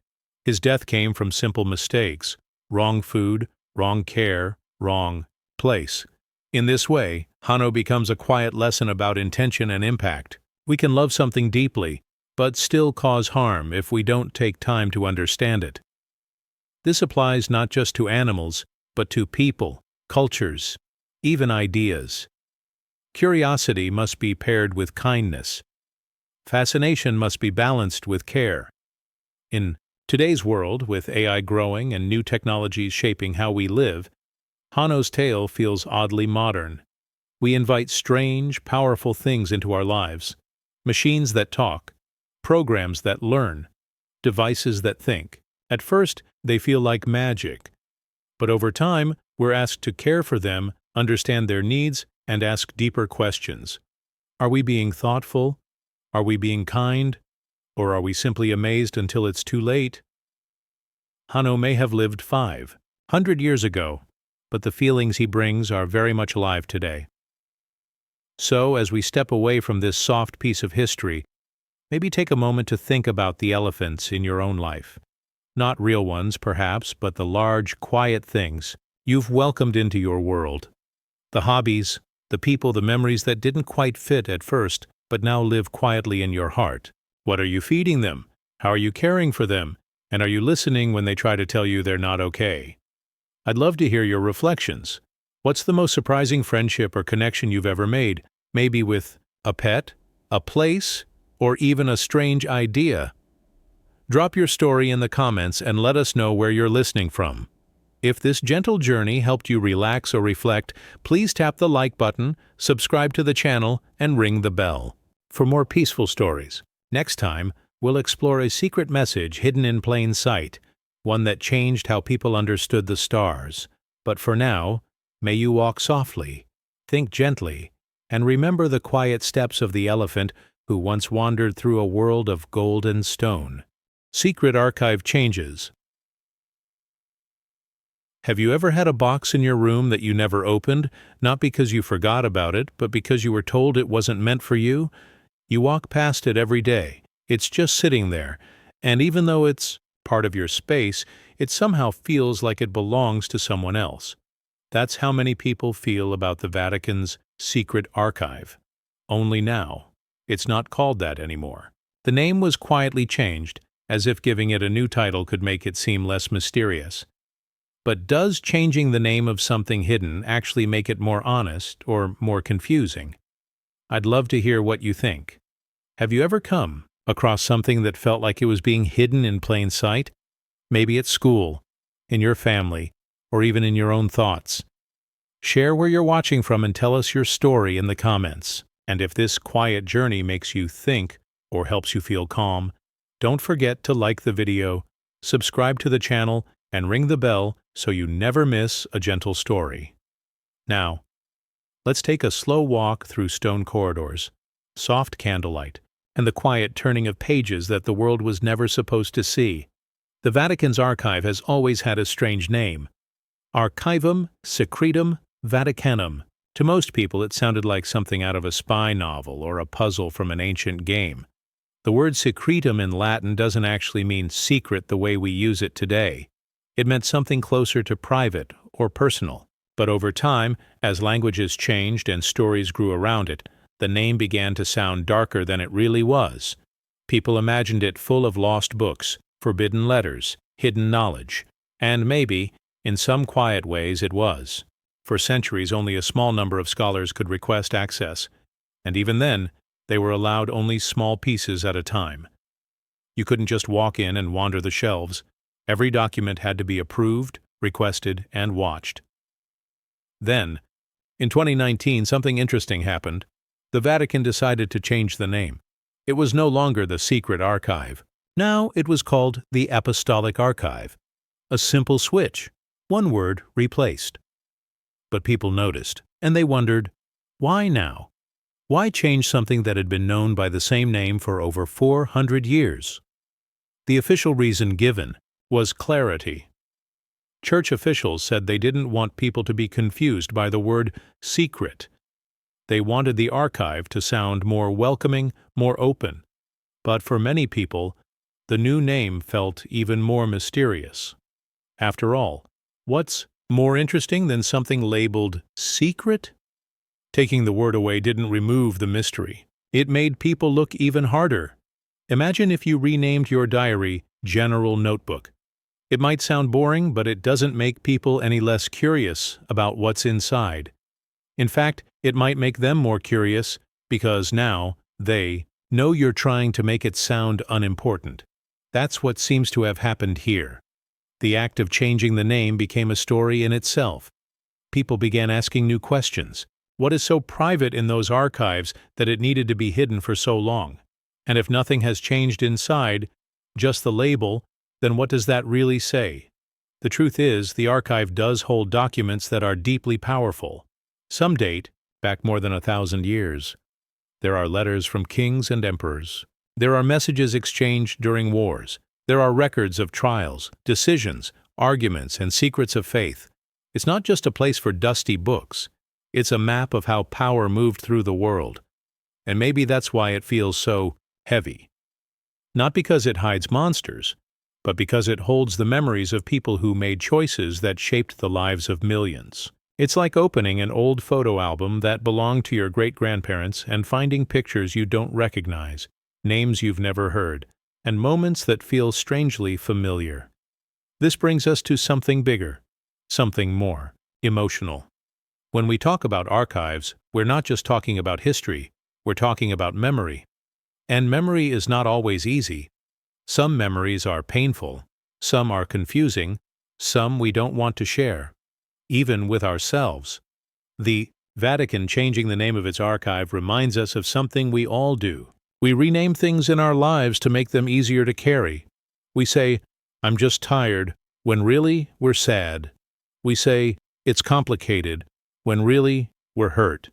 His death came from simple mistakes: wrong food, wrong care, wrong place. In this way, Hanno becomes a quiet lesson about intention and impact. We can love something deeply, but still cause harm if we don't take time to understand it. This applies not just to animals, but to people, cultures, even ideas. Curiosity must be paired with kindness. Fascination must be balanced with care. In today's world, with AI growing and new technologies shaping how we live, Hanno's tale feels oddly modern. We invite strange, powerful things into our lives: machines that talk, programs that learn, devices that think. At first, they feel like magic. But over time, we're asked to care for them, understand their needs, and ask deeper questions. Are we being thoughtful? Are we being kind? Or are we simply amazed until it's too late? Hanno may have lived 500 years ago, but the feelings he brings are very much alive today. So, as we step away from this soft piece of history, maybe take a moment to think about the elephants in your own life. Not real ones, perhaps, but the large, quiet things you've welcomed into your world. The hobbies, the people, the memories that didn't quite fit at first, but now live quietly in your heart. What are you feeding them? How are you caring for them? And are you listening when they try to tell you they're not okay? I'd love to hear your reflections. What's the most surprising friendship or connection you've ever made? Maybe with a pet, a place, or even a strange idea? Drop your story in the comments and let us know where you're listening from. If this gentle journey helped you relax or reflect, please tap the like button, subscribe to the channel, and ring the bell for more peaceful stories. Next time, we'll explore a secret message hidden in plain sight, one that changed how people understood the stars. But for now, may you walk softly, think gently, and remember the quiet steps of the elephant who once wandered through a world of gold and stone. Secret Archive changes. Have you ever had a box in your room that you never opened, not because you forgot about it, but because you were told it wasn't meant for you? You walk past it every day. It's just sitting there, and even though it's part of your space, it somehow feels like it belongs to someone else. That's how many people feel about the Vatican's secret archive. Only now, it's not called that anymore. The name was quietly changed, as if giving it a new title could make it seem less mysterious. But does changing the name of something hidden actually make it more honest or more confusing? I'd love to hear what you think. Have you ever come across something that felt like it was being hidden in plain sight? Maybe at school, in your family, or even in your own thoughts. Share where you're watching from and tell us your story in the comments. And if this quiet journey makes you think or helps you feel calm, don't forget to like the video, subscribe to the channel, and ring the bell so you never miss a gentle story. Now, let's take a slow walk through stone corridors, soft candlelight, and the quiet turning of pages that the world was never supposed to see. The Vatican's archive has always had a strange name: Archivum Secretum Vaticanum. To most people, it sounded like something out of a spy novel or a puzzle from an ancient game. The word secretum in Latin doesn't actually mean secret the way we use it today. It meant something closer to private or personal. But over time, as languages changed and stories grew around it, the name began to sound darker than it really was. People imagined it full of lost books, forbidden letters, hidden knowledge, and maybe, in some quiet ways, it was. For centuries, only a small number of scholars could request access, and even then, they were allowed only small pieces at a time. You couldn't just walk in and wander the shelves. Every document had to be approved, requested, and watched. Then, in 2019, something interesting happened. The Vatican decided to change the name. It was no longer the Secret Archive. Now it was called the Apostolic Archive. A simple switch, one word replaced. But people noticed, and they wondered, why now? Why change something that had been known by the same name for over 400 years? The official reason given was clarity. Church officials said they didn't want people to be confused by the word secret. They wanted the archive to sound more welcoming, more open. But for many people, the new name felt even more mysterious. After all, what's more interesting than something labeled secret? Taking the word away didn't remove the mystery. It made people look even harder. Imagine if you renamed your diary General Notebook. It might sound boring, but it doesn't make people any less curious about what's inside. In fact, it might make them more curious because now they know you're trying to make it sound unimportant. That's what seems to have happened here. The act of changing the name became a story in itself. People began asking new questions. What is so private in those archives that it needed to be hidden for so long? And if nothing has changed inside, just the label, then what does that really say? The truth is, the archive does hold documents that are deeply powerful. Some date back more than 1,000 years. There are letters from kings and emperors. There are messages exchanged during wars. There are records of trials, decisions, arguments, and secrets of faith. It's not just a place for dusty books. It's a map of how power moved through the world. And maybe that's why it feels so heavy. Not because it hides monsters, but because it holds the memories of people who made choices that shaped the lives of millions. It's like opening an old photo album that belonged to your great-grandparents and finding pictures you don't recognize, names you've never heard, and moments that feel strangely familiar. This brings us to something bigger, something more emotional. When we talk about archives, we're not just talking about history, we're talking about memory. And memory is not always easy. Some memories are painful, some are confusing, Some we don't want to share, even with ourselves. The Vatican changing the name of its archive reminds us of something we all do. We rename things in our lives to make them easier to carry. We say, "I'm just tired," when really we're sad. We say, "It's complicated," when really we're hurt.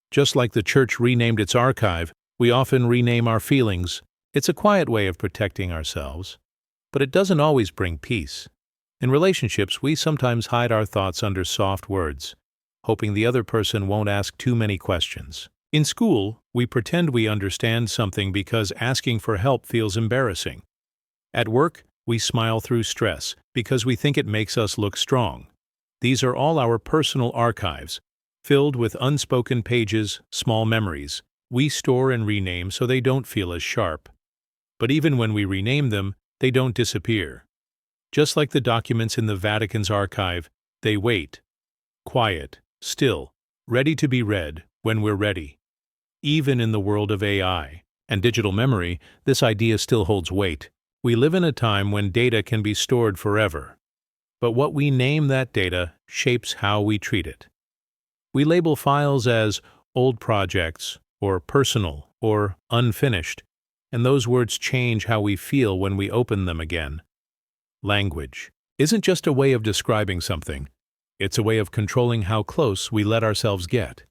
Just like the church renamed its archive, we often rename our feelings. It's a quiet way of protecting ourselves, but it doesn't always bring peace. In relationships, we sometimes hide our thoughts under soft words, hoping the other person won't ask too many questions. In school, we pretend we understand something because asking for help feels embarrassing. At work, we smile through stress because we think it makes us look strong. These are all our personal archives, filled with unspoken pages, small memories. We store and rename so they don't feel as sharp. But even when we rename them, they don't disappear. Just like the documents in the Vatican's archive, they wait. Quiet, still, ready to be read when we're ready. Even in the world of AI and digital memory, this idea still holds weight. We live in a time when data can be stored forever. But what we name that data shapes how we treat it. We label files as old projects, or personal, or unfinished, and those words change how we feel when we open them again. Language isn't just a way of describing something, it's a way of controlling how close we let ourselves get.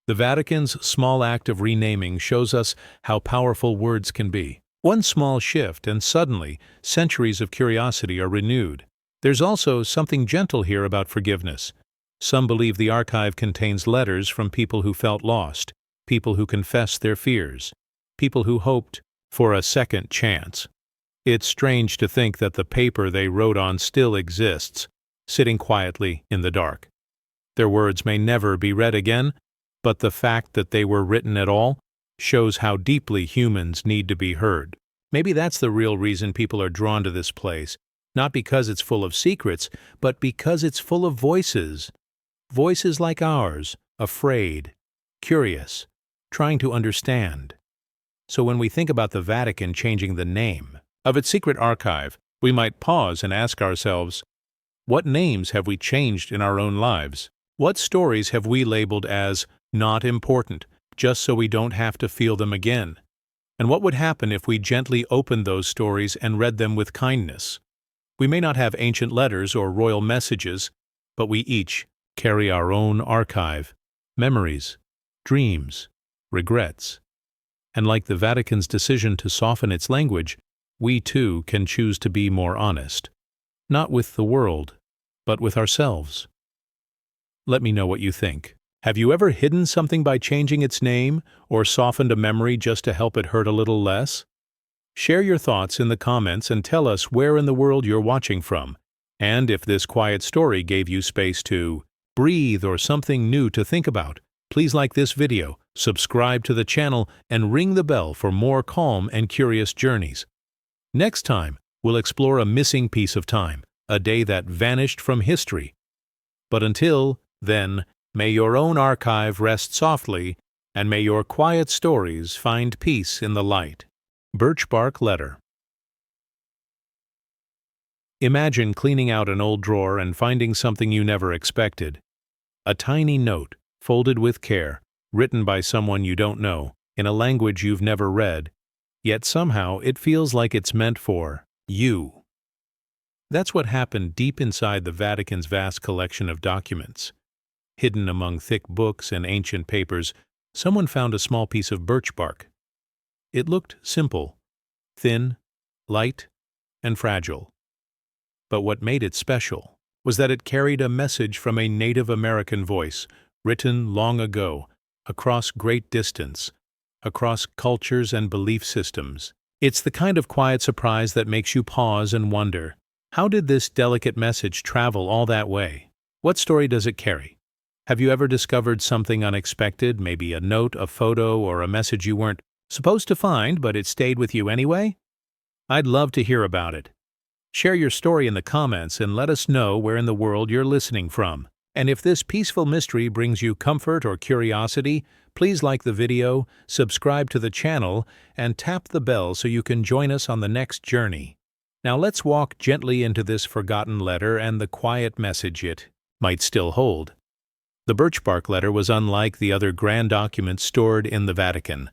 The Vatican's small act of renaming shows us how powerful words can be. One small shift and suddenly, centuries of curiosity are renewed. There's also something gentle here about forgiveness. Some believe the archive contains letters from people who felt lost, people who confessed their fears, people who hoped for a second chance. It's strange to think that the paper they wrote on still exists, sitting quietly in the dark. Their words may never be read again, but the fact that they were written at all shows how deeply humans need to be heard. Maybe that's the real reason people are drawn to this place, not because it's full of secrets, but because it's full of voices. Voices like ours, afraid, curious, trying to understand. So when we think about the Vatican changing the name of its secret archive, we might pause and ask ourselves, what names have we changed in our own lives? What stories have we labeled as not important, just so we don't have to feel them again? And what would happen if we gently opened those stories and read them with kindness? We may not have ancient letters or royal messages, but we each carry our own archive, memories, dreams, regrets. And like the Vatican's decision to soften its language, we too can choose to be more honest, not with the world, but with ourselves. Let me know what you think. Have you ever hidden something by changing its name, or softened a memory just to help it hurt a little less? Share your thoughts in the comments and tell us where in the world you're watching from, and if this quiet story gave you space to breathe or something new to think about. Please like this video, subscribe to the channel, and ring the bell for more calm and curious journeys. Next time, we'll explore a missing piece of time, a day that vanished from history. But until then, may your own archive rest softly, and may your quiet stories find peace in the light. Birch Bark Letter. Imagine cleaning out an old drawer and finding something you never expected. A tiny note, folded with care, written by someone you don't know, in a language you've never read, yet somehow it feels like it's meant for you. That's what happened deep inside the Vatican's vast collection of documents. Hidden among thick books and ancient papers, someone found a small piece of birch bark. It looked simple, thin, light, and fragile. But what made it special was that it carried a message from a Native American voice, written long ago, across great distance, across cultures and belief systems. It's the kind of quiet surprise that makes you pause and wonder, how did this delicate message travel all that way? What story does it carry? Have you ever discovered something unexpected, maybe a note, a photo, or a message you weren't supposed to find, but it stayed with you anyway? I'd love to hear about it. Share your story in the comments and let us know where in the world you're listening from. And if this peaceful mystery brings you comfort or curiosity, please like the video, subscribe to the channel, and tap the bell so you can join us on the next journey. Now let's walk gently into this forgotten letter and the quiet message it might still hold. The birch bark letter was unlike the other grand documents stored in the Vatican.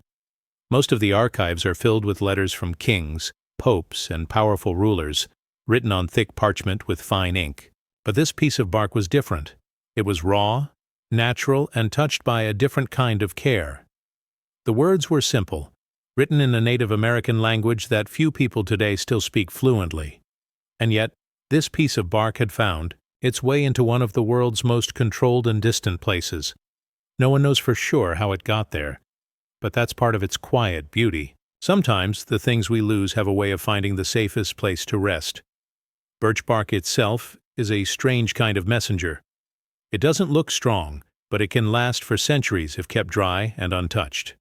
Most of the archives are filled with letters from kings, popes, and powerful rulers, written on thick parchment with fine ink. But this piece of bark was different. It was raw, natural, and touched by a different kind of care. The words were simple, written in a Native American language that few people today still speak fluently. And yet, this piece of bark had found its way into one of the world's most controlled and distant places. No one knows for sure how it got there, but that's part of its quiet beauty. Sometimes the things we lose have a way of finding the safest place to rest. Birch bark itself is a strange kind of messenger. It doesn't look strong, but it can last for centuries if kept dry and untouched.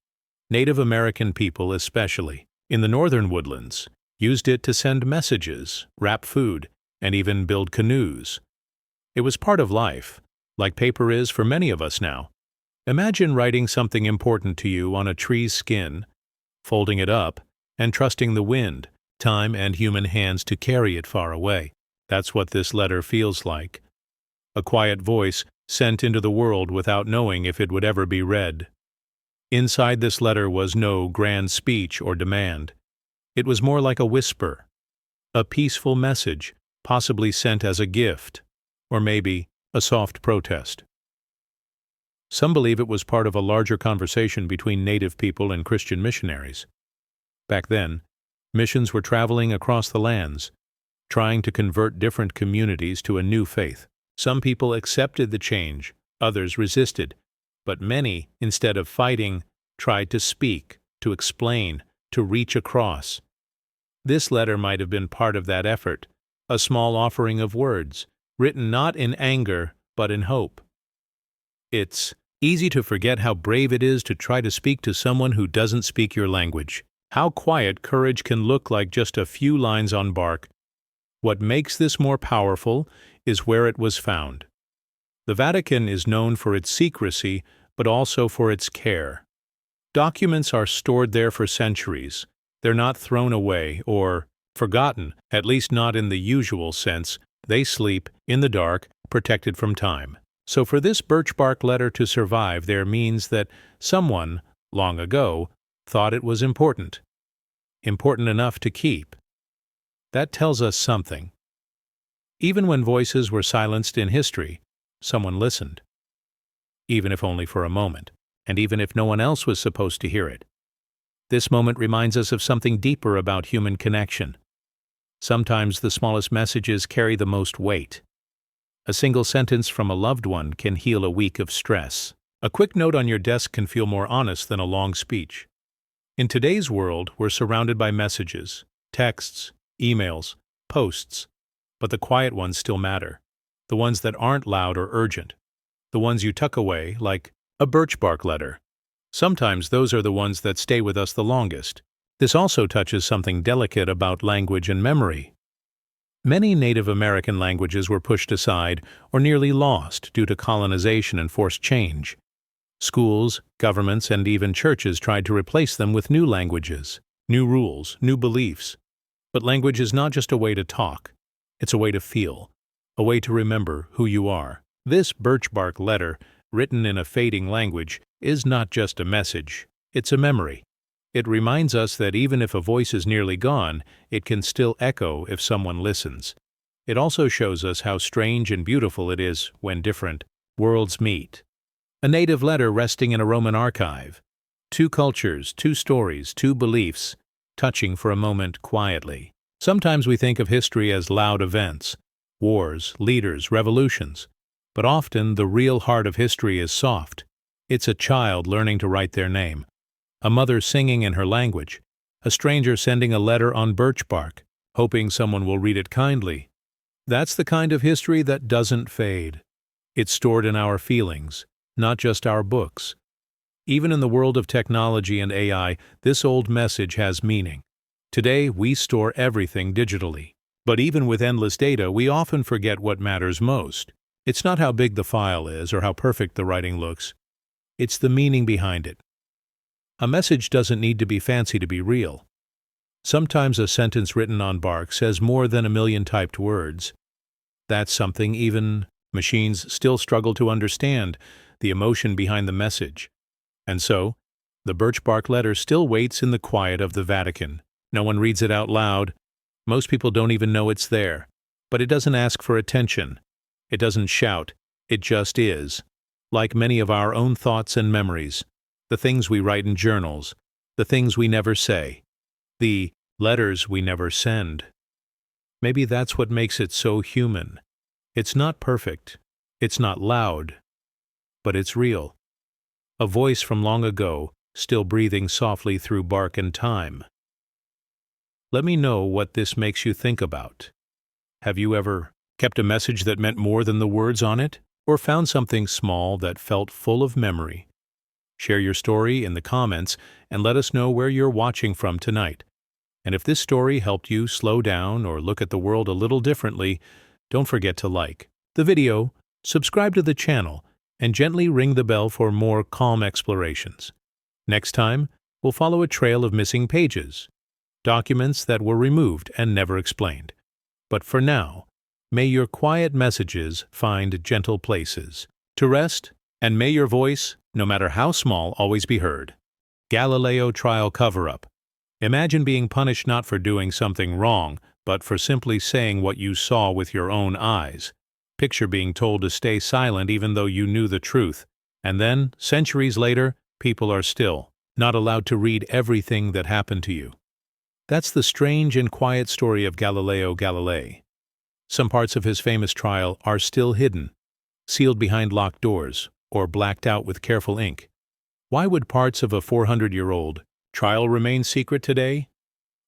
Native American people especially, in the northern woodlands, used it to send messages, wrap food, and even build canoes. It was part of life, like paper is for many of us now. Imagine writing something important to you on a tree's skin, folding it up, and trusting the wind, time, and human hands to carry it far away. That's what this letter feels like. A quiet voice sent into the world without knowing if it would ever be read. Inside this letter was no grand speech or demand. It was more like a whisper, a peaceful message, possibly sent as a gift, or maybe a soft protest. Some believe it was part of a larger conversation between native people and Christian missionaries. Back then, missions were traveling across the lands, trying to convert different communities to a new faith. Some people accepted the change, others resisted, but many, instead of fighting, tried to speak, to explain, to reach across. This letter might have been part of that effort, a small offering of words, written not in anger, but in hope. It's easy to forget how brave it is to try to speak to someone who doesn't speak your language. How quiet courage can look like just a few lines on bark. What makes this more powerful is where it was found. The Vatican is known for its secrecy, but also for its care. Documents are stored there for centuries. They're not thrown away or forgotten, at least not in the usual sense. They sleep in the dark, protected from time. So for this birch bark letter to survive, there means that someone, long ago, thought it was important enough to keep. That tells us something. Even when voices were silenced in history, someone listened. Even if only for a moment, and even if no one else was supposed to hear it. This moment reminds us of something deeper about human connection. Sometimes the smallest messages carry the most weight. A single sentence from a loved one can heal a week of stress. A quick note on your desk can feel more honest than a long speech. In today's world, we're surrounded by messages, texts, emails, posts, but the quiet ones still matter. The ones that aren't loud or urgent. The ones you tuck away, like a birch bark letter. Sometimes those are the ones that stay with us the longest. This also touches something delicate about language and memory. Many Native American languages were pushed aside or nearly lost due to colonization and forced change. Schools, governments, and even churches tried to replace them with new languages, new rules, new beliefs. But language is not just a way to talk. It's a way to feel, a way to remember who you are. This birch bark letter, written in a fading language, is not just a message. It's a memory. It reminds us that even if a voice is nearly gone, it can still echo if someone listens. It also shows us how strange and beautiful it is when different worlds meet. A native letter resting in a Roman archive. Two cultures, two stories, two beliefs, touching for a moment quietly. Sometimes we think of history as loud events, wars, leaders, revolutions. But often the real heart of history is soft. It's a child learning to write their name, a mother singing in her language, a stranger sending a letter on birch bark, hoping someone will read it kindly. That's the kind of history that doesn't fade. It's stored in our feelings, not just our books. Even in the world of technology and AI, this old message has meaning. Today, we store everything digitally. But even with endless data, we often forget what matters most. It's not how big the file is or how perfect the writing looks. It's the meaning behind it. A message doesn't need to be fancy to be real. Sometimes a sentence written on bark says more than a million typed words. That's something even machines still struggle to understand, the emotion behind the message. And so, the birch bark letter still waits in the quiet of the Vatican. No one reads it out loud. Most people don't even know it's there. But it doesn't ask for attention. It doesn't shout. It just is. Like many of our own thoughts and memories, the things we write in journals, the things we never say, the letters we never send. Maybe that's what makes it so human. It's not perfect. It's not loud. But it's real. A voice from long ago, still breathing softly through bark and time. Let me know what this makes you think about. Have you ever kept a message that meant more than the words on it, or found something small that felt full of memory? Share your story in the comments and let us know where you're watching from tonight. And if this story helped you slow down or look at the world a little differently, don't forget to like the video, subscribe to the channel, and gently ring the bell for more calm explorations. Next time, we'll follow a trail of missing pages, documents that were removed and never explained. But for now, may your quiet messages find gentle places to rest, and may your voice, no matter how small, always be heard. Galileo trial cover-up. Imagine being punished not for doing something wrong, but for simply saying what you saw with your own eyes. Picture being told to stay silent even though you knew the truth. And then, centuries later, people are still not allowed to read everything that happened to you. That's the strange and quiet story of Galileo Galilei. Some parts of his famous trial are still hidden, sealed behind locked doors, or blacked out with careful ink. Why would parts of a 400-year-old trial remain secret today?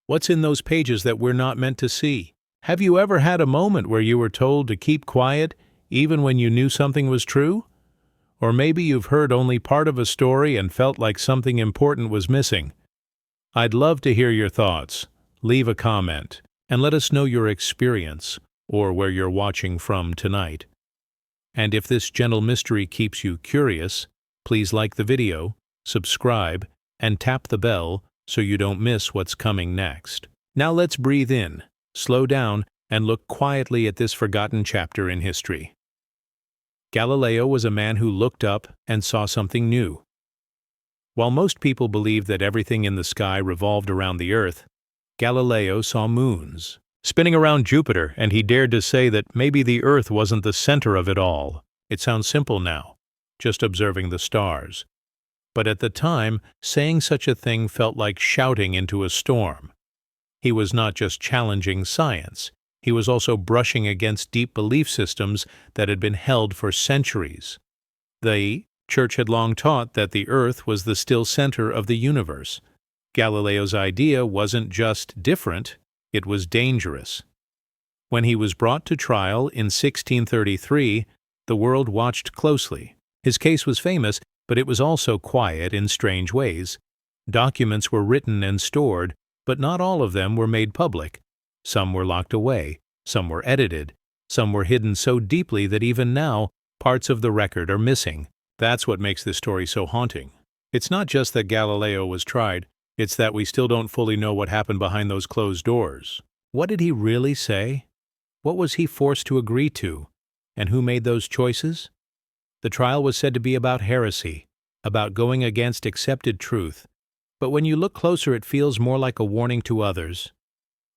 What's in those pages that we're not meant to see? Have you ever had a moment where you were told to keep quiet, even when you knew something was true? Or maybe you've heard only part of a story and felt like something important was missing. I'd love to hear your thoughts. Leave a comment, and let us know your experience, or where you're watching from tonight. And if this gentle mystery keeps you curious, please like the video, subscribe, and tap the bell so you don't miss what's coming next. Now let's breathe in, slow down, and look quietly at this forgotten chapter in history. Galileo was a man who looked up and saw something new. While most people believed that everything in the sky revolved around the Earth, Galileo saw moons spinning around Jupiter, and he dared to say that maybe the Earth wasn't the center of it all. It sounds simple now, just observing the stars. But at the time, saying such a thing felt like shouting into a storm. He was not just challenging science, he was also brushing against deep belief systems that had been held for centuries. The Church had long taught that the Earth was the still center of the universe. Galileo's idea wasn't just different, it was dangerous. When he was brought to trial in 1633, the world watched closely. His case was famous, but it was also quiet in strange ways. Documents were written and stored, but not all of them were made public. Some were locked away, some were edited, some were hidden so deeply that even now, parts of the record are missing. That's what makes this story so haunting. It's not just that Galileo was tried, it's that we still don't fully know what happened behind those closed doors. What did he really say? What was he forced to agree to? And who made those choices? The trial was said to be about heresy, about going against accepted truth. But when you look closer, it feels more like a warning to others.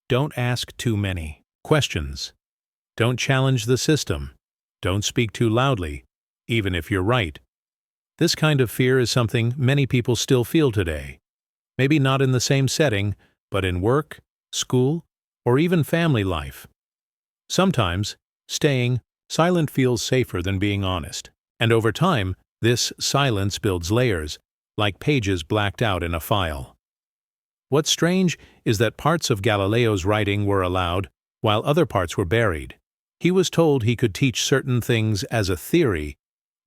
Don't ask too many questions. Don't challenge the system. Don't speak too loudly, even if you're right. This kind of fear is something many people still feel today. Maybe not in the same setting, but in work, school, or even family life. Sometimes, staying silent feels safer than being honest. And over time, this silence builds layers, like pages blacked out in a file. What's strange is that parts of Galileo's writing were allowed, while other parts were buried. He was told he could teach certain things as a theory,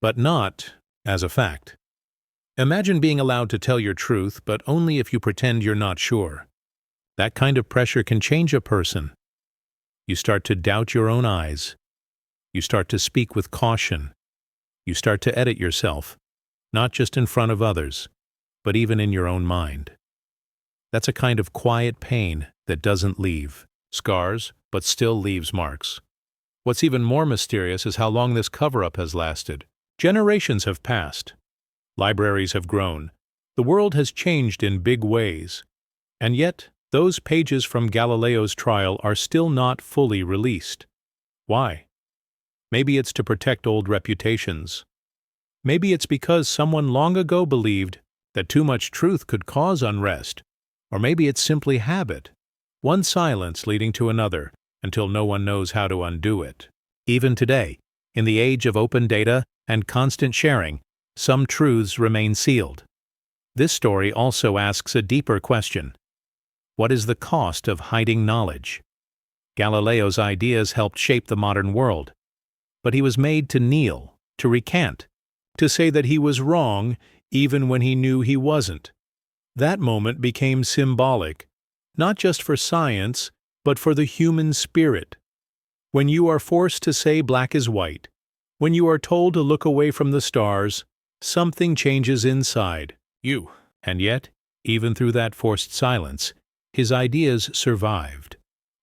but not as a fact. Imagine being allowed to tell your truth, but only if you pretend you're not sure. That kind of pressure can change a person. You start to doubt your own eyes. You start to speak with caution. You start to edit yourself, not just in front of others, but even in your own mind. That's a kind of quiet pain that doesn't leave scars, but still leaves marks. What's even more mysterious is how long this cover-up has lasted. Generations have passed. Libraries have grown. The world has changed in big ways. And yet, those pages from Galileo's trial are still not fully released. Why? Maybe it's to protect old reputations. Maybe it's because someone long ago believed that too much truth could cause unrest. Or maybe it's simply habit, one silence leading to another until no one knows how to undo it. Even today, in the age of open data and constant sharing, some truths remain sealed. This story also asks a deeper question. What is the cost of hiding knowledge? Galileo's ideas helped shape the modern world, but he was made to kneel, to recant, to say that he was wrong even when he knew he wasn't. That moment became symbolic, not just for science, but for the human spirit. When you are forced to say black is white, when you are told to look away from the stars, something changes inside you. And yet, even through that forced silence, his ideas survived.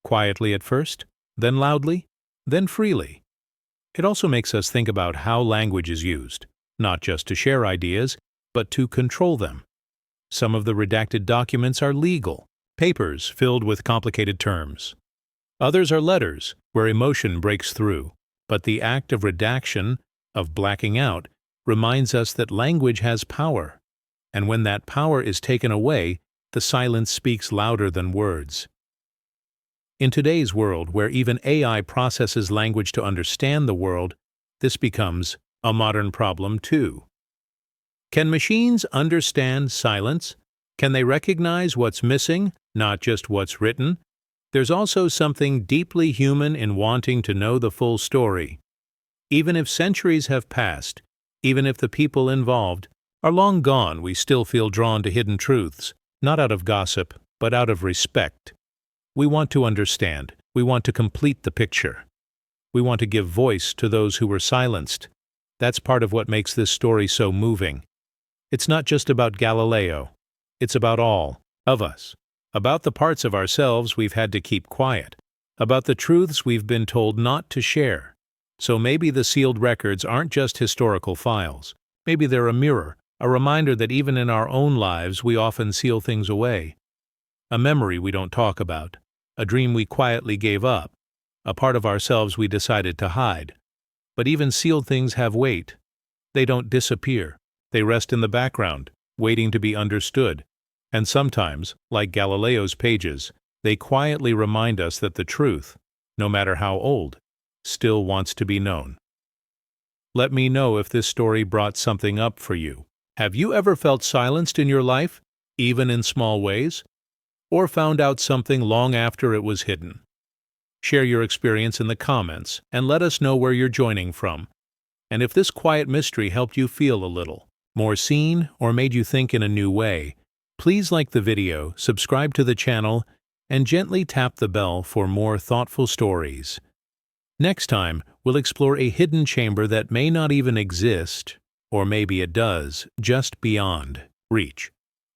Quietly at first, then loudly, then freely. It also makes us think about how language is used, not just to share ideas, but to control them. Some of the redacted documents are legal, papers filled with complicated terms. Others are letters, where emotion breaks through. But the act of redaction, of blacking out, reminds us that language has power. And when that power is taken away, the silence speaks louder than words. In today's world, where even AI processes language to understand the world, this becomes a modern problem too. Can machines understand silence? Can they recognize what's missing, not just what's written? There's also something deeply human in wanting to know the full story. Even if centuries have passed, even if the people involved are long gone, we still feel drawn to hidden truths, not out of gossip, but out of respect. We want to understand. We want to complete the picture. We want to give voice to those who were silenced. That's part of what makes this story so moving. It's not just about Galileo. It's about all of us. About the parts of ourselves we've had to keep quiet. About the truths we've been told not to share. So maybe the sealed records aren't just historical files. Maybe they're a mirror, a reminder that even in our own lives we often seal things away. A memory we don't talk about. A dream we quietly gave up. A part of ourselves we decided to hide. But even sealed things have weight. They don't disappear. They rest in the background, waiting to be understood. And sometimes, like Galileo's pages, they quietly remind us that the truth, no matter how old, still wants to be known. Let me know if this story brought something up for you. Have you ever felt silenced in your life, even in small ways? Or found out something long after it was hidden? Share your experience in the comments and let us know where you're joining from. And if this quiet mystery helped you feel a little more seen or made you think in a new way, please like the video, subscribe to the channel, and gently tap the bell for more thoughtful stories. Next time, we'll explore a hidden chamber that may not even exist, or maybe it does, just beyond reach.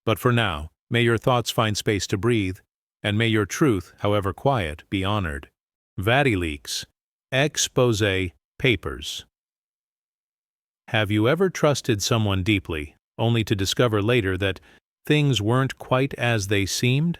But for now, may your thoughts find space to breathe, and may your truth, however quiet, be honored. Vatileaks, Expose Papers. Have you ever trusted someone deeply, only to discover later that things weren't quite as they seemed?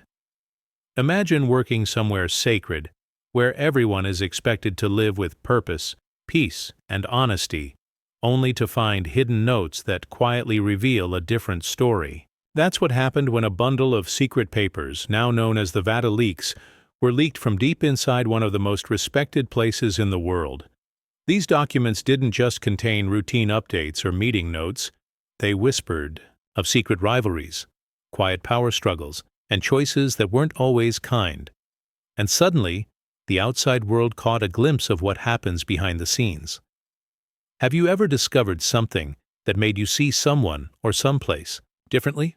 Imagine working somewhere sacred, where everyone is expected to live with purpose, peace, and honesty, only to find hidden notes that quietly reveal a different story. That's what happened when a bundle of secret papers, now known as the Vatileaks, were leaked from deep inside one of the most respected places in the world. These documents didn't just contain routine updates or meeting notes. They whispered of secret rivalries, quiet power struggles, and choices that weren't always kind. And suddenly, the outside world caught a glimpse of what happens behind the scenes. Have you ever discovered something that made you see someone or someplace differently?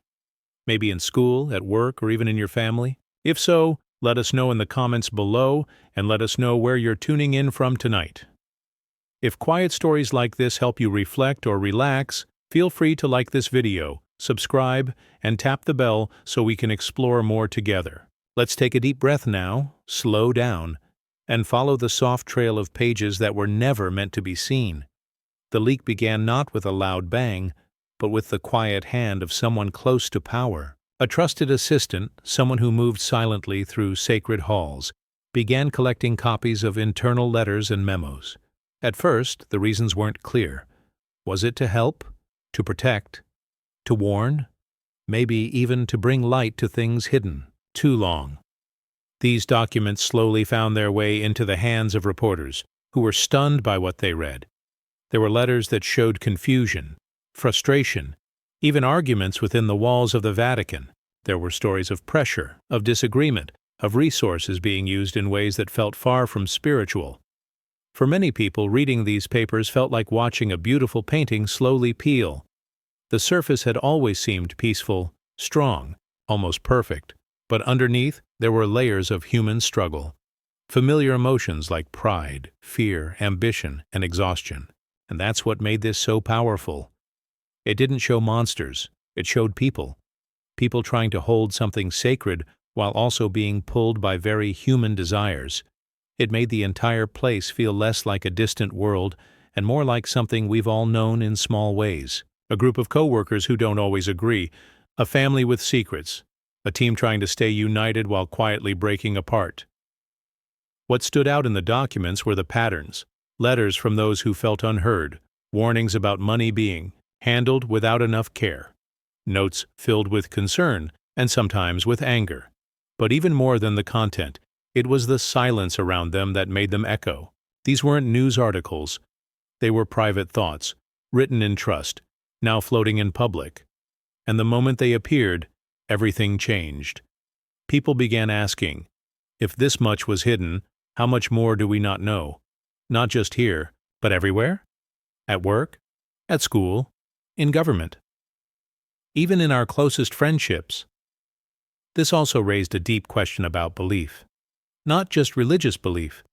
Maybe in school, at work, or even in your family? If so, let us know in the comments below and let us know where you're tuning in from tonight. If quiet stories like this help you reflect or relax, feel free to like this video subscribe, and tap the bell so we can explore more together. Let's take a deep breath now, slow down, and follow the soft trail of pages that were never meant to be seen. The leak began not with a loud bang, but with the quiet hand of someone close to power. A trusted assistant, someone who moved silently through sacred halls, began collecting copies of internal letters and memos. At first, the reasons weren't clear. Was it to help? To protect? To warn? Maybe even to bring light to things hidden too long. These documents slowly found their way into the hands of reporters, who were stunned by what they read. There were letters that showed confusion, frustration, even arguments within the walls of the Vatican. There were stories of pressure, of disagreement, of resources being used in ways that felt far from spiritual. For many people, reading these papers felt like watching a beautiful painting slowly peel. The surface had always seemed peaceful, strong, almost perfect, but underneath there were layers of human struggle, familiar emotions like pride, fear, ambition, and exhaustion. And that's what made this so powerful. It didn't show monsters, it showed people. People trying to hold something sacred while also being pulled by very human desires. It made the entire place feel less like a distant world and more like something we've all known in small ways. A group of co-workers who don't always agree, a family with secrets, a team trying to stay united while quietly breaking apart. What stood out in the documents were the patterns, letters from those who felt unheard, warnings about money being handled without enough care, notes filled with concern and sometimes with anger. But even more than the content, it was the silence around them that made them echo. These weren't news articles. They were private thoughts, written in trust, now floating in public. And the moment they appeared, everything changed. People began asking, if this much was hidden, how much more do we not know? Not just here, but everywhere? At work? At school? In government? Even in our closest friendships? This also raised a deep question about belief. Not just religious belief,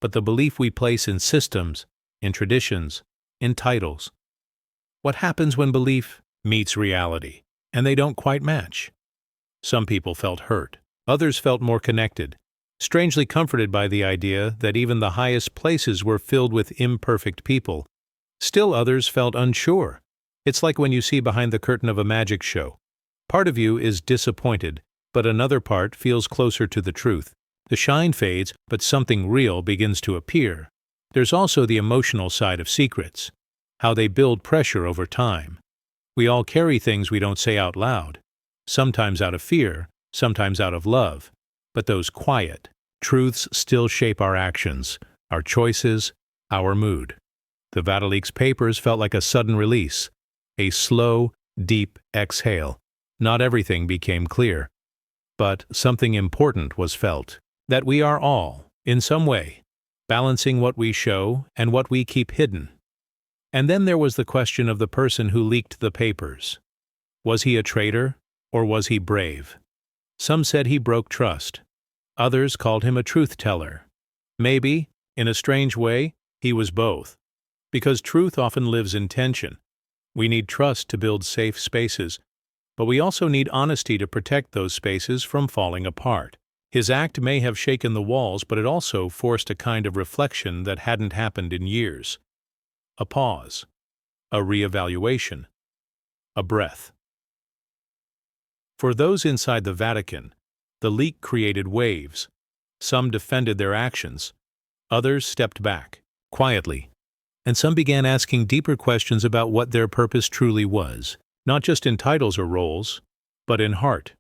but the belief we place in systems, in traditions, in titles. What happens when belief meets reality, and they don't quite match? Some people felt hurt. Others felt more connected, strangely comforted by the idea that even the highest places were filled with imperfect people. Still others felt unsure. It's like when you see behind the curtain of a magic show. Part of you is disappointed, but another part feels closer to the truth. The shine fades, but something real begins to appear. There's also the emotional side of secrets, how they build pressure over time. We all carry things we don't say out loud, sometimes out of fear, sometimes out of love. But those quiet truths still shape our actions, our choices, our mood. The Vatican's papers felt like a sudden release, a slow, deep exhale. Not everything became clear, but something important was felt, that we are all, in some way, balancing what we show and what we keep hidden. And then there was the question of the person who leaked the papers. Was he a traitor, or was he brave? Some said he broke trust. Others called him a truth-teller. Maybe, in a strange way, he was both. Because truth often lives in tension. We need trust to build safe spaces, but we also need honesty to protect those spaces from falling apart. His act may have shaken the walls, but it also forced a kind of reflection that hadn't happened in years. A pause. A reevaluation. A breath. For those inside the Vatican, the leak created waves. Some defended their actions. Others stepped back, quietly. And some began asking deeper questions about what their purpose truly was, not just in titles or roles, but in heart,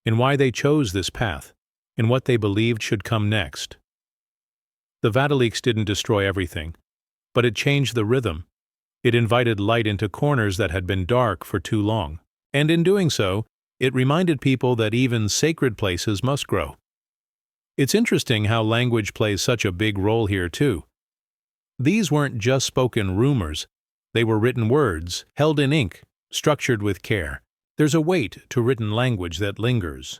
in why they chose this path, in what they believed should come next. The Vatican didn't destroy everything, but it changed the rhythm. It invited light into corners that had been dark for too long. And in doing so, it reminded people that even sacred places must grow. It's interesting how language plays such a big role here too. These weren't just spoken rumors, they were written words, held in ink, structured with care. There's a weight to written language that lingers.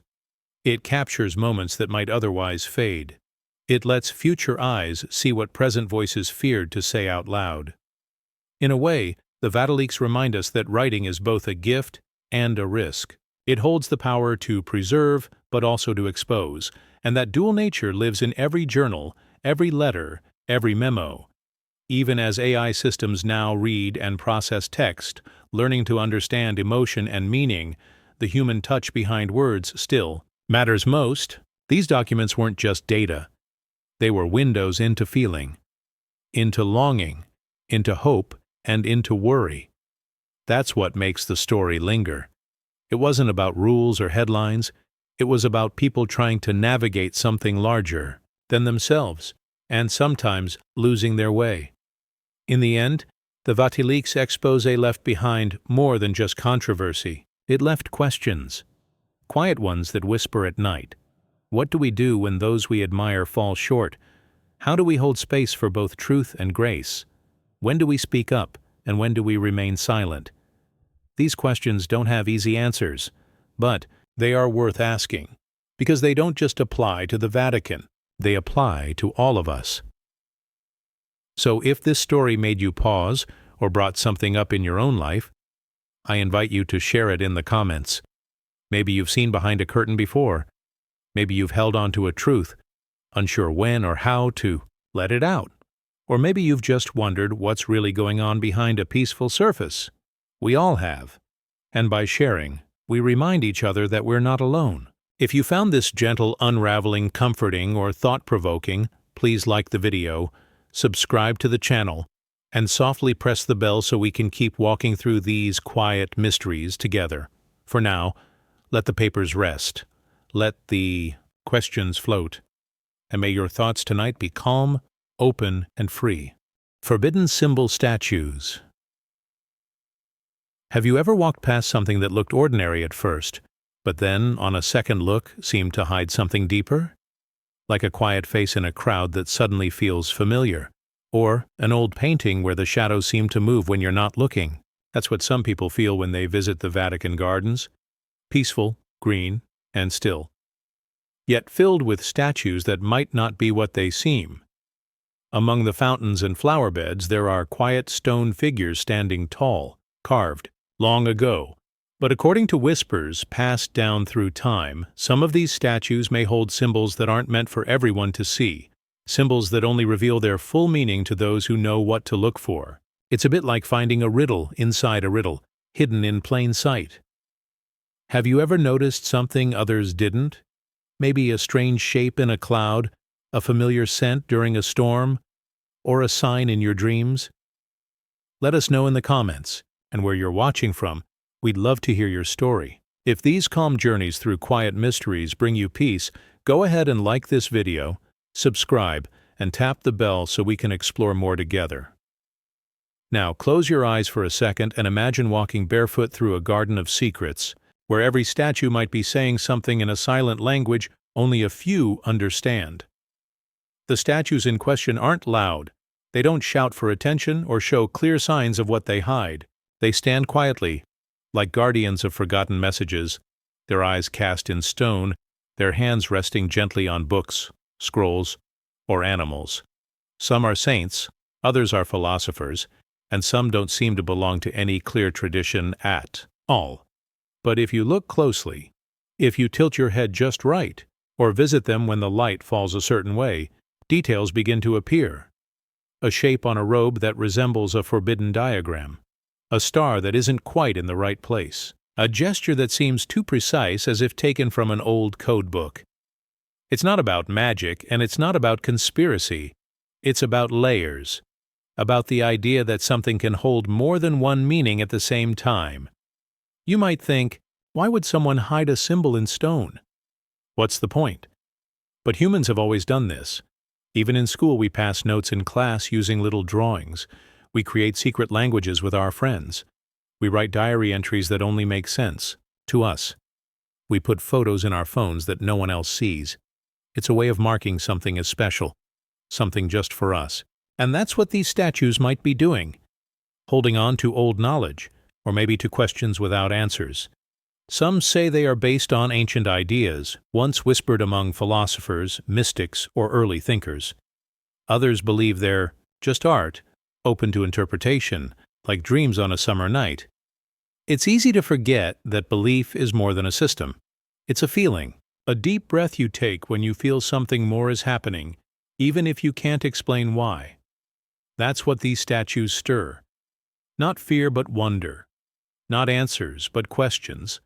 It captures moments that might otherwise fade. It lets future eyes see what present voices feared to say out loud. In a way, the Vatican remind us that writing is both a gift and a risk. It holds the power to preserve, but also to expose, and that dual nature lives in every journal, every letter, every memo. Even as AI systems now read and process text, learning to understand emotion and meaning, the human touch behind words still matters most. These documents weren't just data. They were windows into feeling, into longing, into hope, and into worry. That's what makes the story linger. It wasn't about rules or headlines. It was about people trying to navigate something larger than themselves, and sometimes losing their way. In the end, the Vatileaks expose left behind more than just controversy. It left questions, quiet ones that whisper at night. What do we do when those we admire fall short? How do we hold space for both truth and grace? When do we speak up, and when do we remain silent? These questions don't have easy answers, but they are worth asking, because they don't just apply to the Vatican, they apply to all of us. So if this story made you pause or brought something up in your own life, I invite you to share it in the comments. Maybe you've seen behind a curtain before. Maybe you've held on to a truth, unsure when or how to let it out. Or maybe you've just wondered what's really going on behind a peaceful surface. We all have. And by sharing, we remind each other that we're not alone. If you found this gentle unraveling comforting or thought-provoking, please like the video, subscribe to the channel, and softly press the bell so we can keep walking through these quiet mysteries together. For now, let the papers rest. Let the questions float. And may your thoughts tonight be calm, open, and free. Forbidden symbol statues. Have you ever walked past something that looked ordinary at first, but then, on a second look, seemed to hide something deeper? Like a quiet face in a crowd that suddenly feels familiar, or an old painting where the shadows seem to move when you're not looking. That's what some people feel when they visit the Vatican gardens. Peaceful, green, and still. Yet filled with statues that might not be what they seem. Among the fountains and flower beds there are quiet stone figures standing tall, carved, long ago. But according to whispers passed down through time, some of these statues may hold symbols that aren't meant for everyone to see, symbols that only reveal their full meaning to those who know what to look for. It's a bit like finding a riddle inside a riddle, hidden in plain sight. Have you ever noticed something others didn't? Maybe a strange shape in a cloud, a familiar scent during a storm, or a sign in your dreams? Let us know in the comments, and where you're watching from. We'd love to hear your story. If these calm journeys through quiet mysteries bring you peace, go ahead and like this video, subscribe, and tap the bell so we can explore more together. Now, close your eyes for a second and imagine walking barefoot through a garden of secrets, where every statue might be saying something in a silent language only a few understand. The statues in question aren't loud. They don't shout for attention or show clear signs of what they hide. They stand quietly, like guardians of forgotten messages, their eyes cast in stone, their hands resting gently on books, scrolls, or animals. Some are saints, others are philosophers, and some don't seem to belong to any clear tradition at all. But if you look closely, if you tilt your head just right, or visit them when the light falls a certain way, details begin to appear. A shape on a robe that resembles a forbidden diagram. A star that isn't quite in the right place. A gesture that seems too precise as if taken from an old code book. It's not about magic, and it's not about conspiracy. It's about layers. About the idea that something can hold more than one meaning at the same time. You might think, why would someone hide a symbol in stone? What's the point? But humans have always done this. Even in school we pass notes in class using little drawings. We create secret languages with our friends. We write diary entries that only make sense to us. We put photos in our phones that no one else sees. It's a way of marking something as special, something just for us. And that's what these statues might be doing. Holding on to old knowledge, or maybe to questions without answers. Some say they are based on ancient ideas, once whispered among philosophers, mystics, or early thinkers. Others believe they're just art, open to interpretation, like dreams on a summer night. It's easy to forget that belief is more than a system. It's a feeling, a deep breath you take when you feel something more is happening, even if you can't explain why. That's what these statues stir. Not fear but wonder. Not answers but questions.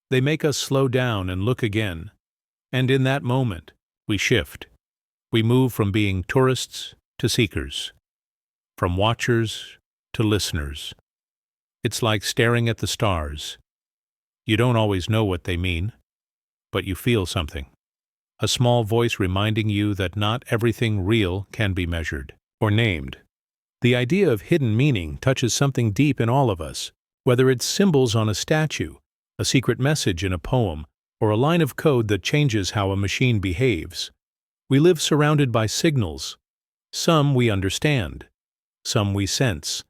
They make us slow down and look again. And in that moment, we shift. We move from being tourists to seekers. From watchers to listeners. It's like staring at the stars. You don't always know what they mean, but you feel something. A small voice reminding you that not everything real can be measured or named. The idea of hidden meaning touches something deep in all of us, whether it's symbols on a statue, a secret message in a poem, or a line of code that changes how a machine behaves. We live surrounded by signals. Some we understand, some we sense,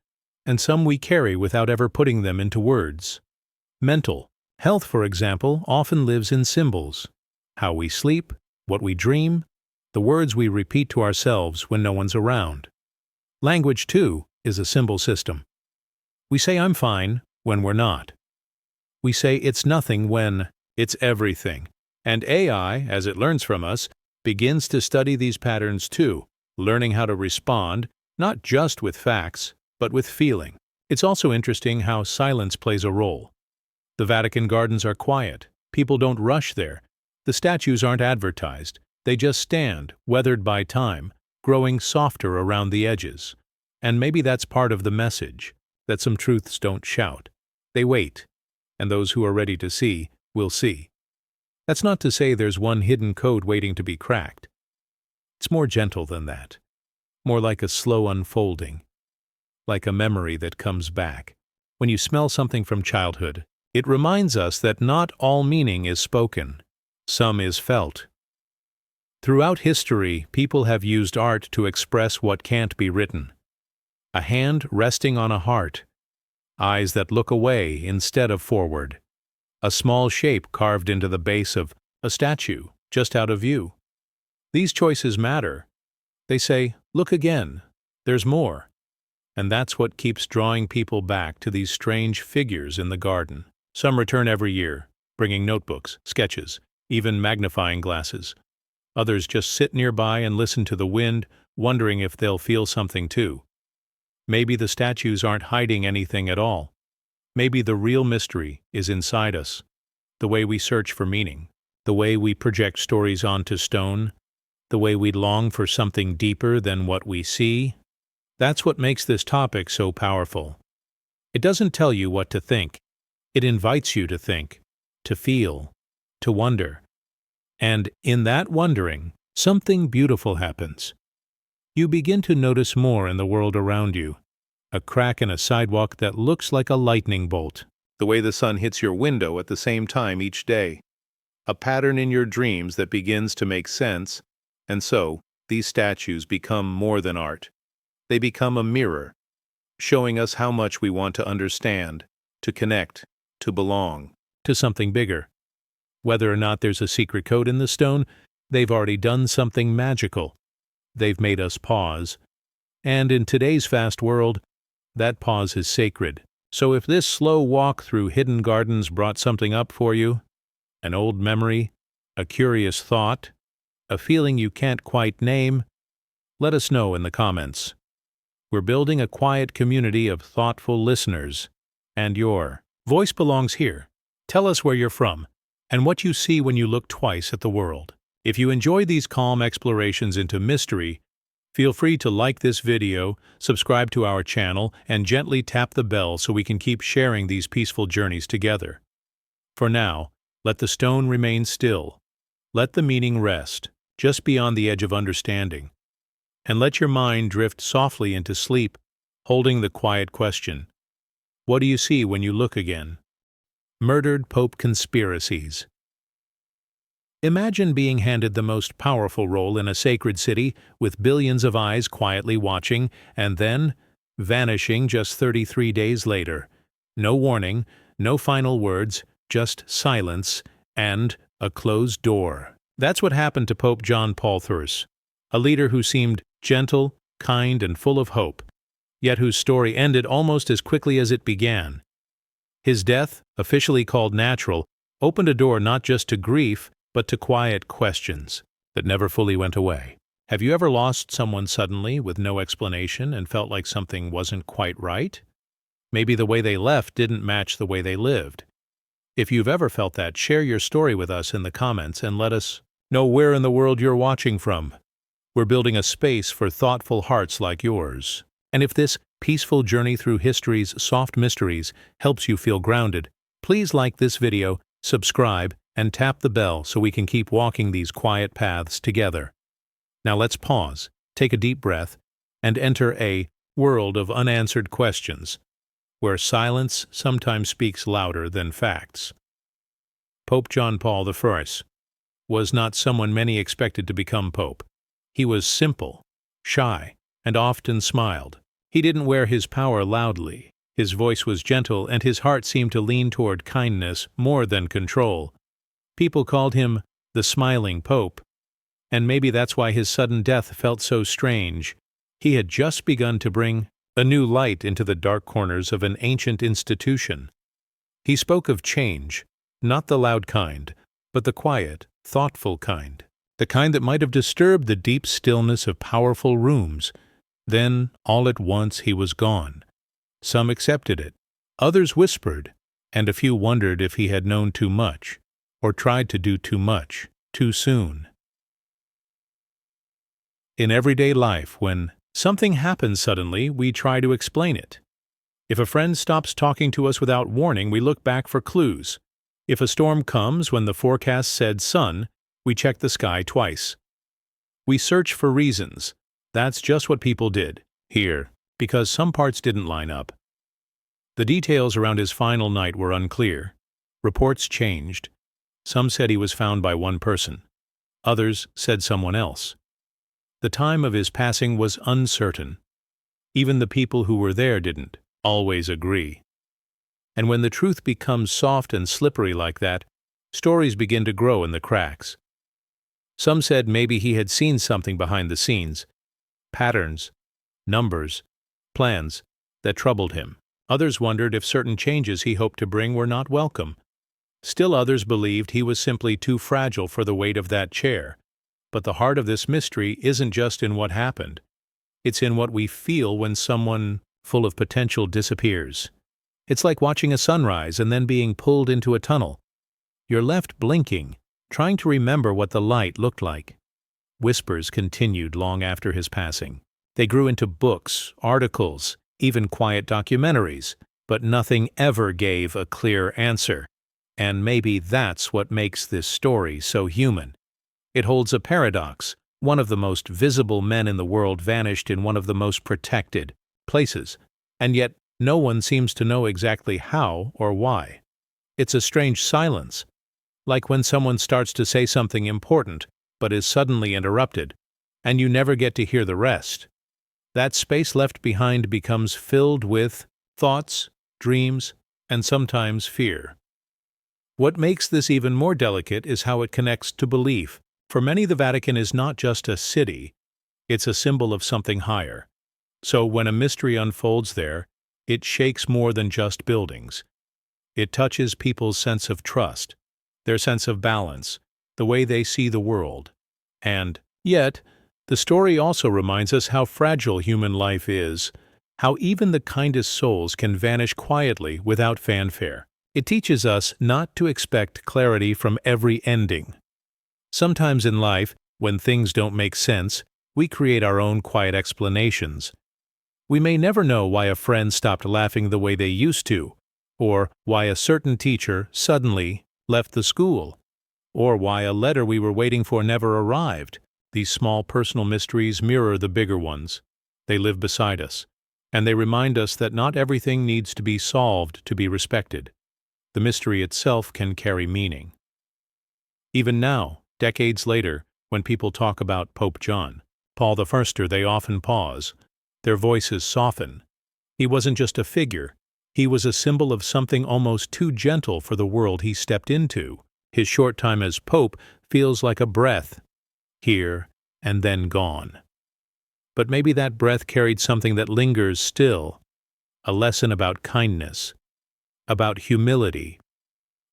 and some we carry without ever putting them into words. Mental health, for example, often lives in symbols. How we sleep, what we dream, the words we repeat to ourselves when no one's around. Language, too, is a symbol system. We say "I'm fine" when we're not. We say "it's nothing" when it's everything. And AI, as it learns from us, begins to study these patterns too, learning how to respond, not just with facts, but with feeling. It's also interesting how silence plays a role. The Vatican gardens are quiet. People don't rush there. The statues aren't advertised. They just stand, weathered by time, growing softer around the edges. And maybe that's part of the message, that some truths don't shout. They wait, and those who are ready to see will see. That's not to say there's one hidden code waiting to be cracked. It's more gentle than that. More like a slow unfolding. Like a memory that comes back. When you smell something from childhood, it reminds us that not all meaning is spoken. Some is felt. Throughout history, people have used art to express what can't be written. A hand resting on a heart. Eyes that look away instead of forward. A small shape carved into the base of a statue, just out of view. These choices matter. They say, "Look again. There's more." And that's what keeps drawing people back to these strange figures in the garden. Some return every year, bringing notebooks, sketches, even magnifying glasses. Others just sit nearby and listen to the wind, wondering if they'll feel something too. Maybe the statues aren't hiding anything at all. Maybe the real mystery is inside us. The way we search for meaning. The way we project stories onto stone. The way we long for something deeper than what we see. That's what makes this topic so powerful. It doesn't tell you what to think. It invites you to think, to feel, to wonder. And in that wondering, something beautiful happens. You begin to notice more in the world around you. A crack in a sidewalk that looks like a lightning bolt. The way the sun hits your window at the same time each day. A pattern in your dreams that begins to make sense. And so, these statues become more than art. They become a mirror, showing us how much we want to understand, to connect, to belong, to something bigger. Whether or not there's a secret code in the stone, they've already done something magical. They've made us pause. And in today's fast world, that pause is sacred. So if this slow walk through hidden gardens brought something up for you, an old memory, a curious thought, a feeling you can't quite name, let us know in the comments. We're building a quiet community of thoughtful listeners, and your voice belongs here. Tell us where you're from, and what you see when you look twice at the world. If you enjoy these calm explorations into mystery, feel free to like this video, subscribe to our channel, and gently tap the bell so we can keep sharing these peaceful journeys together. For now, let the stone remain still. Let the meaning rest, just beyond the edge of understanding. And let your mind drift softly into sleep, holding the quiet question. What do you see when you look again? Murdered Pope conspiracies. Imagine being handed the most powerful role in a sacred city with billions of eyes quietly watching, and then vanishing just 33 days later. No warning, no final words, just silence and a closed door. That's what happened to Pope John Paul II, a leader who seemed gentle, kind, and full of hope, yet whose story ended almost as quickly as it began. His death, officially called natural, opened a door not just to grief, but to quiet questions that never fully went away. Have you ever lost someone suddenly with no explanation and felt like something wasn't quite right? Maybe the way they left didn't match the way they lived. If you've ever felt that, share your story with us in the comments and let us know where in the world you're watching from. We're building a space for thoughtful hearts like yours. And if this peaceful journey through history's soft mysteries helps you feel grounded, please like this video, subscribe, and tap the bell so we can keep walking these quiet paths together. Now let's pause, take a deep breath, and enter a world of unanswered questions, where silence sometimes speaks louder than facts. Pope John Paul I was not someone many expected to become pope. He was simple, shy, and often smiled. He didn't wear his power loudly. His voice was gentle, and his heart seemed to lean toward kindness more than control. People called him the Smiling Pope, and maybe that's why his sudden death felt so strange. He had just begun to bring a new light into the dark corners of an ancient institution. He spoke of change, not the loud kind, but the quiet, thoughtful kind, the kind that might have disturbed the deep stillness of powerful rooms. Then, all at once, he was gone. Some accepted it, others whispered, and a few wondered if he had known too much, or tried to do too much, too soon. In everyday life, when something happens suddenly, we try to explain it. If a friend stops talking to us without warning, we look back for clues. If a storm comes when the forecast said sun, we check the sky twice. We search for reasons. That's just what people did here, because some parts didn't line up. The details around his final night were unclear. Reports changed. Some said he was found by one person. Others said someone else. The time of his passing was uncertain. Even the people who were there didn't always agree. And when the truth becomes soft and slippery like that, stories begin to grow in the cracks. Some said maybe he had seen something behind the scenes, patterns, numbers, plans that troubled him. Others wondered if certain changes he hoped to bring were not welcome. Still others believed he was simply too fragile for the weight of that chair. But the heart of this mystery isn't just in what happened. It's in what we feel when someone full of potential disappears. It's like watching a sunrise and then being pulled into a tunnel. You're left blinking, trying to remember what the light looked like. Whispers continued long after his passing. They grew into books, articles, even quiet documentaries, but nothing ever gave a clear answer. And maybe that's what makes this story so human. It holds a paradox. One of the most visible men in the world vanished in one of the most protected places, and yet no one seems to know exactly how or why. It's a strange silence, like when someone starts to say something important but is suddenly interrupted, and you never get to hear the rest. That space left behind becomes filled with thoughts, dreams, and sometimes fear. What makes this even more delicate is how it connects to belief. For many, the Vatican is not just a city, it's a symbol of something higher. So when a mystery unfolds there, it shakes more than just buildings. It touches people's sense of trust, their sense of balance, the way they see the world. And yet, the story also reminds us how fragile human life is, how even the kindest souls can vanish quietly without fanfare. It teaches us not to expect clarity from every ending. Sometimes in life, when things don't make sense, we create our own quiet explanations. We may never know why a friend stopped laughing the way they used to, or why a certain teacher suddenly left the school, or why a letter we were waiting for never arrived. These small personal mysteries mirror the bigger ones. They live beside us, and they remind us that not everything needs to be solved to be respected. The mystery itself can carry meaning. Even now, decades later, when people talk about Pope John Paul I, they often pause. Their voices soften. He wasn't just a figure. He was a symbol of something almost too gentle for the world he stepped into. His short time as Pope feels like a breath, here and then gone. But maybe that breath carried something that lingers still, a lesson about kindness, about humility,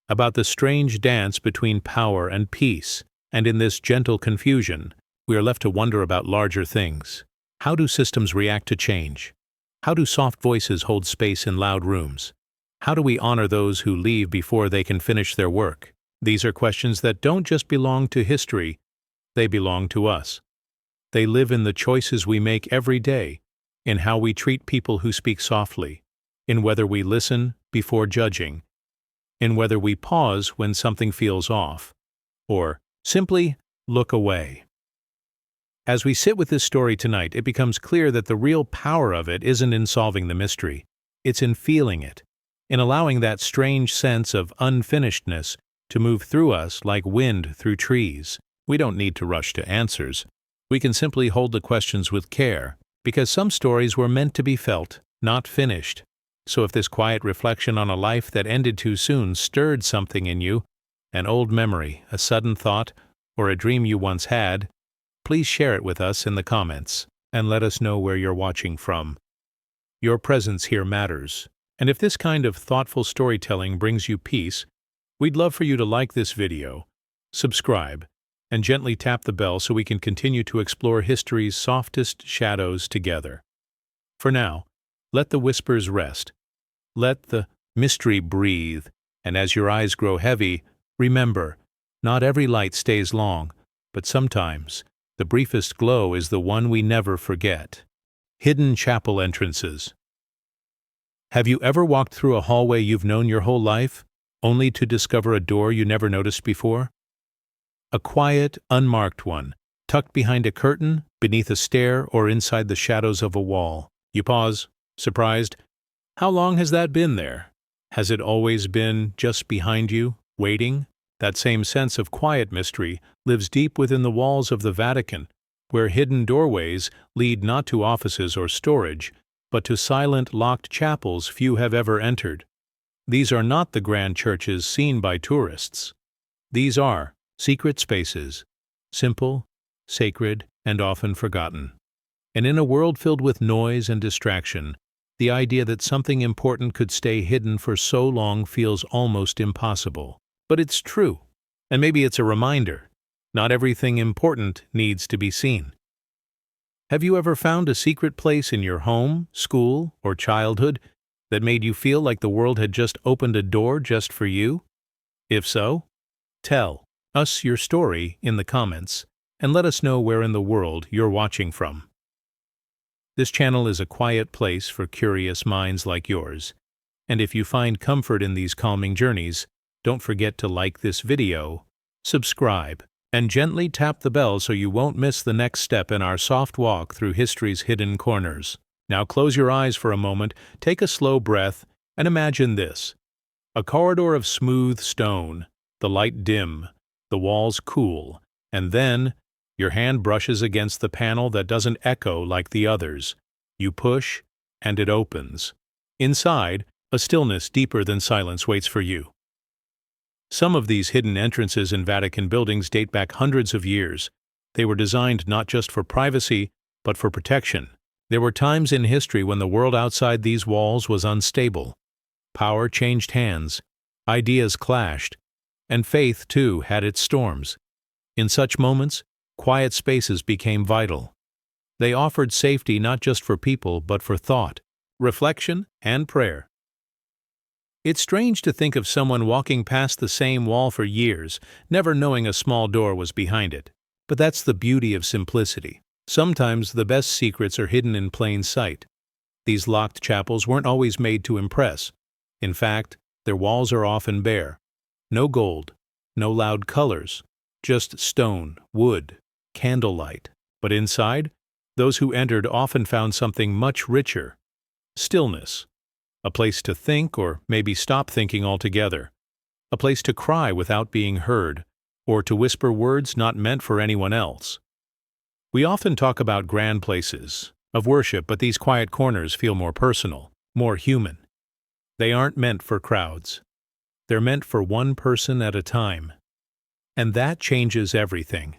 about the strange dance between power and peace, and in this gentle confusion, we are left to wonder about larger things. How do systems react to change? How do soft voices hold space in loud rooms? How do we honor those who leave before they can finish their work? These are questions that don't just belong to history, they belong to us. They live in the choices we make every day, in how we treat people who speak softly, in whether we listen before judging, in whether we pause when something feels off, or simply look away. As we sit with this story tonight, it becomes clear that the real power of it isn't in solving the mystery, it's in feeling it, in allowing that strange sense of unfinishedness to move through us like wind through trees. We don't need to rush to answers. We can simply hold the questions with care, because some stories were meant to be felt, not finished. So if this quiet reflection on a life that ended too soon stirred something in you, an old memory, a sudden thought, or a dream you once had, please share it with us in the comments, and let us know where you're watching from. Your presence here matters, and if this kind of thoughtful storytelling brings you peace, we'd love for you to like this video, subscribe, and gently tap the bell so we can continue to explore history's softest shadows together. For now, let the whispers rest. Let the mystery breathe, and as your eyes grow heavy, remember, not every light stays long, but sometimes the briefest glow is the one we never forget. Hidden chapel entrances. Have you ever walked through a hallway you've known your whole life, only to discover a door you never noticed before? A quiet, unmarked one, tucked behind a curtain, beneath a stair, or inside the shadows of a wall. You pause, surprised. How long has that been there? Has it always been just behind you, waiting? That same sense of quiet mystery lives deep within the walls of the Vatican, where hidden doorways lead not to offices or storage, but to silent, locked chapels few have ever entered. These are not the grand churches seen by tourists. These are secret spaces, simple, sacred, and often forgotten. And in a world filled with noise and distraction, the idea that something important could stay hidden for so long feels almost impossible. But it's true, and maybe it's a reminder. Not everything important needs to be seen. Have you ever found a secret place in your home, school, or childhood that made you feel like the world had just opened a door just for you? If so, tell us your story in the comments, and let us know where in the world you're watching from. This channel is a quiet place for curious minds like yours, and if you find comfort in these calming journeys, don't forget to like this video, subscribe, and gently tap the bell so you won't miss the next step in our soft walk through history's hidden corners. Now close your eyes for a moment, take a slow breath, and imagine this: a corridor of smooth stone, the light dim, the walls cool, and then your hand brushes against the panel that doesn't echo like the others. You push, and it opens. Inside, a stillness deeper than silence waits for you. Some of these hidden entrances in Vatican buildings date back hundreds of years. They were designed not just for privacy, but for protection. There were times in history when the world outside these walls was unstable. Power changed hands, ideas clashed, and faith, too, had its storms. In such moments, quiet spaces became vital. They offered safety not just for people, but for thought, reflection, and prayer. It's strange to think of someone walking past the same wall for years, never knowing a small door was behind it. But that's the beauty of simplicity. Sometimes the best secrets are hidden in plain sight. These locked chapels weren't always made to impress. In fact, their walls are often bare. No gold, no loud colors, just stone, wood, candlelight. But inside, those who entered often found something much richer: stillness. A place to think, or maybe stop thinking altogether. A place to cry without being heard, or to whisper words not meant for anyone else. We often talk about grand places of worship, but these quiet corners feel more personal, more human. They aren't meant for crowds. They're meant for one person at a time. And that changes everything.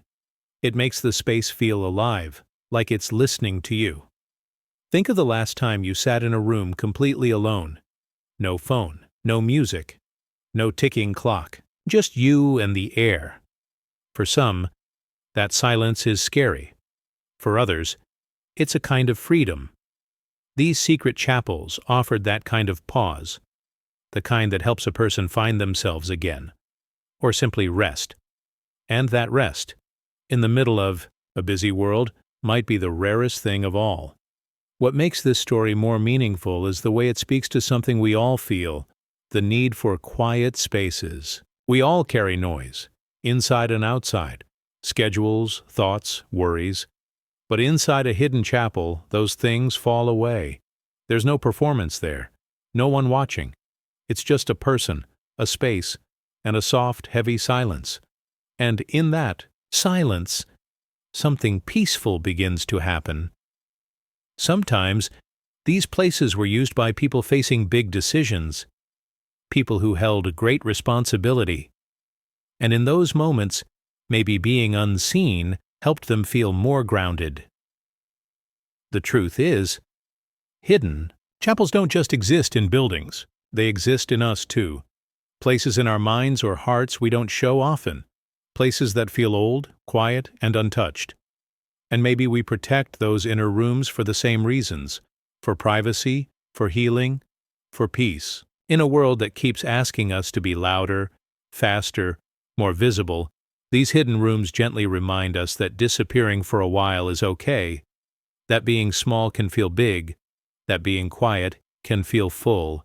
It makes the space feel alive, like it's listening to you. Think of the last time you sat in a room completely alone. No phone, No music. No ticking clock. Just you and the air. For some, that silence is scary. For others, it's a kind of freedom. These secret chapels offered that kind of pause, the kind that helps a person find themselves again, or simply rest. And that rest, in the middle of a busy world, might be the rarest thing of all. What makes this story more meaningful is the way it speaks to something we all feel, the need for quiet spaces. We all carry noise, inside and outside, schedules, thoughts, worries. But inside a hidden chapel, those things fall away. There's no performance there, no one watching. It's just a person, a space, and a soft, heavy silence. And in that silence, something peaceful begins to happen. Sometimes, these places were used by people facing big decisions, people who held great responsibility. And in those moments, maybe being unseen helped them feel more grounded. The truth is, hidden chapels don't just exist in buildings, they exist in us too. Places in our minds or hearts we don't show often, places that feel old, quiet, and untouched. And maybe we protect those inner rooms for the same reasons, for privacy, for healing, for peace. In a world that keeps asking us to be louder, faster, more visible, these hidden rooms gently remind us that disappearing for a while is okay, that being small can feel big, that being quiet can feel full.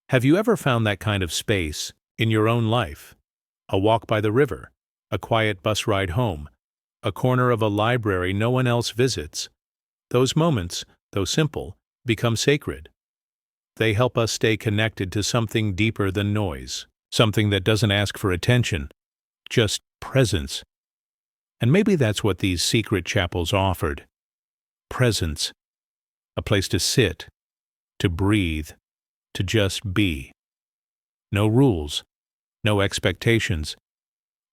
Have you ever found that kind of space in your own life? A walk by the river, a quiet bus ride home, a corner of a library no one else visits. Those moments, though simple, become sacred. They help us stay connected to something deeper than noise, something that doesn't ask for attention, just presence. And maybe that's what these secret chapels offered. Presence. A place to sit, to breathe, to just be. No rules, no expectations,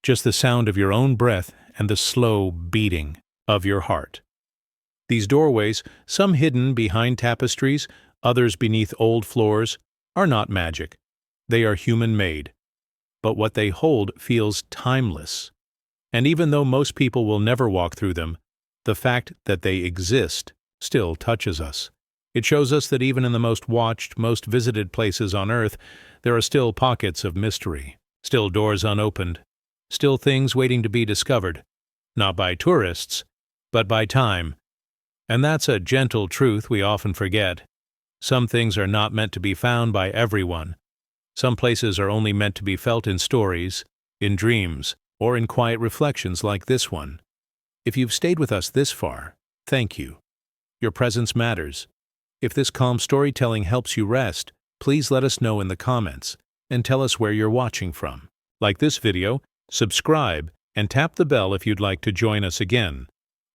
just the sound of your own breath and the slow beating of your heart. These doorways, some hidden behind tapestries, others beneath old floors, are not magic. They are human-made. But what they hold feels timeless. And even though most people will never walk through them, the fact that they exist still touches us. It shows us that even in the most watched, most visited places on Earth, there are still pockets of mystery, still doors unopened, still things waiting to be discovered, not by tourists, but by time. And that's a gentle truth we often forget. Some things are not meant to be found by everyone. Some places are only meant to be felt in stories, in dreams, or in quiet reflections like this one. If you've stayed with us this far, thank you. Your presence matters. If this calm storytelling helps you rest, please let us know in the comments and tell us where you're watching from. Like this video, subscribe, and tap the bell if you'd like to join us again.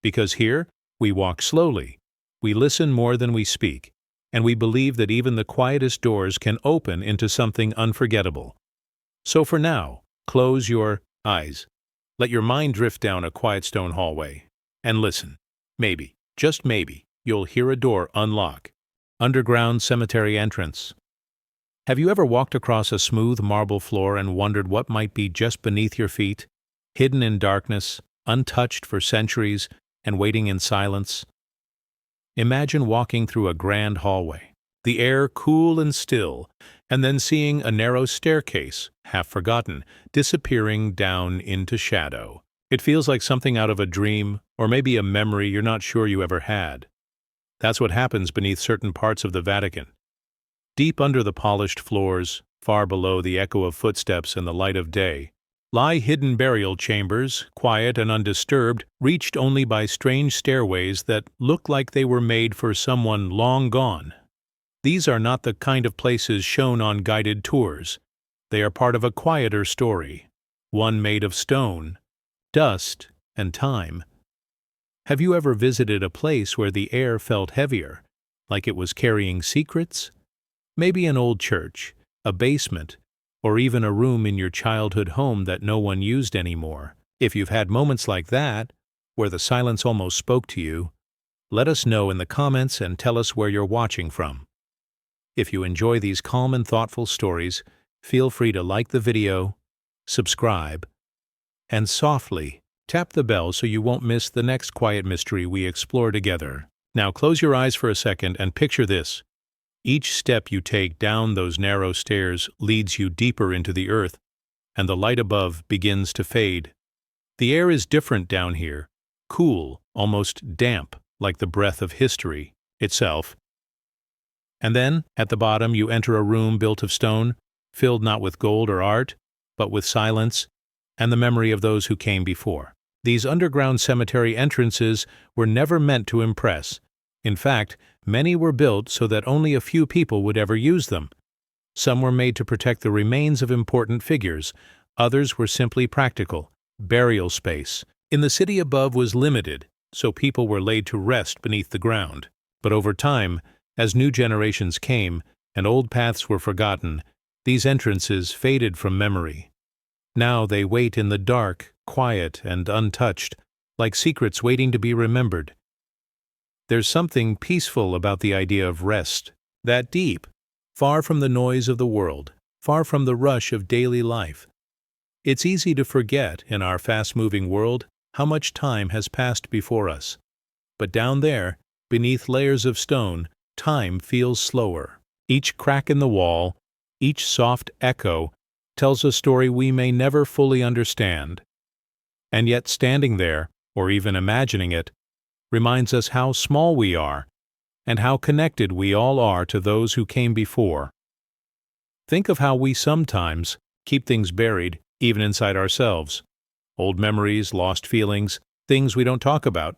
Because here, we walk slowly, we listen more than we speak, and we believe that even the quietest doors can open into something unforgettable. So for now, close your eyes. Let your mind drift down a quiet stone hallway. And listen. Maybe, just maybe, you'll hear a door unlock. Underground cemetery entrance. Have you ever walked across a smooth marble floor and wondered what might be just beneath your feet, hidden in darkness, untouched for centuries, and waiting in silence? Imagine walking through a grand hallway, the air cool and still, and then seeing a narrow staircase, half forgotten, disappearing down into shadow. It feels like something out of a dream, or maybe a memory you're not sure you ever had. That's what happens beneath certain parts of the Vatican. Deep under the polished floors, far below the echo of footsteps and the light of day, lie hidden burial chambers, quiet and undisturbed, reached only by strange stairways that look like they were made for someone long gone. These are not the kind of places shown on guided tours. They are part of a quieter story, one made of stone, dust, and time. Have you ever visited a place where the air felt heavier, like it was carrying secrets? Maybe an old church, a basement, or even a room in your childhood home that no one used anymore. If you've had moments like that, where the silence almost spoke to you, let us know in the comments and tell us where you're watching from. If you enjoy these calm and thoughtful stories, feel free to like the video, subscribe, and softly tap the bell so you won't miss the next quiet mystery we explore together. Now close your eyes for a second and picture this. Each step you take down those narrow stairs leads you deeper into the earth, and the light above begins to fade. The air is different down here, cool, almost damp, like the breath of history itself. And then, at the bottom, you enter a room built of stone, filled not with gold or art, but with silence and the memory of those who came before. These underground cemetery entrances were never meant to impress. In fact, many were built so that only a few people would ever use them. Some were made to protect the remains of important figures. Others were simply practical, burial space. In the city above was limited, so people were laid to rest beneath the ground. But over time, as new generations came and old paths were forgotten, these entrances faded from memory. Now they wait in the dark, quiet and untouched, like secrets waiting to be remembered. There's something peaceful about the idea of rest, that deep, far from the noise of the world, far from the rush of daily life. It's easy to forget, in our fast-moving world, how much time has passed before us. But down there, beneath layers of stone, time feels slower. Each crack in the wall, each soft echo, tells a story we may never fully understand. And yet standing there, or even imagining it, reminds us how small we are, and how connected we all are to those who came before. Think of how we sometimes keep things buried, even inside ourselves. Old memories, lost feelings, things we don't talk about.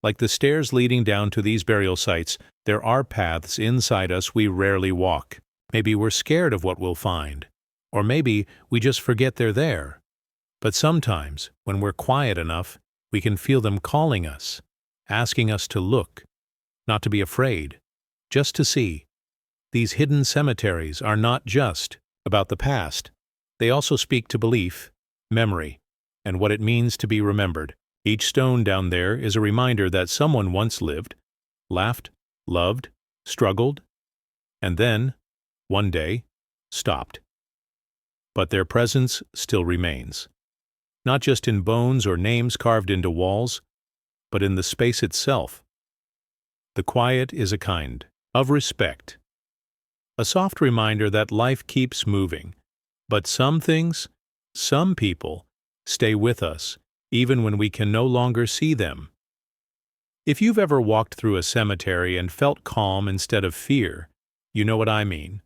Like the stairs leading down to these burial sites, there are paths inside us we rarely walk. Maybe we're scared of what we'll find. Or maybe we just forget they're there. But sometimes, when we're quiet enough, we can feel them calling us, asking us to look, not to be afraid, just to see. These hidden cemeteries are not just about the past. They also speak to belief, memory, and what it means to be remembered. Each stone down there is a reminder that someone once lived, laughed, loved, struggled, and then, one day, stopped. But their presence still remains, not just in bones or names carved into walls, but in the space itself. The quiet is a kind of respect, a soft reminder that life keeps moving, but some things, some people, stay with us, even when we can no longer see them. If you've ever walked through a cemetery and felt calm instead of fear, you know what I mean.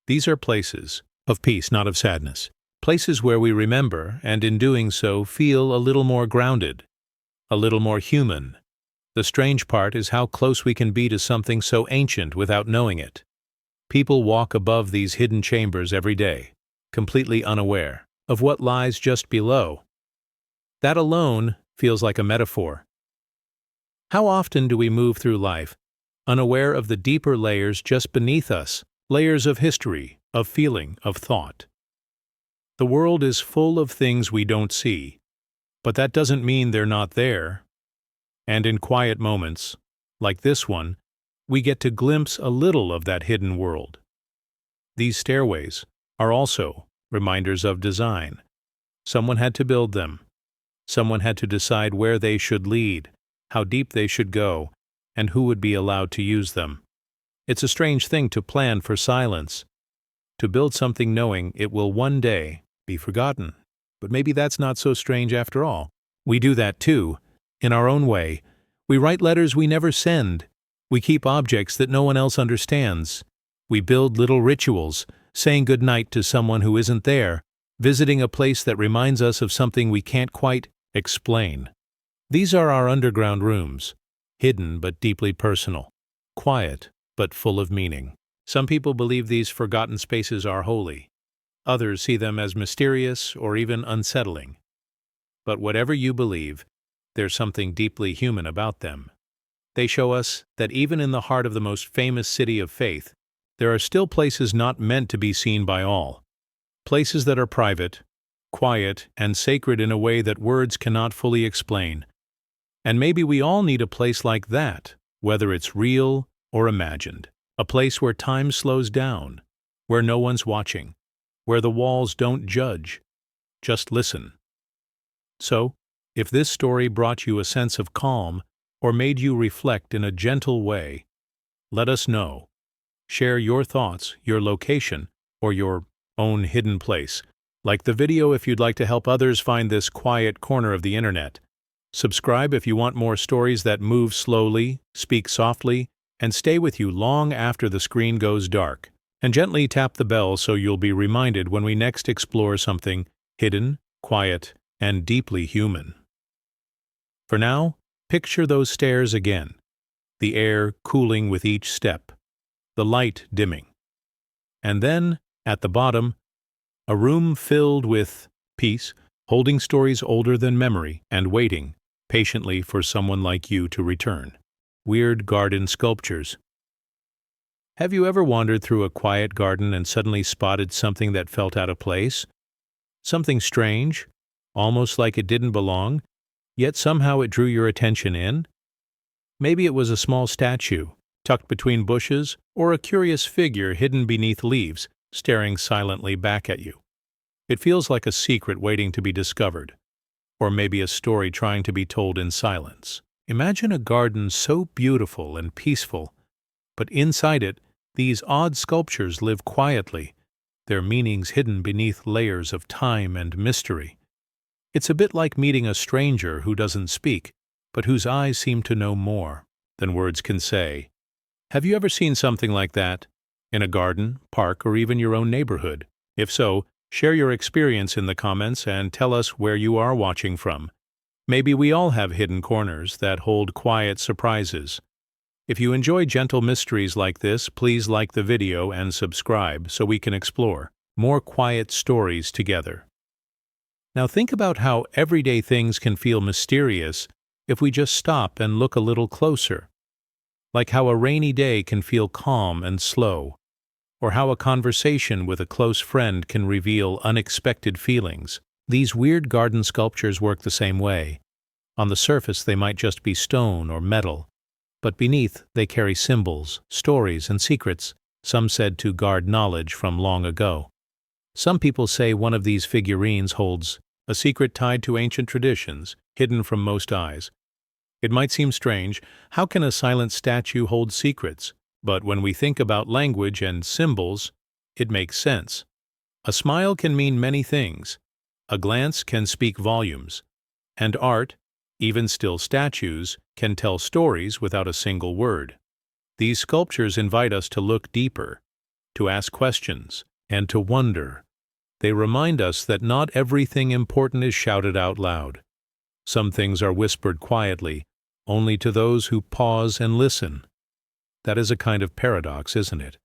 These are places of peace, not of sadness. Places where we remember, and in doing so, feel a little more grounded, a little more human. The strange part is how close we can be to something so ancient without knowing it. People walk above these hidden chambers every day, completely unaware of what lies just below. That alone feels like a metaphor. How often do we move through life, unaware of the deeper layers just beneath us, layers of history, of feeling, of thought? The world is full of things we don't see, but that doesn't mean they're not there. And in quiet moments, like this one, we get to glimpse a little of that hidden world. These stairways are also reminders of design. Someone had to build them. Someone had to decide where they should lead, how deep they should go, and who would be allowed to use them. It's a strange thing to plan for silence, to build something knowing it will one day be forgotten. But maybe that's not so strange after all. We do that too, in our own way. We write letters we never send. We keep objects that no one else understands. We build little rituals, saying goodnight to someone who isn't there, visiting a place that reminds us of something we can't quite explain. These are our underground rooms, hidden but deeply personal, quiet but full of meaning. Some people believe these forgotten spaces are holy. Others see them as mysterious or even unsettling. But whatever you believe, there's something deeply human about them. They show us that even in the heart of the most famous city of faith, there are still places not meant to be seen by all. Places that are private, quiet, and sacred in a way that words cannot fully explain. And maybe we all need a place like that, whether it's real or imagined. a place where time slows down, where no one's watching, where the walls don't judge, just listen. So, if this story brought you a sense of calm or made you reflect in a gentle way, let us know. Share your thoughts, your location, or your own hidden place. Like the video if you'd like to help others find this quiet corner of the internet. Subscribe if you want more stories that move slowly, speak softly, and stay with you long after the screen goes dark. And gently tap the bell so you'll be reminded when we next explore something hidden, quiet, and deeply human. For now, picture those stairs again, the air cooling with each step, the light dimming. And then, at the bottom, a room filled with peace, holding stories older than memory, and waiting patiently for someone like you to return. Weird garden sculptures. Have you ever wandered through a quiet garden and suddenly spotted something that felt out of place? Something strange, almost like it didn't belong, yet somehow it drew your attention in? Maybe it was a small statue, tucked between bushes, or a curious figure hidden beneath leaves, staring silently back at you. It feels like a secret waiting to be discovered, or maybe a story trying to be told in silence. Imagine a garden so beautiful and peaceful, but inside it, these odd sculptures live quietly, their meanings hidden beneath layers of time and mystery. It's a bit like meeting a stranger who doesn't speak, but whose eyes seem to know more than words can say. Have you ever seen something like that? In a garden, park, or even your own neighborhood? If so, share your experience in the comments and tell us where you are watching from. Maybe we all have hidden corners that hold quiet surprises. If you enjoy gentle mysteries like this, please like the video and subscribe so we can explore more quiet stories together. Now think about how everyday things can feel mysterious if we just stop and look a little closer. Like how a rainy day can feel calm and slow, or how a conversation with a close friend can reveal unexpected feelings. These weird garden sculptures work the same way. On the surface they might just be stone or metal, but beneath they carry symbols, stories, and secrets, some said to guard knowledge from long ago. Some people say one of these figurines holds a secret tied to ancient traditions, hidden from most eyes. It might seem strange, how can a silent statue hold secrets? But when we think about language and symbols, it makes sense. A smile can mean many things. A glance can speak volumes. And art, even still statues, can tell stories without a single word. These sculptures invite us to look deeper, to ask questions, and to wonder. They remind us that not everything important is shouted out loud. Some things are whispered quietly, only to those who pause and listen. That is a kind of paradox, isn't it?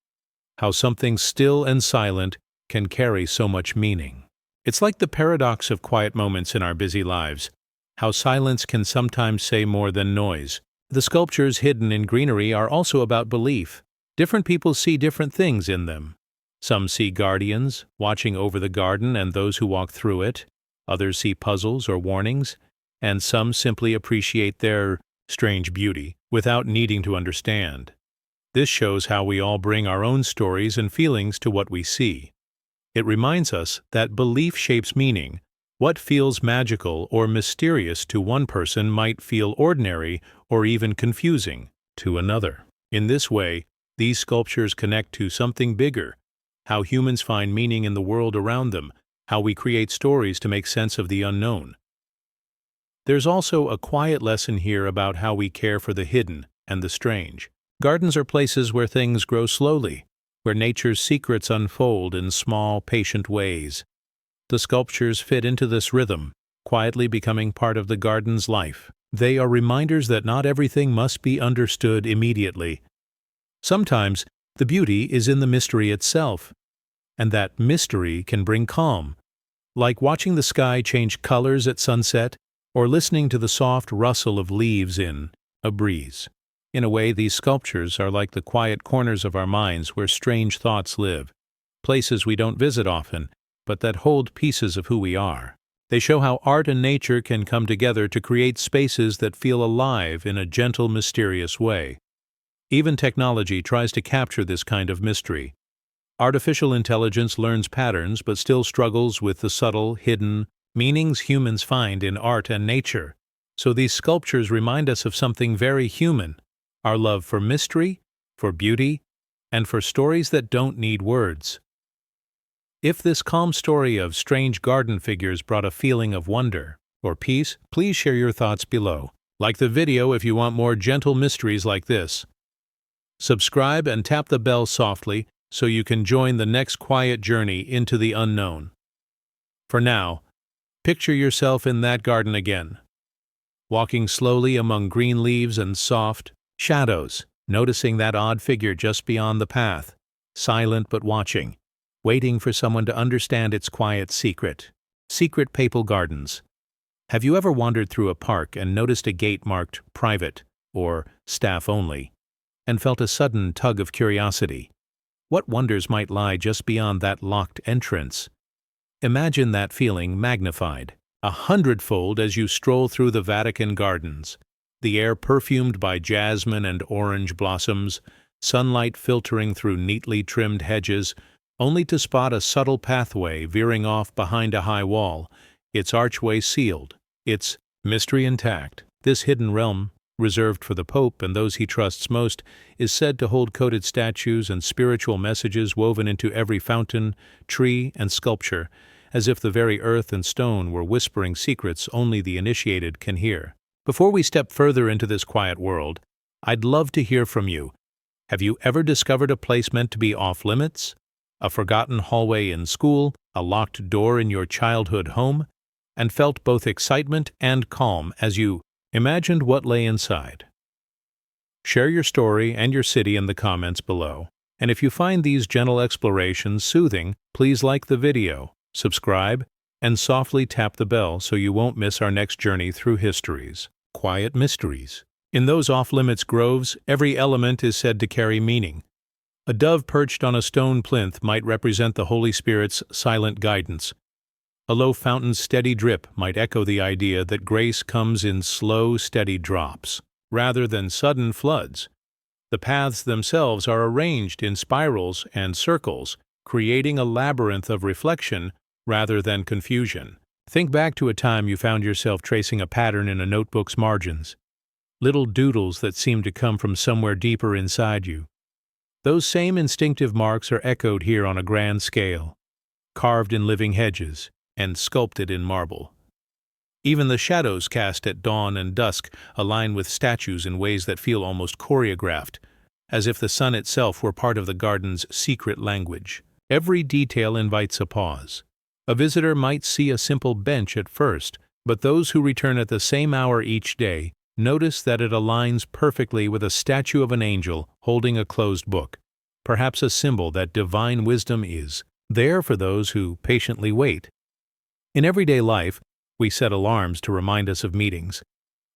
How something still and silent can carry so much meaning. It's like the paradox of quiet moments in our busy lives, how silence can sometimes say more than noise. The sculptures hidden in greenery are also about belief. Different people see different things in them. Some see guardians, watching over the garden and those who walk through it. Others see puzzles or warnings, and some simply appreciate their strange beauty without needing to understand. This shows how we all bring our own stories and feelings to what we see. It reminds us that belief shapes meaning. What feels magical or mysterious to one person might feel ordinary or even confusing to another. In this way, these sculptures connect to something bigger, how humans find meaning in the world around them, how we create stories to make sense of the unknown. There's also a quiet lesson here about how we care for the hidden and the strange. Gardens are places where things grow slowly, where nature's secrets unfold in small, patient ways. The sculptures fit into this rhythm, quietly becoming part of the garden's life. They are reminders that not everything must be understood immediately. Sometimes, the beauty is in the mystery itself, and that mystery can bring calm, like watching the sky change colors at sunset or listening to the soft rustle of leaves in a breeze. In a way, these sculptures are like the quiet corners of our minds where strange thoughts live, places we don't visit often, but that hold pieces of who we are. They show how art and nature can come together to create spaces that feel alive in a gentle, mysterious way. Even technology tries to capture this kind of mystery. Artificial intelligence learns patterns but still struggles with the subtle, hidden meanings humans find in art and nature. So these sculptures remind us of something very human: our love for mystery, for beauty, and for stories that don't need words. If this calm story of strange garden figures brought a feeling of wonder or peace, please share your thoughts below. Like the video if you want more gentle mysteries like this. Subscribe and tap the bell softly so you can join the next quiet journey into the unknown. For now, picture yourself in that garden again, walking slowly among green leaves and soft shadows, noticing that odd figure just beyond the path, silent but watching, waiting for someone to understand its quiet secret. Secret papal gardens. Have you ever wandered through a park and noticed a gate marked private or staff only, and felt a sudden tug of curiosity? What wonders might lie just beyond that locked entrance? Imagine that feeling magnified 100-fold as you stroll through the Vatican gardens, the air perfumed by jasmine and orange blossoms, sunlight filtering through neatly trimmed hedges, only to spot a subtle pathway veering off behind a high wall, its archway sealed, its mystery intact. This hidden realm, reserved for the Pope and those he trusts most, is said to hold coded statues and spiritual messages woven into every fountain, tree, and sculpture, as if the very earth and stone were whispering secrets only the initiated can hear. Before we step further into this quiet world, I'd love to hear from you. Have you ever discovered a place meant to be off-limits? A forgotten hallway in school, a locked door in your childhood home, and felt both excitement and calm as you imagined what lay inside? Share your story and your city in the comments below. And if you find these gentle explorations soothing, please like the video, subscribe, and softly tap the bell so you won't miss our next journey through history's quiet mysteries. In those off-limits groves, every element is said to carry meaning. A dove perched on a stone plinth might represent the Holy Spirit's silent guidance. A low fountain's steady drip might echo the idea that grace comes in slow, steady drops, rather than sudden floods. The paths themselves are arranged in spirals and circles, creating a labyrinth of reflection rather than confusion. Think back to a time you found yourself tracing a pattern in a notebook's margins, little doodles that seemed to come from somewhere deeper inside you. Those same instinctive marks are echoed here on a grand scale, carved in living hedges and sculpted in marble. Even the shadows cast at dawn and dusk align with statues in ways that feel almost choreographed, as if the sun itself were part of the garden's secret language. Every detail invites a pause. A visitor might see a simple bench at first, but those who return at the same hour each day notice that it aligns perfectly with a statue of an angel holding a closed book, perhaps a symbol that divine wisdom is there for those who patiently wait. In everyday life, we set alarms to remind us of meetings.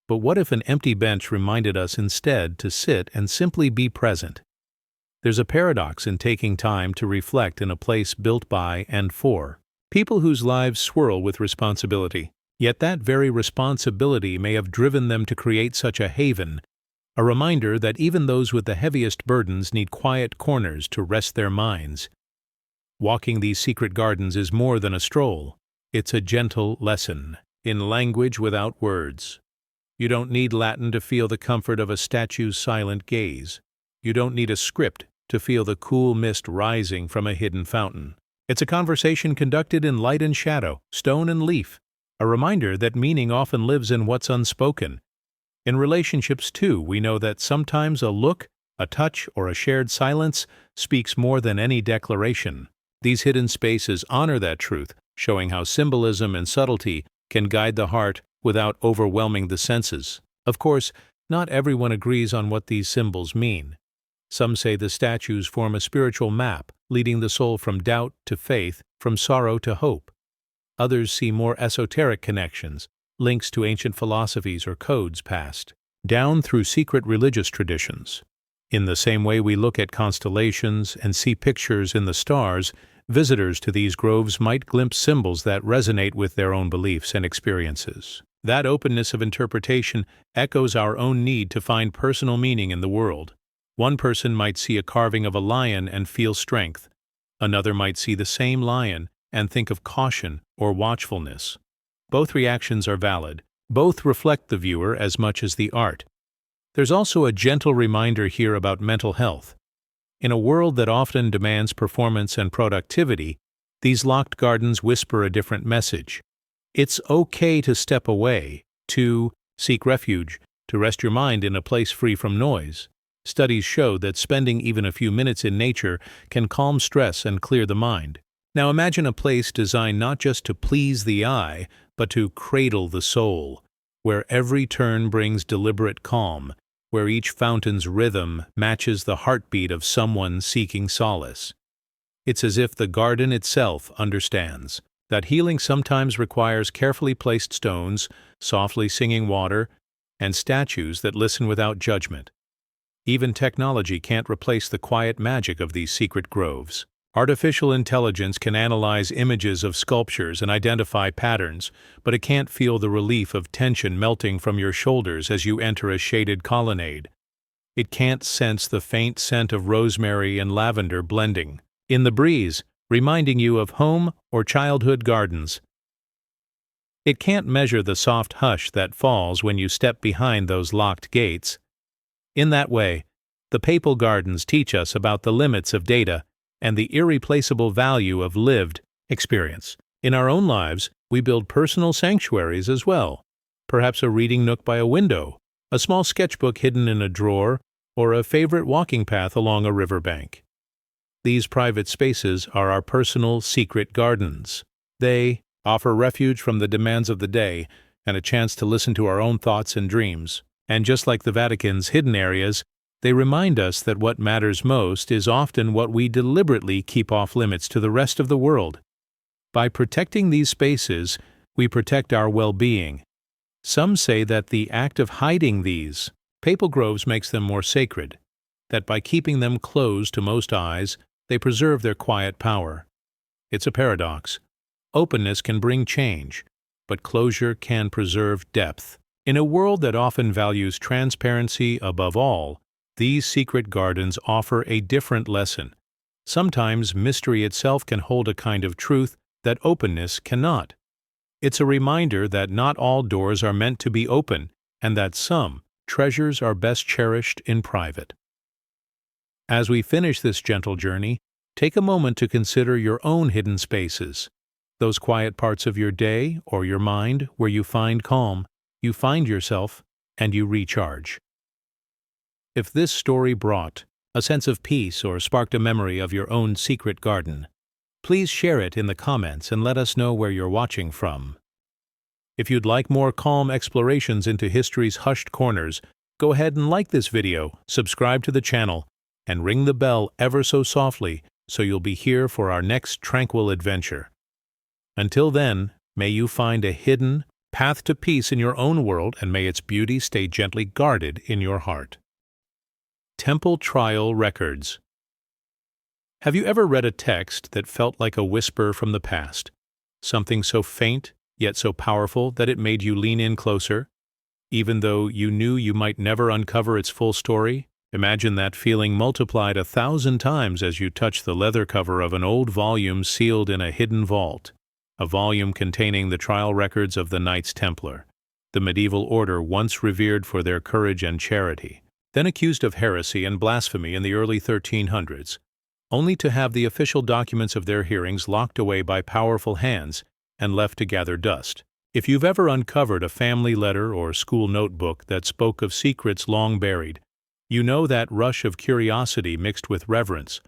But what if an empty bench reminded us instead to sit and simply be present? There's a paradox in taking time to reflect in a place built by and for people whose lives swirl with responsibility. Yet that very responsibility may have driven them to create such a haven, a reminder that even those with the heaviest burdens need quiet corners to rest their minds. Walking these secret gardens is more than a stroll. It's a gentle lesson in language without words. You don't need Latin to feel the comfort of a statue's silent gaze. You don't need a script to feel the cool mist rising from a hidden fountain. It's a conversation conducted in light and shadow, stone and leaf, a reminder that meaning often lives in what's unspoken. In relationships, too, we know that sometimes a look, a touch, or a shared silence speaks more than any declaration. These hidden spaces honor that truth, showing how symbolism and subtlety can guide the heart without overwhelming the senses. Of course, not everyone agrees on what these symbols mean. Some say the statues form a spiritual map, leading the soul from doubt to faith, from sorrow to hope. Others see more esoteric connections, links to ancient philosophies or codes passed down through secret religious traditions. In the same way we look at constellations and see pictures in the stars, visitors to these groves might glimpse symbols that resonate with their own beliefs and experiences. That openness of interpretation echoes our own need to find personal meaning in the world. One person might see a carving of a lion and feel strength. Another might see the same lion and think of caution or watchfulness. Both reactions are valid. Both reflect the viewer as much as the art. There's also a gentle reminder here about mental health. In a world that often demands performance and productivity, these locked gardens whisper a different message. It's okay to step away, to seek refuge, to rest your mind in a place free from noise. Studies show that spending even a few minutes in nature can calm stress and clear the mind. Now imagine a place designed not just to please the eye, but to cradle the soul, where every turn brings deliberate calm, where each fountain's rhythm matches the heartbeat of someone seeking solace. It's as if the garden itself understands that healing sometimes requires carefully placed stones, softly singing water, and statues that listen without judgment. Even technology can't replace the quiet magic of these secret groves. Artificial intelligence can analyze images of sculptures and identify patterns, but it can't feel the relief of tension melting from your shoulders as you enter a shaded colonnade. It can't sense the faint scent of rosemary and lavender blending in the breeze, reminding you of home or childhood gardens. It can't measure the soft hush that falls when you step behind those locked gates. In that way, the papal gardens teach us about the limits of data and the irreplaceable value of lived experience. In our own lives, we build personal sanctuaries as well. Perhaps a reading nook by a window, a small sketchbook hidden in a drawer, or a favorite walking path along a riverbank. These private spaces are our personal secret gardens. They offer refuge from the demands of the day and a chance to listen to our own thoughts and dreams. And just like the Vatican's hidden areas, they remind us that what matters most is often what we deliberately keep off limits to the rest of the world. By protecting these spaces, we protect our well-being. Some say that the act of hiding these papal groves makes them more sacred, that by keeping them closed to most eyes, they preserve their quiet power. It's a paradox. Openness can bring change, but closure can preserve depth. In a world that often values transparency above all, these secret gardens offer a different lesson. Sometimes mystery itself can hold a kind of truth that openness cannot. It's a reminder that not all doors are meant to be open, and that some treasures are best cherished in private. As we finish this gentle journey, take a moment to consider your own hidden spaces, those quiet parts of your day or your mind where you find calm, you find yourself, and you recharge. If this story brought a sense of peace or sparked a memory of your own secret garden, please share it in the comments and let us know where you're watching from. If you'd like more calm explorations into history's hushed corners, go ahead and like this video, subscribe to the channel, and ring the bell ever so softly so you'll be here for our next tranquil adventure. Until then, may you find a hidden path to peace in your own world, and may its beauty stay gently guarded in your heart. Temple Trial Records. Have you ever read a text that felt like a whisper from the past? Something so faint, yet so powerful that it made you lean in closer? Even though you knew you might never uncover its full story? Imagine that feeling multiplied 1,000 times as you touch the leather cover of an old volume sealed in a hidden vault. A volume containing the trial records of the Knights Templar, the medieval order once revered for their courage and charity, then accused of heresy and blasphemy in the early 1300s, only to have the official documents of their hearings locked away by powerful hands and left to gather dust. If you've ever uncovered a family letter or school notebook that spoke of secrets long buried, you know that rush of curiosity mixed with reverence,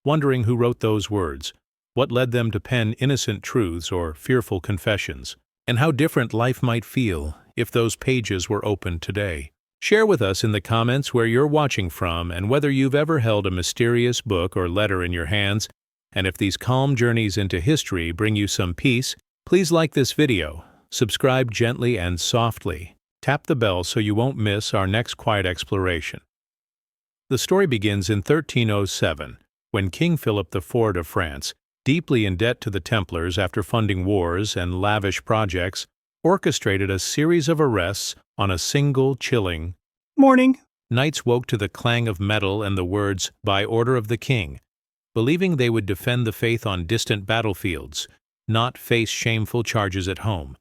wondering who wrote those words, what led them to pen innocent truths or fearful confessions, and how different life might feel if those pages were opened today. Share with us in the comments where you're watching from and whether you've ever held a mysterious book or letter in your hands, and if these calm journeys into history bring you some peace, please like this video, subscribe gently and softly, tap the bell so you won't miss our next quiet exploration. The story begins in 1307, when King Philip IV of France, deeply in debt to the Templars after funding wars and lavish projects, orchestrated a series of arrests on a single chilling morning knights woke to the clang of metal and the words, "By order of the king," believing they would defend the faith on distant battlefields, not face shameful charges at home.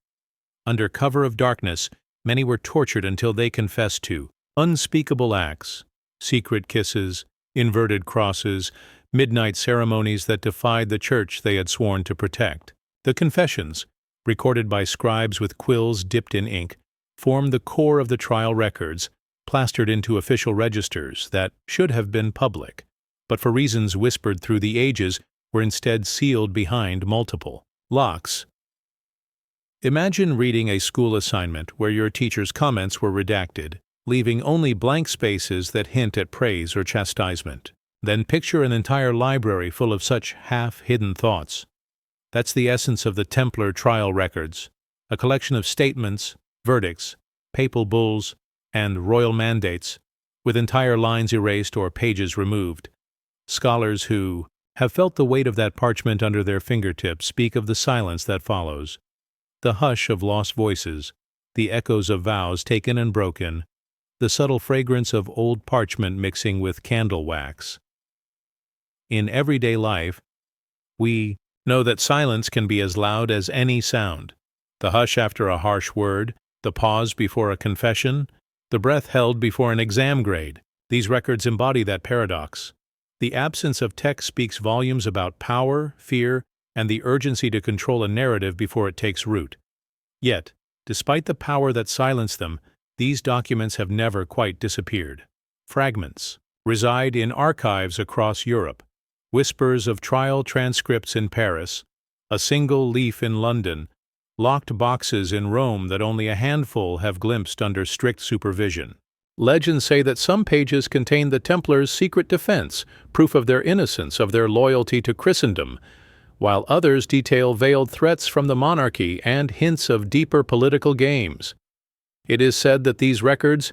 Under cover of darkness, many were tortured until they confessed to unspeakable acts, secret kisses, inverted crosses, midnight ceremonies that defied the church they had sworn to protect. The confessions, recorded by scribes with quills dipped in ink, formed the core of the trial records, plastered into official registers that should have been public, but for reasons whispered through the ages were instead sealed behind multiple locks. Imagine reading a school assignment where your teacher's comments were redacted, leaving only blank spaces that hint at praise or chastisement. Then picture an entire library full of such half-hidden thoughts. That's the essence of the Templar trial records, a collection of statements, verdicts, papal bulls, and royal mandates, with entire lines erased or pages removed. Scholars who have felt the weight of that parchment under their fingertips speak of the silence that follows, the hush of lost voices, the echoes of vows taken and broken, the subtle fragrance of old parchment mixing with candle wax. In everyday life, we know that silence can be as loud as any sound. The hush after a harsh word, the pause before a confession, the breath held before an exam grade. These records embody that paradox. The absence of text speaks volumes about power, fear, and the urgency to control a narrative before it takes root. Yet, despite the power that silenced them, these documents have never quite disappeared. Fragments reside in archives across Europe, whispers of trial transcripts in Paris, a single leaf in London, locked boxes in Rome that only a handful have glimpsed under strict supervision. Legends say that some pages contain the Templars' secret defense, proof of their innocence, of their loyalty to Christendom, while others detail veiled threats from the monarchy and hints of deeper political games. It is said that these records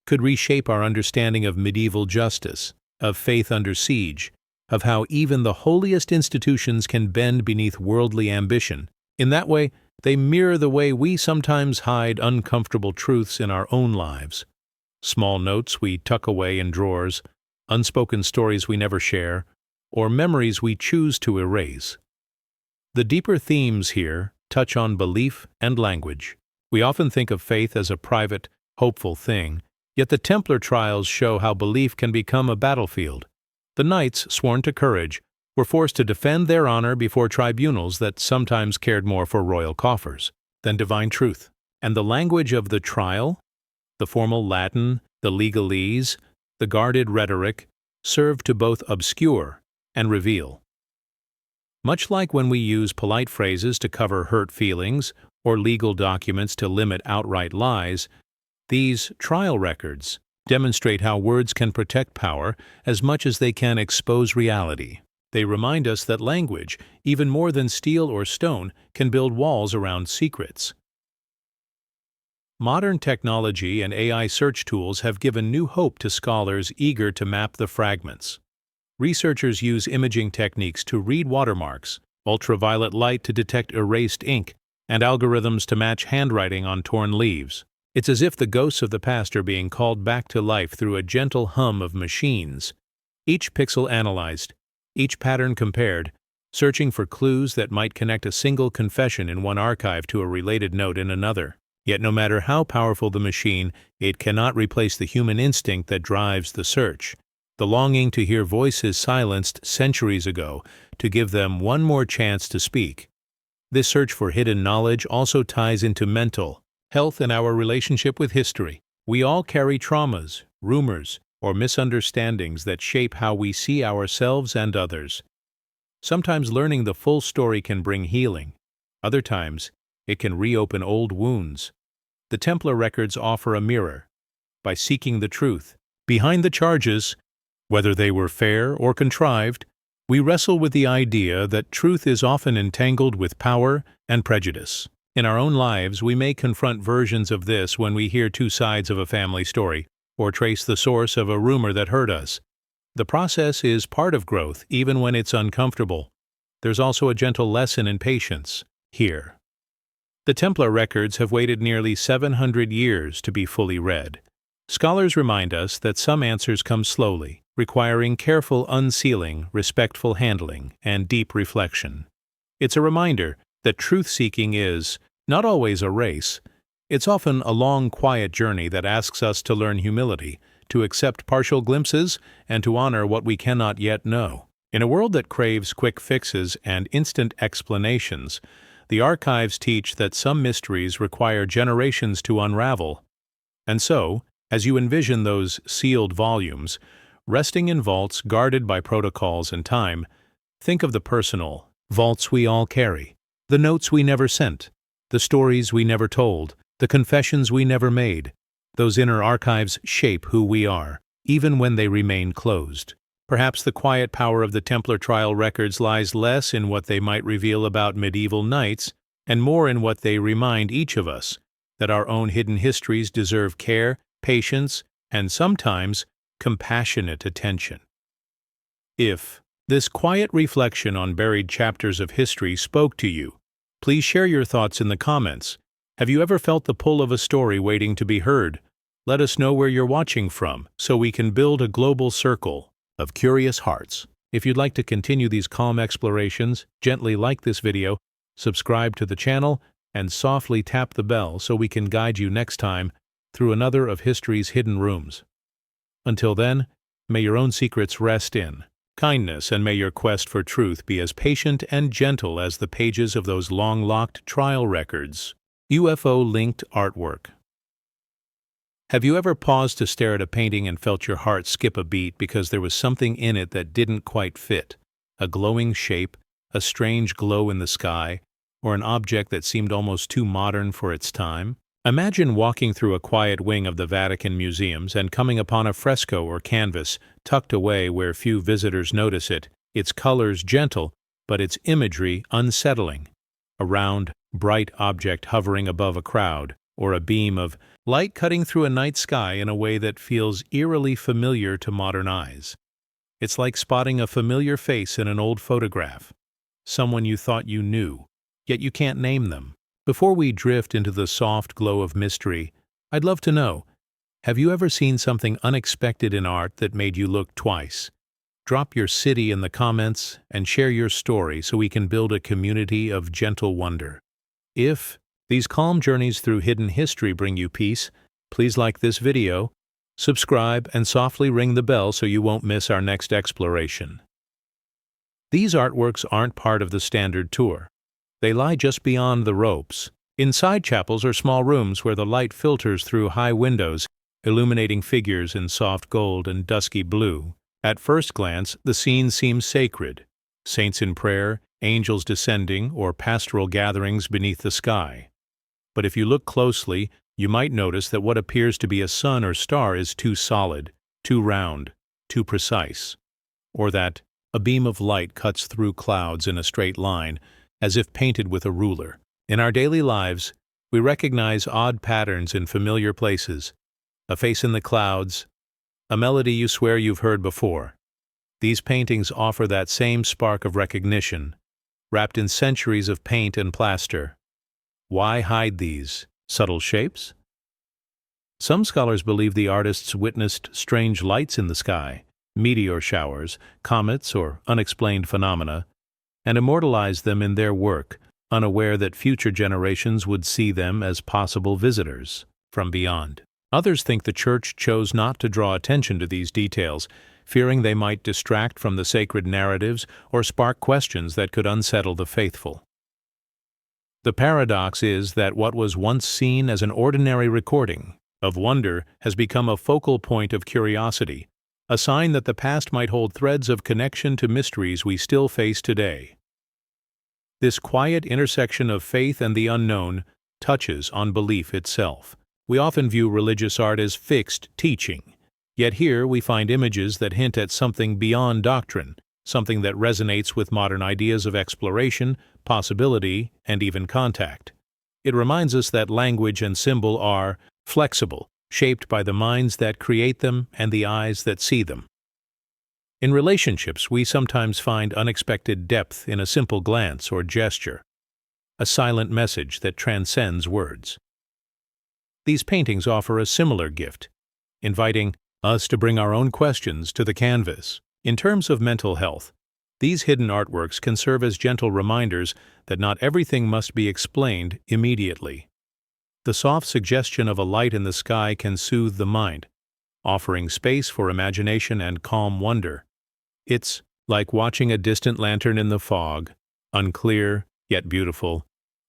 could reshape our understanding of medieval justice, of faith under siege, of how even the holiest institutions can bend beneath worldly ambition. In that way, they mirror the way we sometimes hide uncomfortable truths in our own lives. Small notes we tuck away in drawers, unspoken stories we never share, or memories we choose to erase. The deeper themes here touch on belief and language. We often think of faith as a private, hopeful thing, yet the Templar trials show how belief can become a battlefield. The knights, sworn to courage, were forced to defend their honor before tribunals that sometimes cared more for royal coffers than divine truth. And the language of the trial, the formal Latin, the legalese, the guarded rhetoric, served to both obscure and reveal. Much like when we use polite phrases to cover hurt feelings or legal documents to limit outright lies, these trial records demonstrate how words can protect power as much as they can expose reality. They remind us that language, even more than steel or stone, can build walls around secrets. Modern technology and AI search tools have given new hope to scholars eager to map the fragments. Researchers use imaging techniques to read watermarks, ultraviolet light to detect erased ink, and algorithms to match handwriting on torn leaves. It's as if the ghosts of the past are being called back to life through a gentle hum of machines. Each pixel analyzed, each pattern compared, searching for clues that might connect a single confession in one archive to a related note in another. Yet no matter how powerful the machine, it cannot replace the human instinct that drives the search. The longing to hear voices silenced centuries ago, to give them one more chance to speak. This search for hidden knowledge also ties into mental health and our relationship with history. We all carry traumas, rumors, or misunderstandings that shape how we see ourselves and others. Sometimes learning the full story can bring healing. Other times, it can reopen old wounds. The Templar records offer a mirror. By seeking the truth behind the charges, whether they were fair or contrived, we wrestle with the idea that truth is often entangled with power and prejudice. In our own lives, we may confront versions of this when we hear two sides of a family story, or trace the source of a rumor that hurt us. The process is part of growth, even when it's uncomfortable. There's also a gentle lesson in patience here. The Templar records have waited nearly 700 years to be fully read. Scholars remind us that some answers come slowly, requiring careful unsealing, respectful handling, and deep reflection. It's a reminder that truth-seeking is not always a race. It's often a long, quiet journey that asks us to learn humility, to accept partial glimpses, and to honor what we cannot yet know. In a world that craves quick fixes and instant explanations, the archives teach that some mysteries require generations to unravel. And so, as you envision those sealed volumes, resting in vaults guarded by protocols and time, think of the personal vaults we all carry, the notes we never sent, the stories we never told, the confessions we never made. Those inner archives shape who we are, even when they remain closed. Perhaps the quiet power of the Templar trial records lies less in what they might reveal about medieval knights and more in what they remind each of us that our own hidden histories deserve care, patience, and sometimes compassionate attention. If this quiet reflection on buried chapters of history spoke to you, please share your thoughts in the comments. Have you ever felt the pull of a story waiting to be heard? Let us know where you're watching from so we can build a global circle of curious hearts. If you'd like to continue these calm explorations, gently like this video, subscribe to the channel, and softly tap the bell so we can guide you next time through another of history's hidden rooms. Until then, may your own secrets rest in kindness, and may your quest for truth be as patient and gentle as the pages of those long-locked trial records. UFO-linked artwork. Have you ever paused to stare at a painting and felt your heart skip a beat because there was something in it that didn't quite fit? A glowing shape, a strange glow in the sky, or an object that seemed almost too modern for its time? Imagine walking through a quiet wing of the Vatican museums and coming upon a fresco or canvas tucked away where few visitors notice it, its colors gentle, but its imagery unsettling. A round, bright object hovering above a crowd, or a beam of light cutting through a night sky in a way that feels eerily familiar to modern eyes. It's like spotting a familiar face in an old photograph, someone you thought you knew, yet you can't name them. Before we drift into the soft glow of mystery, I'd love to know, have you ever seen something unexpected in art that made you look twice? Drop your city in the comments and share your story so we can build a community of gentle wonder. If these calm journeys through hidden history bring you peace, please like this video, subscribe, and softly ring the bell so you won't miss our next exploration. These artworks aren't part of the standard tour. They lie just beyond the ropes, in side chapels or small rooms where the light filters through high windows, illuminating figures in soft gold and dusky blue. At first glance, the scene seems sacred. Saints in prayer, angels descending, or pastoral gatherings beneath the sky. But if you look closely, you might notice that what appears to be a sun or star is too solid, too round, too precise. Or that a beam of light cuts through clouds in a straight line, as if painted with a ruler. In our daily lives, we recognize odd patterns in familiar places, a face in the clouds, a melody you swear you've heard before. These paintings offer that same spark of recognition, wrapped in centuries of paint and plaster. Why hide these subtle shapes? Some scholars believe the artists witnessed strange lights in the sky, meteor showers, comets, or unexplained phenomena, and immortalized them in their work, unaware that future generations would see them as possible visitors from beyond. Others think the Church chose not to draw attention to these details, fearing they might distract from the sacred narratives or spark questions that could unsettle the faithful. The paradox is that what was once seen as an ordinary recording of wonder has become a focal point of curiosity, a sign that the past might hold threads of connection to mysteries we still face today. This quiet intersection of faith and the unknown touches on belief itself. We often view religious art as fixed teaching, yet here we find images that hint at something beyond doctrine, something that resonates with modern ideas of exploration, possibility, and even contact. It reminds us that language and symbol are flexible, shaped by the minds that create them and the eyes that see them. In relationships, we sometimes find unexpected depth in a simple glance or gesture, a silent message that transcends words. These paintings offer a similar gift, inviting us to bring our own questions to the canvas. In terms of mental health, these hidden artworks can serve as gentle reminders that not everything must be explained immediately. The soft suggestion of a light in the sky can soothe the mind, offering space for imagination and calm wonder. It's like watching a distant lantern in the fog, unclear yet beautiful,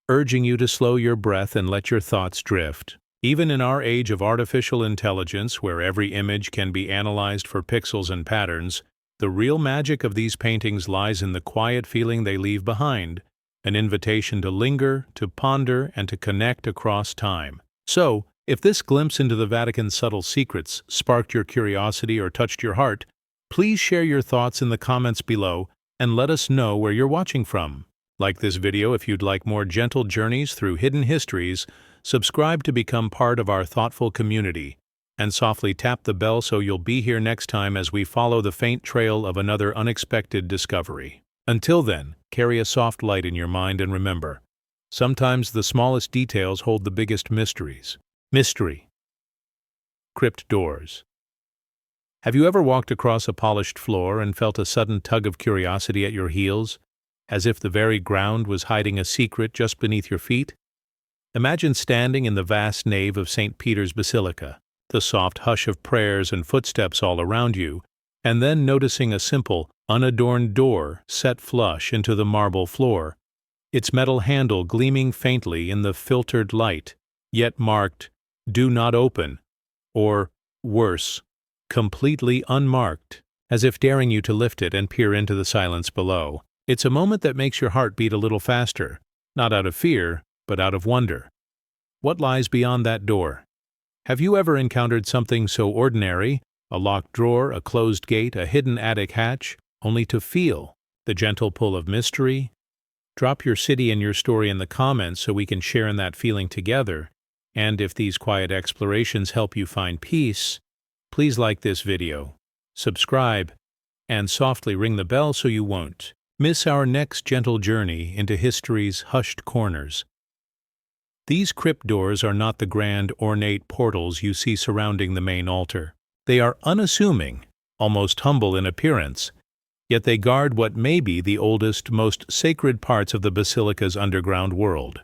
urging you to slow your breath and let your thoughts drift. Even in our age of artificial intelligence, where every image can be analyzed for pixels and patterns, the real magic of these paintings lies in the quiet feeling they leave behind, an invitation to linger, to ponder, and to connect across time. So, if this glimpse into the Vatican's subtle secrets sparked your curiosity or touched your heart, please share your thoughts in the comments below and let us know where you're watching from. Like this video if you'd like more gentle journeys through hidden histories, subscribe to become part of our thoughtful community, and softly tap the bell so you'll be here next time as we follow the faint trail of another unexpected discovery. Until then, carry a soft light in your mind and remember, sometimes the smallest details hold the biggest mysteries. Mystery. Crypt doors. Have you ever walked across a polished floor and felt a sudden tug of curiosity at your heels, as if the very ground was hiding a secret just beneath your feet? Imagine standing in the vast nave of St. Peter's Basilica, the soft hush of prayers and footsteps all around you, and then noticing a simple, unadorned door set flush into the marble floor, its metal handle gleaming faintly in the filtered light, yet marked, "Do not open," or, worse, completely unmarked, as if daring you to lift it and peer into the silence below. It's a moment that makes your heart beat a little faster, not out of fear, but out of wonder. What lies beyond that door? Have you ever encountered something so ordinary, a locked drawer, a closed gate, a hidden attic hatch, only to feel the gentle pull of mystery? Drop your city and your story in the comments so we can share in that feeling together. And if these quiet explorations help you find peace, please like this video, subscribe, and softly ring the bell so you won't miss our next gentle journey into history's hushed corners. These crypt doors are not the grand, ornate portals you see surrounding the main altar. They are unassuming, almost humble in appearance, yet they guard what may be the oldest, most sacred parts of the basilica's underground world.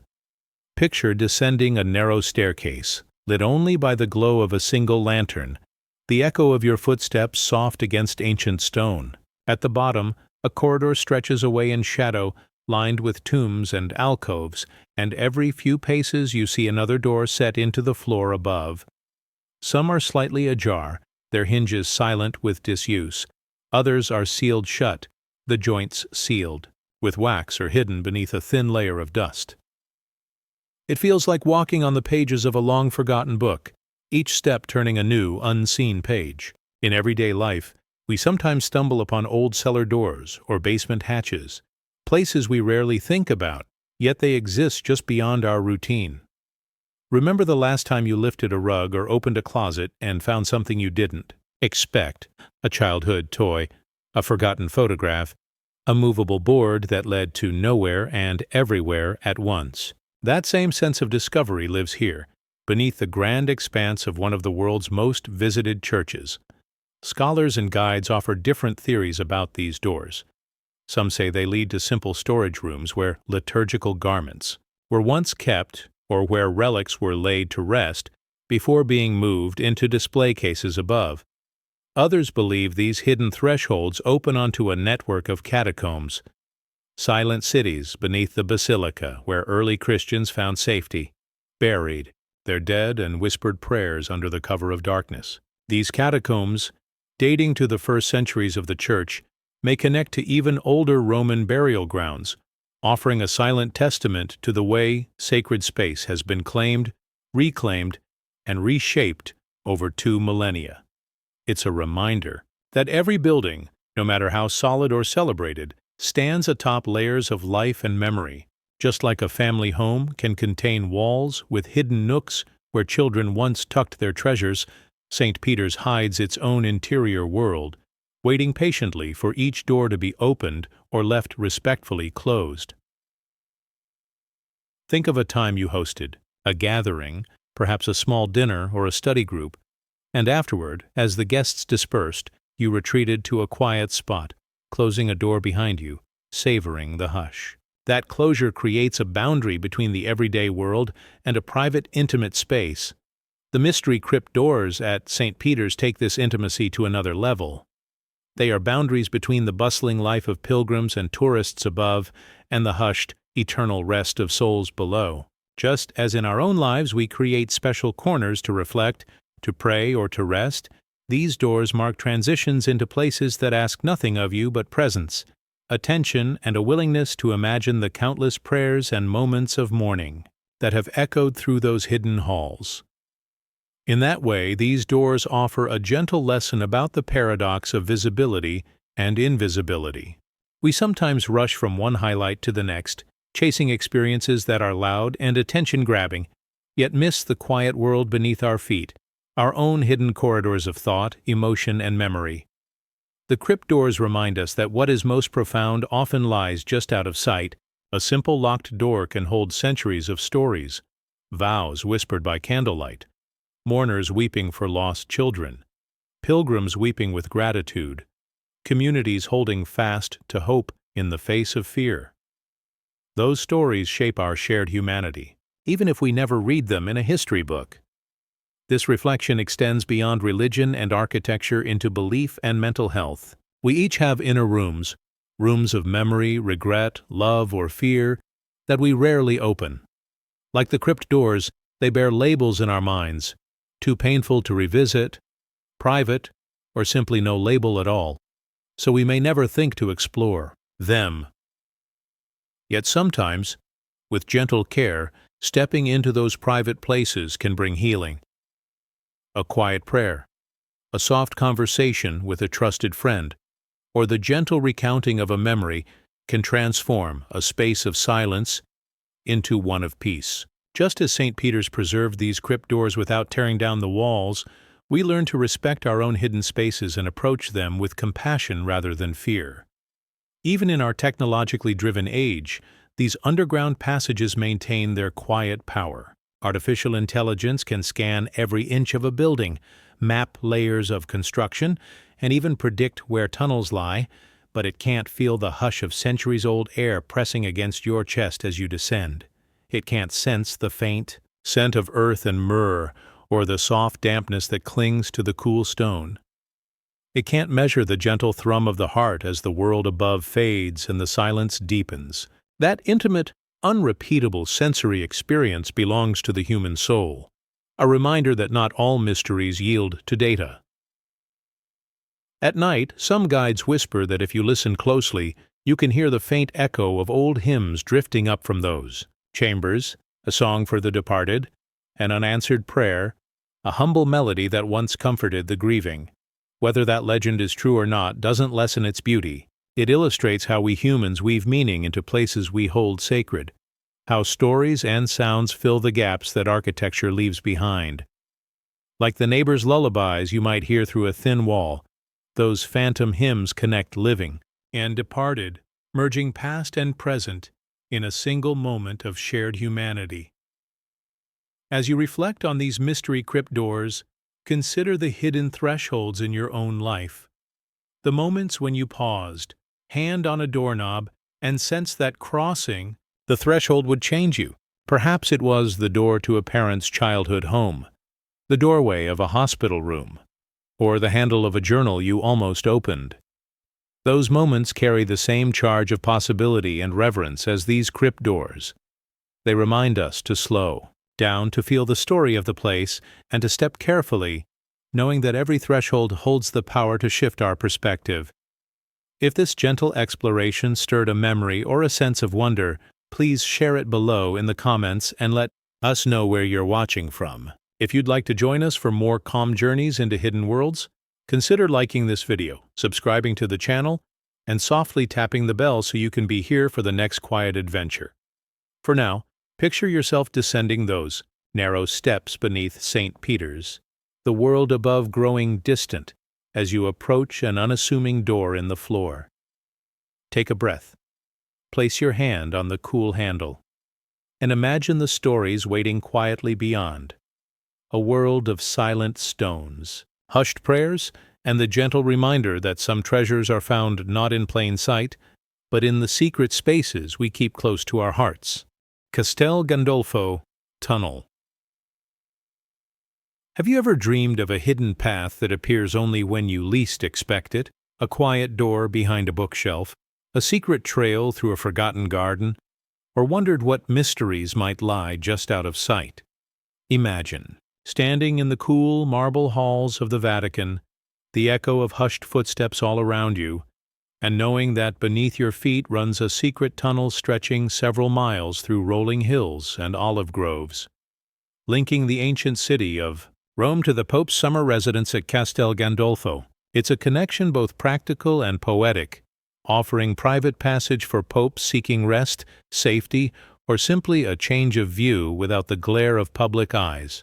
Picture descending a narrow staircase, lit only by the glow of a single lantern, the echo of your footsteps soft against ancient stone. At the bottom, a corridor stretches away in shadow, lined with tombs and alcoves, and every few paces you see another door set into the floor above. Some are slightly ajar, their hinges silent with disuse. Others are sealed shut, the joints sealed, with wax or hidden beneath a thin layer of dust. It feels like walking on the pages of a long-forgotten book, each step turning a new, unseen page. In everyday life, we sometimes stumble upon old cellar doors or basement hatches, places we rarely think about, yet they exist just beyond our routine. Remember the last time you lifted a rug or opened a closet and found something you didn't expect: a childhood toy, a forgotten photograph, a movable board that led to nowhere and everywhere at once. That same sense of discovery lives here, beneath the grand expanse of one of the world's most visited churches. Scholars and guides offer different theories about these doors. Some say they lead to simple storage rooms where liturgical garments were once kept, or where relics were laid to rest before being moved into display cases above. Others believe these hidden thresholds open onto a network of catacombs, silent cities beneath the basilica where early Christians found safety, buried their dead and whispered prayers under the cover of darkness. These catacombs, dating to the first centuries of the Church, may connect to even older Roman burial grounds, offering a silent testament to the way sacred space has been claimed, reclaimed, and reshaped over 2 millennia. It's a reminder that every building, no matter how solid or celebrated, stands atop layers of life and memory. Just like a family home can contain walls with hidden nooks where children once tucked their treasures, St. Peter's hides its own interior world, waiting patiently for each door to be opened or left respectfully closed. Think of a time you hosted, a gathering, perhaps a small dinner or a study group, And afterward, as the guests dispersed, you retreated to a quiet spot, closing a door behind you, savoring the hush. That closure creates a boundary between the everyday world and a private, intimate space. The mystery crypt doors at St. Peter's take this intimacy to another level. They are boundaries between the bustling life of pilgrims and tourists above and the hushed, eternal rest of souls below. Just as in our own lives we create special corners to reflect, to pray, or to rest, these doors mark transitions into places that ask nothing of you but presence, attention, and a willingness to imagine the countless prayers and moments of mourning that have echoed through those hidden halls. In that way, these doors offer a gentle lesson about the paradox of visibility and invisibility. We sometimes rush from one highlight to the next, chasing experiences that are loud and attention-grabbing, yet miss the quiet world beneath our feet, our own hidden corridors of thought, emotion, and memory. The crypt doors remind us that what is most profound often lies just out of sight. A simple locked door can hold centuries of stories, vows whispered by candlelight, mourners weeping for lost children, pilgrims weeping with gratitude, communities holding fast to hope in the face of fear. Those stories shape our shared humanity, even if we never read them in a history book. This reflection extends beyond religion and architecture into belief and mental health. We each have inner rooms, rooms of memory, regret, love, or fear, that we rarely open. Like the crypt doors, they bear labels in our minds, too painful to revisit, private, or simply no label at all, so we may never think to explore them. Yet sometimes, with gentle care, stepping into those private places can bring healing. A quiet prayer, a soft conversation with a trusted friend, or the gentle recounting of a memory can transform a space of silence into one of peace. Just as St. Peter's preserved these crypt doors without tearing down the walls, we learn to respect our own hidden spaces and approach them with compassion rather than fear. Even in our technologically driven age, these underground passages maintain their quiet power. Artificial intelligence can scan every inch of a building, map layers of construction, and even predict where tunnels lie, but it can't feel the hush of centuries-old air pressing against your chest as you descend. It can't sense the faint scent of earth and myrrh, or the soft dampness that clings to the cool stone. It can't measure the gentle thrum of the heart as the world above fades and the silence deepens. That intimate, unrepeatable sensory experience belongs to the human soul, a reminder that not all mysteries yield to data. At night, some guides whisper that if you listen closely, you can hear the faint echo of old hymns drifting up from those chambers, a song for the departed, an unanswered prayer, a humble melody that once comforted the grieving. Whether that legend is true or not doesn't lessen its beauty. It illustrates how we humans weave meaning into places we hold sacred, how stories and sounds fill the gaps that architecture leaves behind. Like the neighbor's lullabies you might hear through a thin wall, those phantom hymns connect living and departed, merging past and present in a single moment of shared humanity. As you reflect on these mystery crypt doors, consider the hidden thresholds in your own life. The moments when you paused, hand on a doorknob, and sensed that crossing the threshold would change you. Perhaps it was the door to a parent's childhood home, the doorway of a hospital room, or the handle of a journal you almost opened. Those moments carry the same charge of possibility and reverence as these crypt doors. They remind us to slow down, to feel the story of the place, and to step carefully, knowing that every threshold holds the power to shift our perspective. If this gentle exploration stirred a memory or a sense of wonder, please share it below in the comments and let us know where you're watching from. If you'd like to join us for more calm journeys into hidden worlds, consider liking this video, subscribing to the channel, and softly tapping the bell so you can be here for the next quiet adventure. For now, picture yourself descending those narrow steps beneath St. Peter's, the world above growing distant as you approach an unassuming door in the floor. Take a breath. Place your hand on the cool handle, and imagine the stories waiting quietly beyond. a world of silent stones, hushed prayers, and the gentle reminder that some treasures are found not in plain sight, but in the secret spaces we keep close to our hearts. Castel Gandolfo Tunnel. Have you ever dreamed of a hidden path that appears only when you least expect it? A quiet door behind a bookshelf, a secret trail through a forgotten garden, or wondered what mysteries might lie just out of sight? Imagine, standing in the cool marble halls of the Vatican, the echo of hushed footsteps all around you, and knowing that beneath your feet runs a secret tunnel stretching several miles through rolling hills and olive groves, linking the ancient city of Rome to the Pope's summer residence at Castel Gandolfo. It's a connection both practical and poetic, offering private passage for popes seeking rest, safety, or simply a change of view without the glare of public eyes.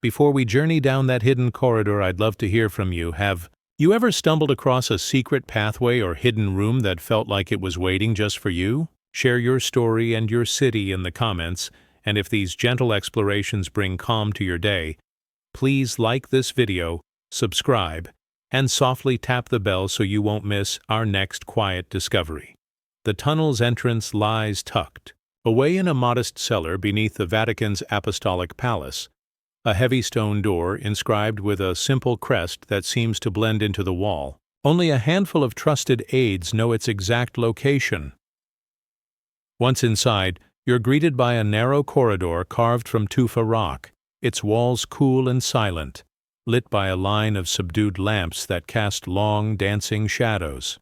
Before we journey down that hidden corridor, I'd love to hear from you. Have you ever stumbled across a secret pathway or hidden room that felt like it was waiting just for you? Share your story and your city in the comments, and if these gentle explorations bring calm to your day, please like this video, subscribe, and softly tap the bell so you won't miss our next quiet discovery. The tunnel's entrance lies tucked away in a modest cellar beneath the Vatican's Apostolic Palace, a heavy stone door inscribed with a simple crest that seems to blend into the wall. Only a handful of trusted aides know its exact location. Once inside, you're greeted by a narrow corridor carved from tufa rock, its walls cool and silent, lit by a line of subdued lamps that cast long, dancing shadows.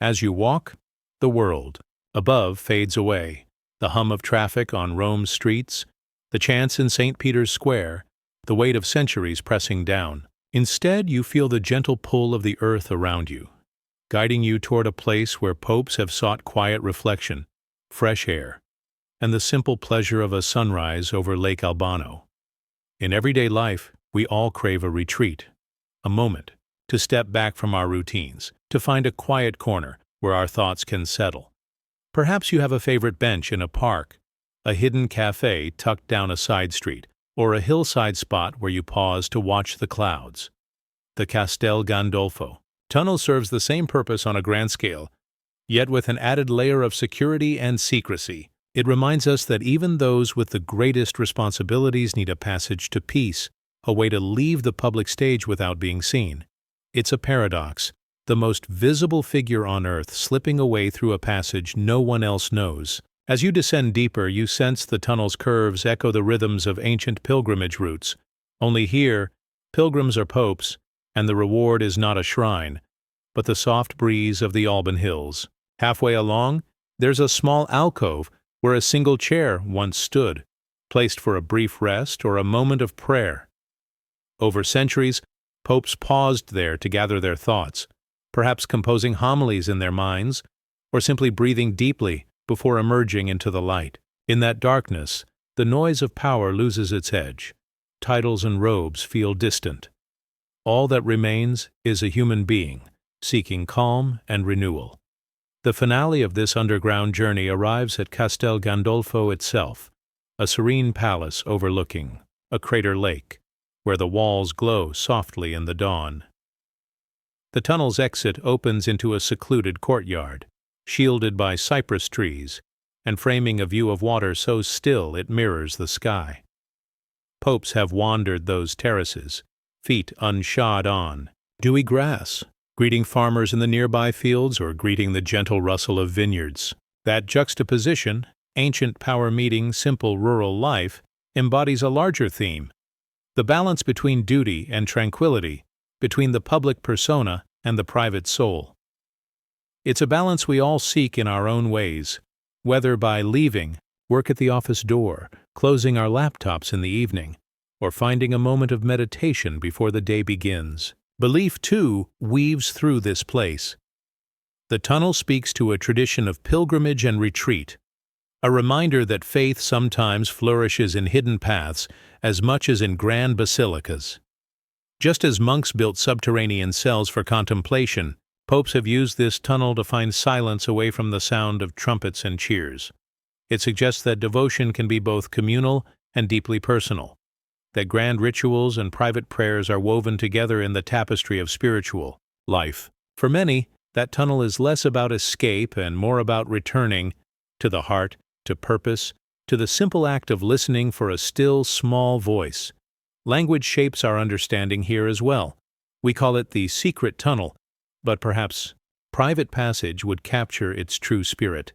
As you walk, the world above fades away, the hum of traffic on Rome's streets, the chants in St. Peter's Square, the weight of centuries pressing down. Instead, you feel the gentle pull of the earth around you, guiding you toward a place where popes have sought quiet reflection, fresh air, and the simple pleasure of a sunrise over Lake Albano. In everyday life, we all crave a retreat, a moment to step back from our routines, to find a quiet corner where our thoughts can settle. Perhaps you have a favorite bench in a park, a hidden cafe tucked down a side street, or a hillside spot where you pause to watch the clouds. The Castel Gandolfo tunnel serves the same purpose on a grand scale, yet with an added layer of security and secrecy. It reminds us that even those with the greatest responsibilities need a passage to peace, a way to leave the public stage without being seen. It's a paradox, the most visible figure on earth slipping away through a passage no one else knows. As you descend deeper, you sense the tunnel's curves echo the rhythms of ancient pilgrimage routes. Only here, pilgrims are popes, and the reward is not a shrine, but the soft breeze of the Alban Hills. Halfway along, there's a small alcove where a single chair once stood, placed for a brief rest or a moment of prayer. Over centuries, popes paused there to gather their thoughts, perhaps composing homilies in their minds, or simply breathing deeply before emerging into the light. In that darkness, the noise of power loses its edge. Titles and robes feel distant. All that remains is a human being, seeking calm and renewal. The finale of this underground journey arrives at Castel Gandolfo itself, a serene palace overlooking a crater lake, where the walls glow softly in the dawn. The tunnel's exit opens into a secluded courtyard, shielded by cypress trees, and framing a view of water so still it mirrors the sky. Popes have wandered those terraces, feet unshod on dewy grass, greeting farmers in the nearby fields or greeting the gentle rustle of vineyards. That juxtaposition, ancient power meeting simple rural life, embodies a larger theme: the balance between duty and tranquility, between the public persona and the private soul. It's a balance we all seek in our own ways, whether by leaving work at the office door, closing our laptops in the evening, or finding a moment of meditation before the day begins. Belief, too, weaves through this place. The tunnel speaks to a tradition of pilgrimage and retreat, a reminder that faith sometimes flourishes in hidden paths as much as in grand basilicas. Just as monks built subterranean cells for contemplation, popes have used this tunnel to find silence away from the sound of trumpets and cheers. It suggests that devotion can be both communal and deeply personal, that grand rituals and private prayers are woven together in the tapestry of spiritual life. For many, that tunnel is less about escape and more about returning to the heart, to purpose, to the simple act of listening for a still, small voice. Language shapes our understanding here as well. We call it the secret tunnel, but perhaps private passage would capture its true spirit.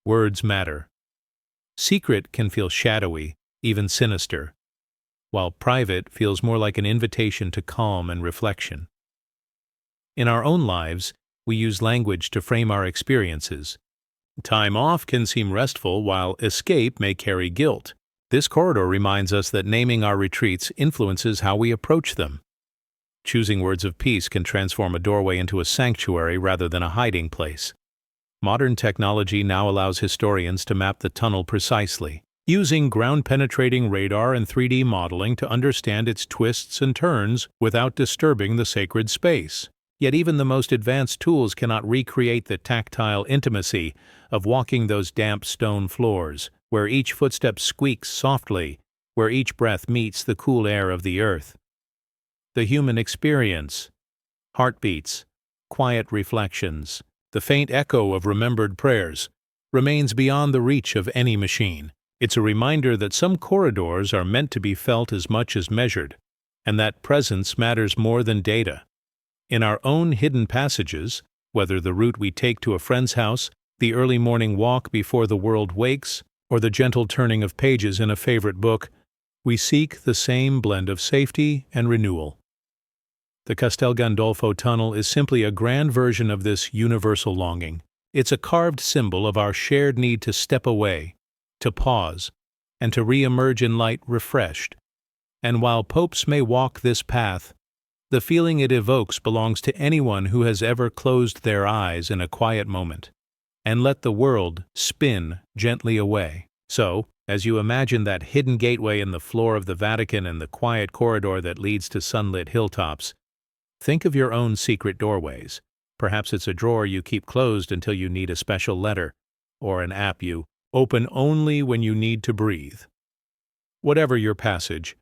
Words matter. Secret can feel shadowy, even sinister, while private feels more like an invitation to calm and reflection. In our own lives, we use language to frame our experiences. Time off can seem restful, while escape may carry guilt. This corridor reminds us that naming our retreats influences how we approach them. Choosing words of peace can transform a doorway into a sanctuary rather than a hiding place. Modern technology now allows historians to map the tunnel precisely, using ground-penetrating radar and 3D modeling to understand its twists and turns without disturbing the sacred space. Yet even the most advanced tools cannot recreate the tactile intimacy of walking those damp stone floors, where each footstep squeaks softly, where each breath meets the cool air of the earth. The human experience, heartbeats, quiet reflections, the faint echo of remembered prayers, remains beyond the reach of any machine. It's a reminder that some corridors are meant to be felt as much as measured, and that presence matters more than data. In our own hidden passages, whether the route we take to a friend's house, the early morning walk before the world wakes, or the gentle turning of pages in a favorite book, we seek the same blend of safety and renewal. The Castel Gandolfo Tunnel is simply a grand version of this universal longing. It's a carved symbol of our shared need to step away, to pause, and to re-emerge in light refreshed. And while popes may walk this path, the feeling it evokes belongs to anyone who has ever closed their eyes in a quiet moment and let the world spin gently away. So, as you imagine that hidden gateway in the floor of the Vatican and the quiet corridor that leads to sunlit hilltops, think of your own secret doorways. Perhaps it's a drawer you keep closed until you need a special letter, or an app you open only when you need to breathe. Whatever your passage,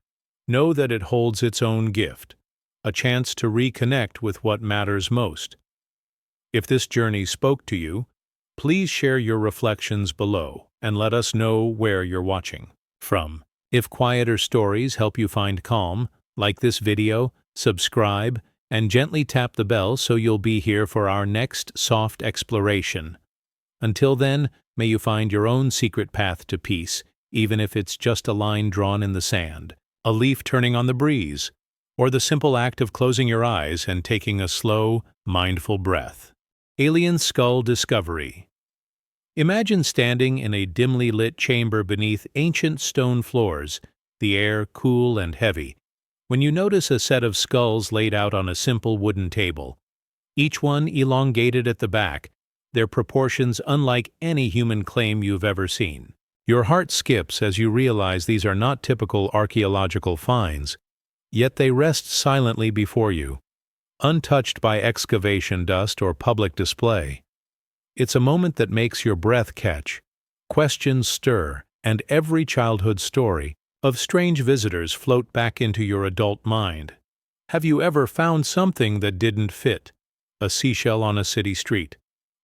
know that it holds its own gift, a chance to reconnect with what matters most. If this journey spoke to you, please share your reflections below and let us know where you're watching from. If quieter stories help you find calm, like this video, subscribe, and gently tap the bell so you'll be here for our next soft exploration. Until then, may you find your own secret path to peace, even if it's just a line drawn in the sand, a leaf turning on the breeze, or the simple act of closing your eyes and taking a slow, mindful breath. Alien Skull Discovery. Imagine standing in a dimly lit chamber beneath ancient stone floors, the air cool and heavy, when you notice a set of skulls laid out on a simple wooden table, each one elongated at the back, their proportions unlike any human claim you've ever seen. Your heart skips as you realize these are not typical archaeological finds, yet they rest silently before you, untouched by excavation dust or public display. It's a moment that makes your breath catch, questions stir, and every childhood story of strange visitors float back into your adult mind. Have you ever found something that didn't fit? A seashell on a city street,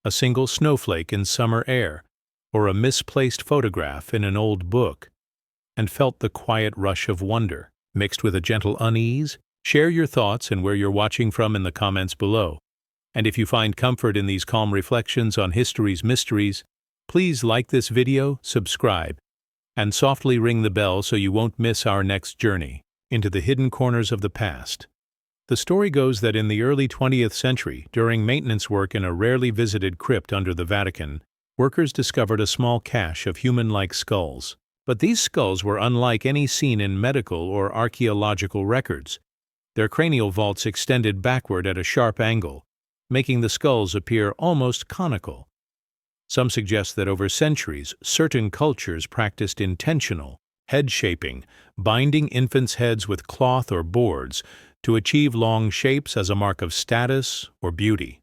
a single snowflake in summer air, or a misplaced photograph in an old book, and felt the quiet rush of wonder, mixed with a gentle unease? Share your thoughts and where you're watching from in the comments below. And if you find comfort in these calm reflections on history's mysteries, please like this video, subscribe, and softly ring the bell so you won't miss our next journey into the hidden corners of the past. The story goes that in the early 20th century, during maintenance work in a rarely visited crypt under the Vatican, workers discovered a small cache of human-like skulls. But these skulls were unlike any seen in medical or archaeological records. Their cranial vaults extended backward at a sharp angle, making the skulls appear almost conical. Some suggest that over centuries, certain cultures practiced intentional head shaping, binding infants' heads with cloth or boards to achieve long shapes as a mark of status or beauty.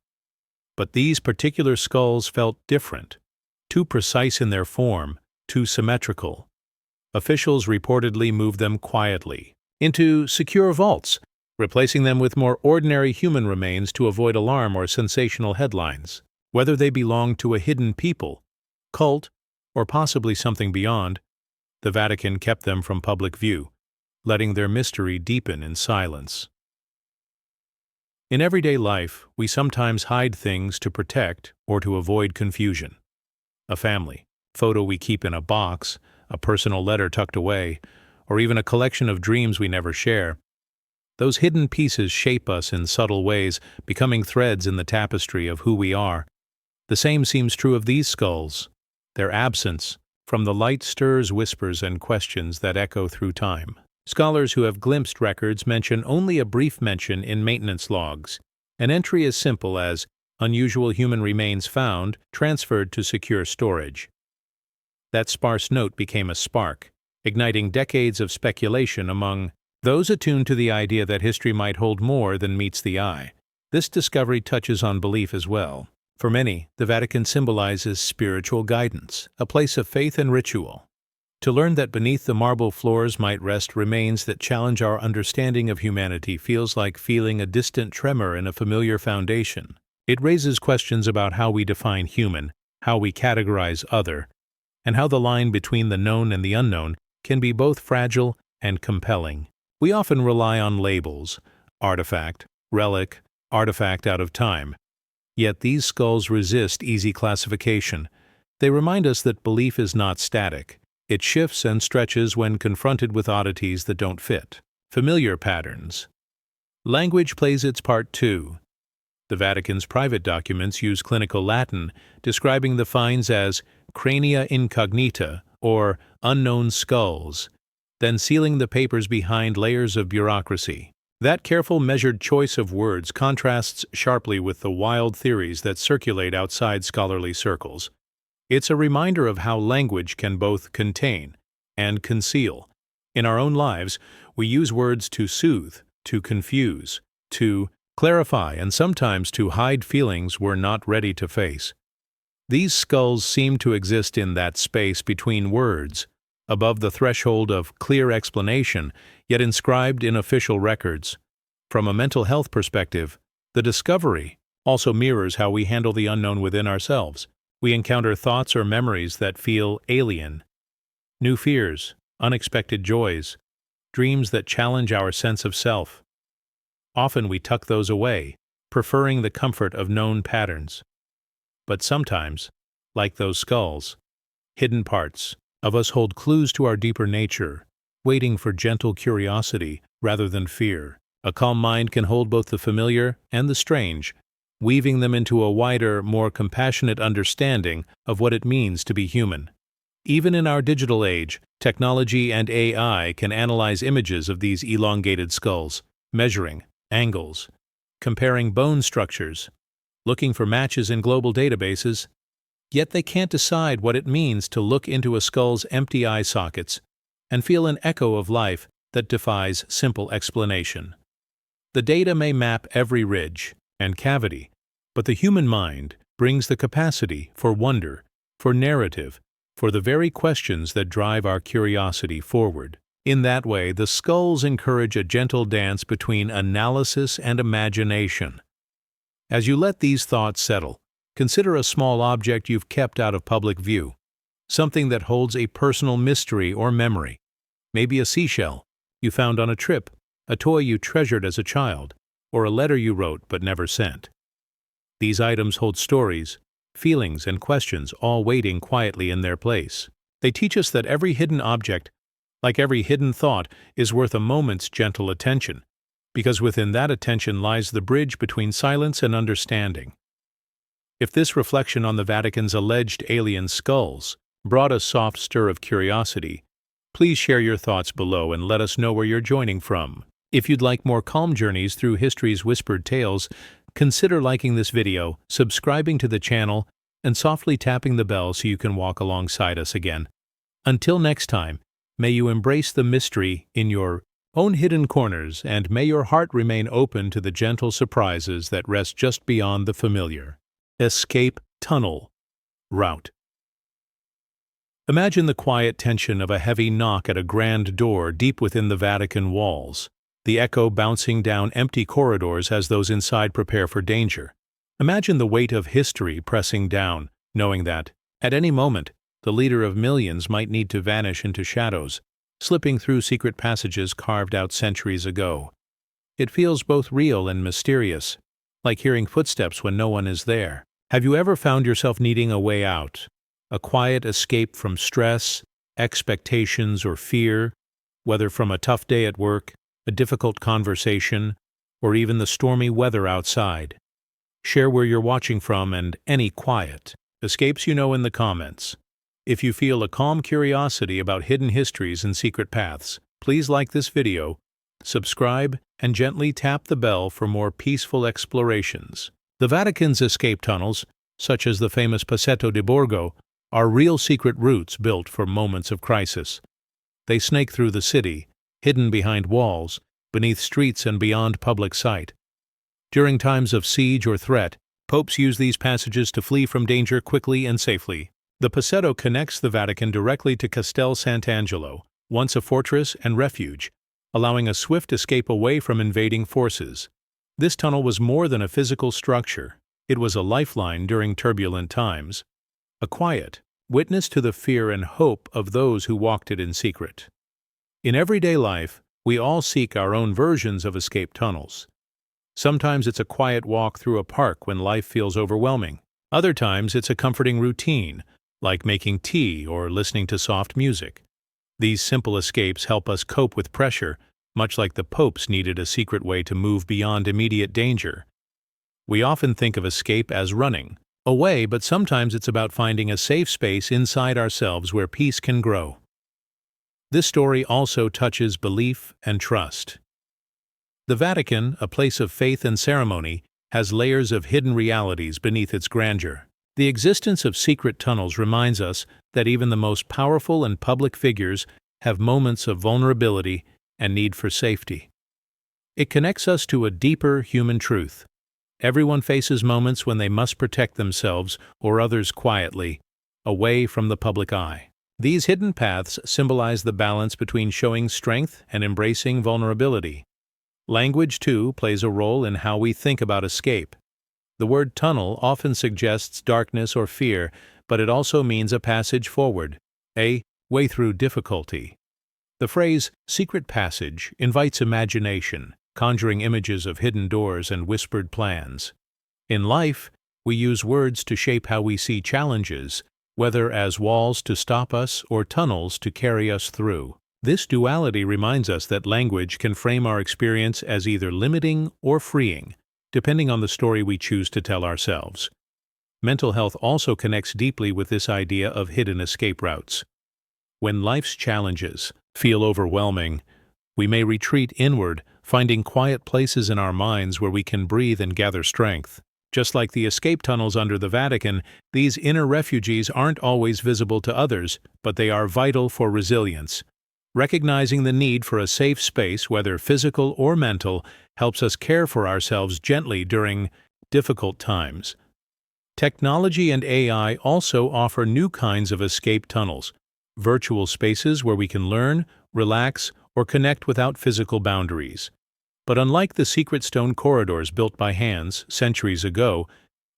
But these particular skulls felt different, too precise in their form, too symmetrical. Officials reportedly moved them quietly into secure vaults, replacing them with more ordinary human remains to avoid alarm or sensational headlines. Whether they belonged to a hidden people, cult, or possibly something beyond, the Vatican kept them from public view, letting their mystery deepen in silence. In everyday life, we sometimes hide things to protect or to avoid confusion. A family photo we keep in a box, a personal letter tucked away, or even a collection of dreams we never share. Those hidden pieces shape us in subtle ways, becoming threads in the tapestry of who we are. The same seems true of these skulls. Their absence from the light stirs whispers and questions that echo through time. Scholars who have glimpsed records mention only a brief mention in maintenance logs, an entry as simple as unusual human remains found, transferred to secure storage. That sparse note became a spark, igniting decades of speculation among those attuned to the idea that history might hold more than meets the eye. This discovery touches on belief as well. For many, the Vatican symbolizes spiritual guidance, a place of faith and ritual. To learn that beneath the marble floors might rest remains that challenge our understanding of humanity feels like feeling a distant tremor in a familiar foundation. It raises questions about how we define human, how we categorize other, and how the line between the known and the unknown can be both fragile and compelling. We often rely on labels: artifact, relic, artifact out of time. Yet these skulls resist easy classification. They remind us that belief is not static. It shifts and stretches when confronted with oddities that don't fit. Familiar patterns. Language plays its part too. The Vatican's private documents use clinical Latin, describing the finds as crania incognita, or unknown skulls, then sealing the papers behind layers of bureaucracy. That careful, measured choice of words contrasts sharply with the wild theories that circulate outside scholarly circles. It's a reminder of how language can both contain and conceal. In our own lives, we use words to soothe, to confuse, to clarify, and sometimes to hide feelings we're not ready to face. These skulls seem to exist in that space between words, above the threshold of clear explanation, yet inscribed in official records. From a mental health perspective, the discovery also mirrors how we handle the unknown within ourselves. We encounter thoughts or memories that feel alien, new fears, unexpected joys, dreams that challenge our sense of self. Often we tuck those away, preferring the comfort of known patterns. But sometimes, like those skulls, hidden parts of us hold clues to our deeper nature, waiting for gentle curiosity rather than fear. A calm mind can hold both the familiar and the strange, weaving them into a wider, more compassionate understanding of what it means to be human. Even in our digital age, technology and AI can analyze images of these elongated skulls, measuring angles, comparing bone structures, looking for matches in global databases. Yet they can't decide what it means to look into a skull's empty eye sockets and feel an echo of life that defies simple explanation. The data may map every ridge and cavity, but the human mind brings the capacity for wonder, for narrative, for the very questions that drive our curiosity forward. In that way, the skulls encourage a gentle dance between analysis and imagination. As you let these thoughts settle, consider a small object you've kept out of public view, something that holds a personal mystery or memory. Maybe a seashell you found on a trip, a toy you treasured as a child, or a letter you wrote but never sent. These items hold stories, feelings, and questions, all waiting quietly in their place. They teach us that every hidden object, like every hidden thought, is worth a moment's gentle attention, because within that attention lies the bridge between silence and understanding. If this reflection on the Vatican's alleged alien skulls brought a soft stir of curiosity, please share your thoughts below and let us know where you're joining from. If you'd like more calm journeys through history's whispered tales, consider liking this video, subscribing to the channel, and softly tapping the bell so you can walk alongside us again. Until next time, may you embrace the mystery in your own hidden corners, and may your heart remain open to the gentle surprises that rest just beyond the familiar. Escape tunnel route. Imagine the quiet tension of a heavy knock at a grand door deep within the Vatican walls, the echo bouncing down empty corridors as those inside prepare for danger. Imagine the weight of history pressing down, knowing that, at any moment, the leader of millions might need to vanish into shadows, slipping through secret passages carved out centuries ago. It feels both real and mysterious, like hearing footsteps when no one is there. Have you ever found yourself needing a way out? A quiet escape from stress, expectations, or fear, whether from a tough day at work, a difficult conversation, or even the stormy weather outside? Share where you're watching from and any quiet escapes you know in the comments. If you feel a calm curiosity about hidden histories and secret paths, please like this video, subscribe, and gently tap the bell for more peaceful explorations. The Vatican's escape tunnels, such as the famous Passetto di Borgo, are real secret routes built for moments of crisis. They snake through the city, hidden behind walls, beneath streets and beyond public sight. During times of siege or threat, popes use these passages to flee from danger quickly and safely. The Passetto connects the Vatican directly to Castel Sant'Angelo, once a fortress and refuge, allowing a swift escape away from invading forces. This tunnel was more than a physical structure. It was a lifeline during turbulent times, a quiet witness to the fear and hope of those who walked it in secret. In everyday life, we all seek our own versions of escape tunnels. Sometimes it's a quiet walk through a park when life feels overwhelming. Other times it's a comforting routine, like making tea or listening to soft music. These simple escapes help us cope with pressure, much like the popes needed a secret way to move beyond immediate danger. We often think of escape as running away, but sometimes it's about finding a safe space inside ourselves where peace can grow. This story also touches belief and trust. The Vatican, a place of faith and ceremony, has layers of hidden realities beneath its grandeur. The existence of secret tunnels reminds us that even the most powerful and public figures have moments of vulnerability and need for safety. It connects us to a deeper human truth. Everyone faces moments when they must protect themselves or others quietly, away from the public eye. These hidden paths symbolize the balance between showing strength and embracing vulnerability. Language, too, plays a role in how we think about escape. The word tunnel often suggests darkness or fear, but it also means a passage forward, a way through difficulty. The phrase secret passage invites imagination, conjuring images of hidden doors and whispered plans. In life, we use words to shape how we see challenges, whether as walls to stop us or tunnels to carry us through. This duality reminds us that language can frame our experience as either limiting or freeing, depending on the story we choose to tell ourselves. Mental health also connects deeply with this idea of hidden escape routes. When life's challenges feel overwhelming, we may retreat inward, finding quiet places in our minds where we can breathe and gather strength. Just like the escape tunnels under the Vatican, these inner refugees aren't always visible to others, but they are vital for resilience. Recognizing the need for a safe space, whether physical or mental, helps us care for ourselves gently during difficult times. Technology and AI also offer new kinds of escape tunnels, virtual spaces where we can learn, relax, or connect without physical boundaries. But unlike the secret stone corridors built by hands centuries ago,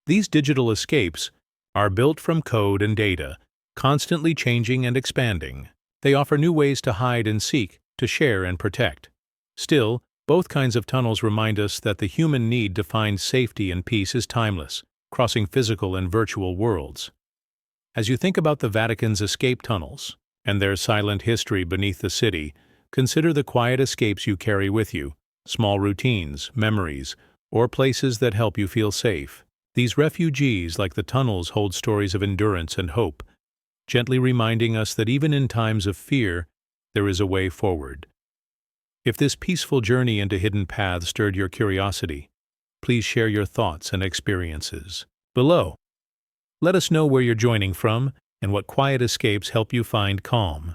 these digital escapes are built from code and data, constantly changing and expanding. They offer new ways to hide and seek, to share and protect. Still, both kinds of tunnels remind us that the human need to find safety and peace is timeless, crossing physical and virtual worlds. As you think about the Vatican's escape tunnels and their silent history beneath the city, consider the quiet escapes you carry with you, small routines, memories, or places that help you feel safe. These refugees, like the tunnels, hold stories of endurance and hope, gently reminding us that even in times of fear, there is a way forward. If this peaceful journey into hidden paths stirred your curiosity, please share your thoughts and experiences below. Let us know where you're joining from and what quiet escapes help you find calm.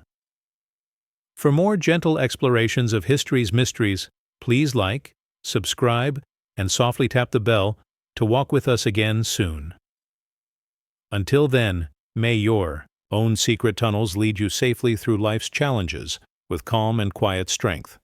For more gentle explorations of history's mysteries, please like, subscribe, and softly tap the bell to walk with us again soon. Until then, may your Own secret tunnels lead you safely through life's challenges with calm and quiet strength.